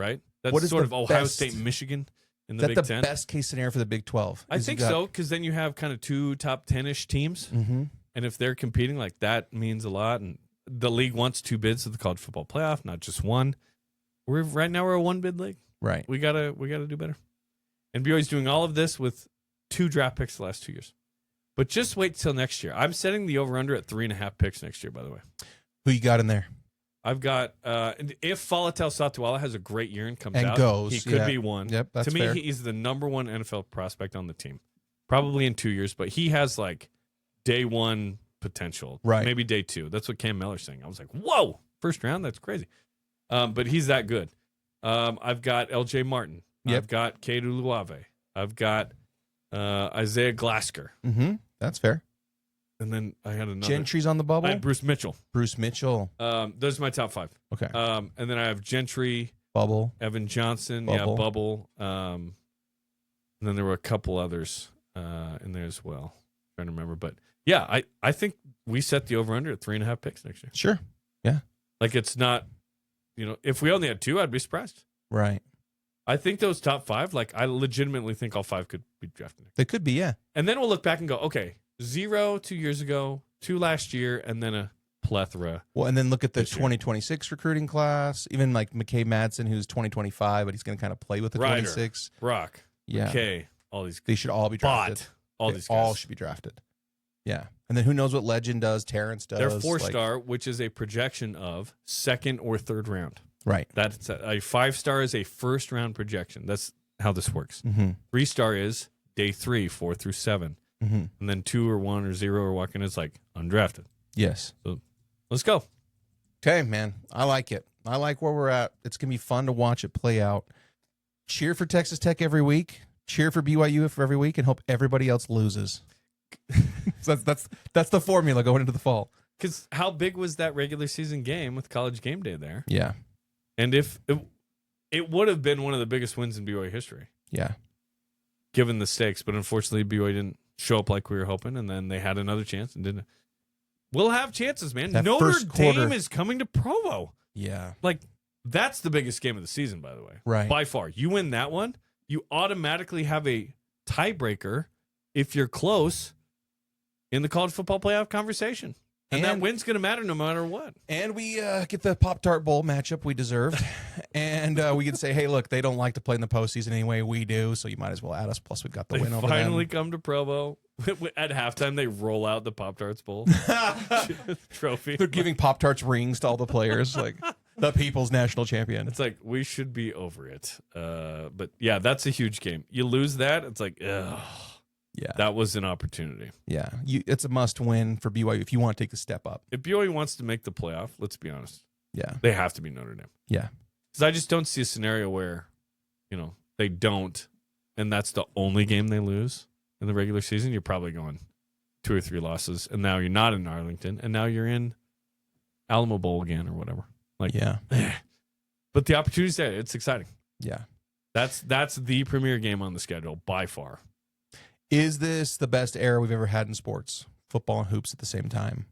That's What is sort the of Ohio best- State, Michigan in is the that Big the Ten. best case scenario for the Big 12? I think so, because then you have kind of two top 10-ish teams. Mm-hmm. And if they're competing, like, that means a lot. And the league wants 2 bids to the college football playoff, not just one. Right now we're a 1-bid league. Right. We gotta do better. And BYU's doing all of this with 2 draft picks the last 2 years. But just wait till next year. I'm setting the over-under at 3.5 picks next year, by the way. Who you got in there? I've got, if Falatel Satuala has a great year and comes And out, goes, he could yeah. be one. Yep, that's to me, fair. he's the number 1 NFL prospect on the team. Probably in 2 years, but he has like day 1 potential. Right. Maybe day 2. That's what Cam Miller's saying. I was like, whoa, first round? That's crazy. But he's that good. I've got LJ Martin. Yep. I've got Kedu Luave. I've got Isaiah Glasker. Mm-hmm. That's fair. And then I had another. Gentry's on the bubble. I had Bruce Mitchell. Bruce Mitchell. Those are my top 5. Okay. And then I have Gentry, Bubble. Evan Johnson, Bubble. Bubble. And then there were a couple others in there as well. I'm trying to remember. But yeah, I think we set the over-under at 3.5 picks next year. Sure. Like it's not, if we only had 2, I'd be surprised. Right. I think those top 5, like I legitimately think all 5 could be drafted. They could be, yeah. And then we'll look back and go, okay, 0 2 years ago, 2 last year, and then a plethora. Well, and then look at the This year. 2026 recruiting class. Even like McKay Madsen, who's 2025, but he's going to kind of play with the Ryder. 26. Brock, Yeah. McKay, all these They should all be drafted. bot, all They these guys. all should be drafted. Yeah. And then who knows what Legend does, Terrence does. They're like- 4-star, which is a projection of 2nd or 3rd round. Right. That's a 5-star is a 1st round projection. That's how this works. Mm-hmm. 3-star is day 3, 4 through 7. Mm-hmm. And then 2 or 1 or 0 or walking is like undrafted. Yes. Let's go. Okay, man. I like it. I like where we're at. It's going to be fun to watch it play out. Cheer for Texas Tech every week. Cheer for BYU for every week and hope everybody else loses. So that's the formula going into the fall. Because how big was that regular season game with College Game Day there? Yeah. And if it would have been one of the biggest wins in BYU history, Yeah. given the stakes. But unfortunately, BYU didn't show up like we were hoping, and then they had another chance and didn't. We'll have chances, man. That Notre first Dame quarter- is coming to Provo. Yeah. Like, that's the biggest game of the season, by the way. Right. By far. You win that one, you automatically have a tiebreaker if you're close in the college football playoff conversation. And that And- win's going to matter no matter what. And we get the Pop-Tart Bowl matchup we deserved. And we can say, hey, look, they don't like to play in the postseason anyway. We do. So you might as well add us. Plus, we got the They win over finally them. come to Provo. At halftime, they roll out the Pop-Tarts Bowl trophy. They're giving Pop-Tarts rings to all the players. Like the people's national champion. It's like, we should be over it. But yeah, that's a huge game. You lose that, it's like, ugh, Yeah. that was an opportunity. Yeah. It's a must win for BYU if you want to take the step up. If BYU wants to make the playoff, let's be honest, Yeah. they have to be Notre Dame. Yeah. Because I just don't see a scenario where, they don't, and that's the only game they lose in the regular season. You're probably going 2 or 3 losses, and now you're not in Arlington, and now you're in Alamo Bowl again or whatever. Like, Yeah. But the opportunity's there. It's exciting. Yeah. That's the premier game on the schedule by far. Is this the best era we've ever had in sports? Football and hoops at the same time.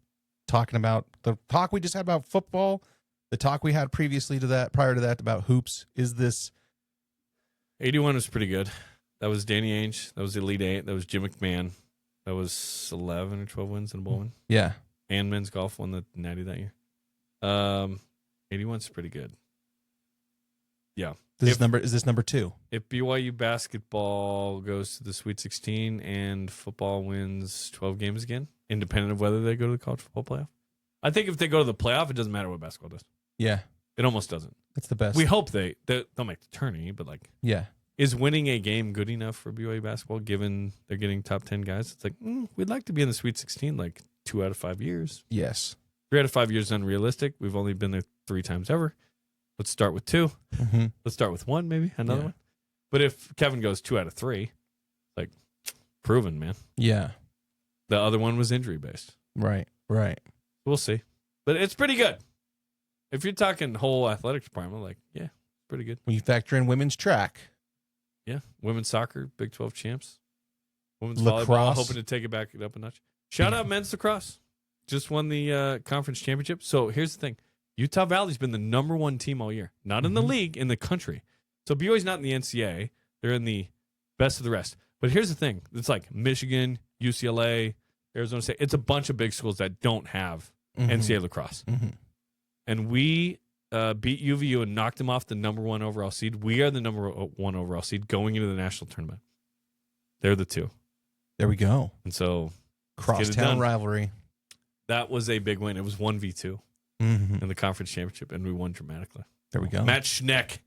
Talking about the talk we just had about football, the talk we had prior to that about hoops. Is this 81 was pretty good. That was Danny Ainge. That was Elite 8. That was Jim McMahon. That was 11 or 12 wins in a bowl win. yeah. And men's golf won the Natty that year. 81's pretty good. Yeah. Is this number 2? If BYU basketball goes to the Sweet 16 and football wins 12 games again, independent of whether they go to the college football playoff, I think if they go to the playoff, it doesn't matter what basketball does. Yeah. It almost doesn't. That's the best. We hope they'll make the tourney, but like, yeah. is winning a game good enough for BYU basketball given they're getting top 10 guys? It's like, we'd like to be in the Sweet 16 like 2 out of 5 years. Yes. 3 out of 5 years is unrealistic. We've only been there 3 times ever. Let's start with 2. Mm-hmm. Let's start with 1, maybe another Yeah. one. But if Kevin goes 2 out of 3, like, proven, man. Yeah. The other one was injury based. Right. Right. We'll see. But it's pretty good. If you're talking whole athletic department, like, yeah, pretty good. When you factor in women's track, Yeah. Women's soccer, Big 12 champs. Women's Lacrosse. volleyball, hoping to take it back up a notch. Shout out men's lacrosse. Just won the conference championship. So here's the thing. Utah Valley's been the number 1 team all year. Not in the league, in the country. So BYU's not in the NCAA. They're in the best of the rest. But here's the thing. It's like Michigan, UCLA, Arizona State. It's a bunch of big schools that don't have NCAA lacrosse. Mm-hmm. And we beat UVU and knocked them off the number 1 overall seed. We are the number 1 overall seed going into the national tournament. They're the 2. There we go. And so get it Crosstown done. rivalry. that was a big win. It was 1v2 in the conference championship, and we won dramatically. There we go. Matt Schneck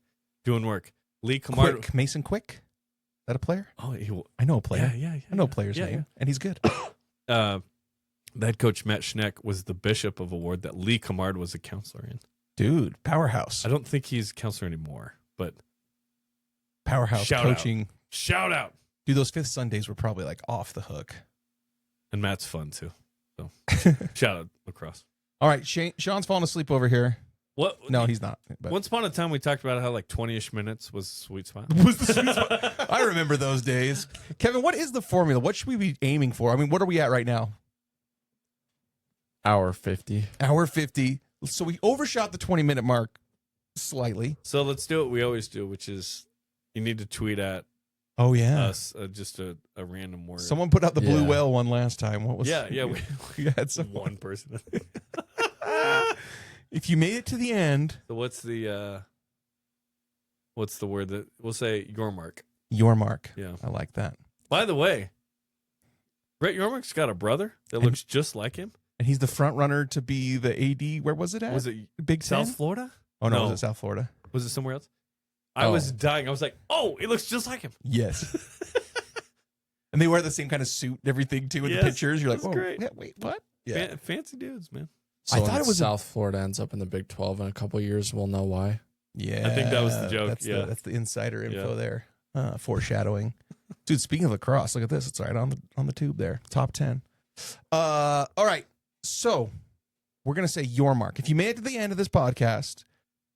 doing work. Lee Camardo. Quick. Mason Quick. Is that a player? Oh, I know a player. yeah. I know a player's Yeah, name, and he's good. The head coach Matt Schneck was the bishop of a ward that Lee Camardo was a counselor in. Dude, powerhouse. I don't think he's a counselor anymore, but Powerhouse Shout coaching. shout out. Dude, those fifth Sundays were probably like off the hook. And Matt's fun too. So shout out lacrosse. All right, Sean's falling asleep over here. What? No, he's not. But Once upon a time, we talked about how like 20-ish minutes was a sweet spot. was the sweet spot. I remember those days. Kevin, what is the formula? What should we be aiming for? I mean, what are we at right now? Hour 50. Hour 50. So we overshot the 20-minute mark slightly. So let's do what we always do, which is you need to tweet at Oh, yeah. us just a random word. Someone put out the blue Yeah. whale one last time. What was yeah. We had some. One person. If you made it to the end, So what's the word that we'll say? Your mark. your mark. Yeah. I like that. By the way, Brett Yormark's got a brother that And- looks just like him. And he's the front runner to be the AD. Where was it at? Was it Big Ten? South Florida? Oh, no, No. was it South Florida? Was it somewhere else? I Oh. was dying. I was like, oh, it looks just like him. Yes. And they wear the same kind of suit and everything, too, in Yes, the pictures. You're like, that's oh, great. yeah, wait, what? Yeah. Fancy dudes, man. So I thought when it was South Florida ends up in the Big 12 in a couple years, we'll know why. Yeah. I think that was the joke, That's, yeah. that's the insider info Yeah. there. Foreshadowing. Dude, speaking of lacrosse, look at this. It's right on the tube there. Top 10. All right. So we're going to say your mark. If you made it to the end of this podcast,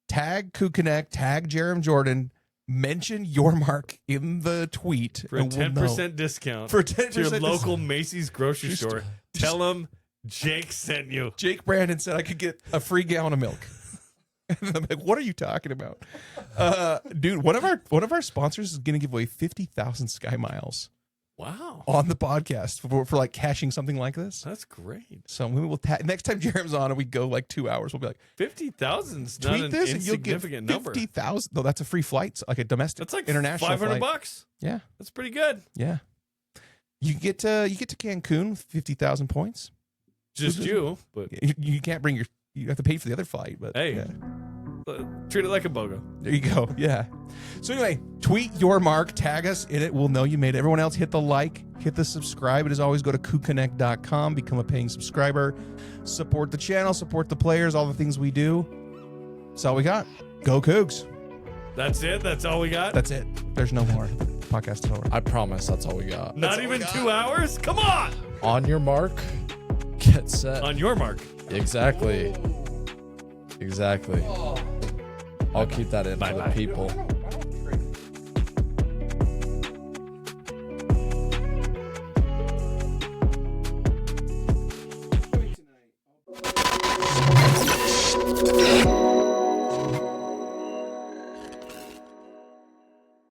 tag Cougconnect, tag Jarom Jordan, mention your mark in the tweet. For a and we'll 10% know. discount For 10% to your dis- local Macy's grocery Just- store. Tell them Jake sent you. Jake Brandon said I could get a free gallon of milk. And I'm like, what are you talking about? Dude, one of our sponsors is going to give away 50,000 Sky Miles Wow. on the podcast for like cashing something like this. That's great. So we will next time Jerem's on and we go like 2 hours, we'll be like, 50,000's not tweet an this and you'll get insignificant number. 50,000. No, that's a free flight, like a domestic, That's like international $500. flight. Yeah, That's pretty good. yeah. You get to Cancun with 50,000 points. Just you, but You can't bring you have to pay for the other flight, but hey, yeah. treat it like a BOGO. There you go. Yeah. So anyway, tweet your mark, tag us in it. We'll know you made it. Everyone else, hit the like, hit the subscribe. And as always, go to Cougconnect.com, become a paying subscriber, support the channel, support the players, all the things we do. That's all we got. Go Cougs. That's it. That's all we got. That's it. There's no more. Podcast is over. I promise that's all we got. Not even 2 hours. Come on. On your mark, get set. On your mark. Exactly. Exactly. I'll keep that in for the Bye-bye. people.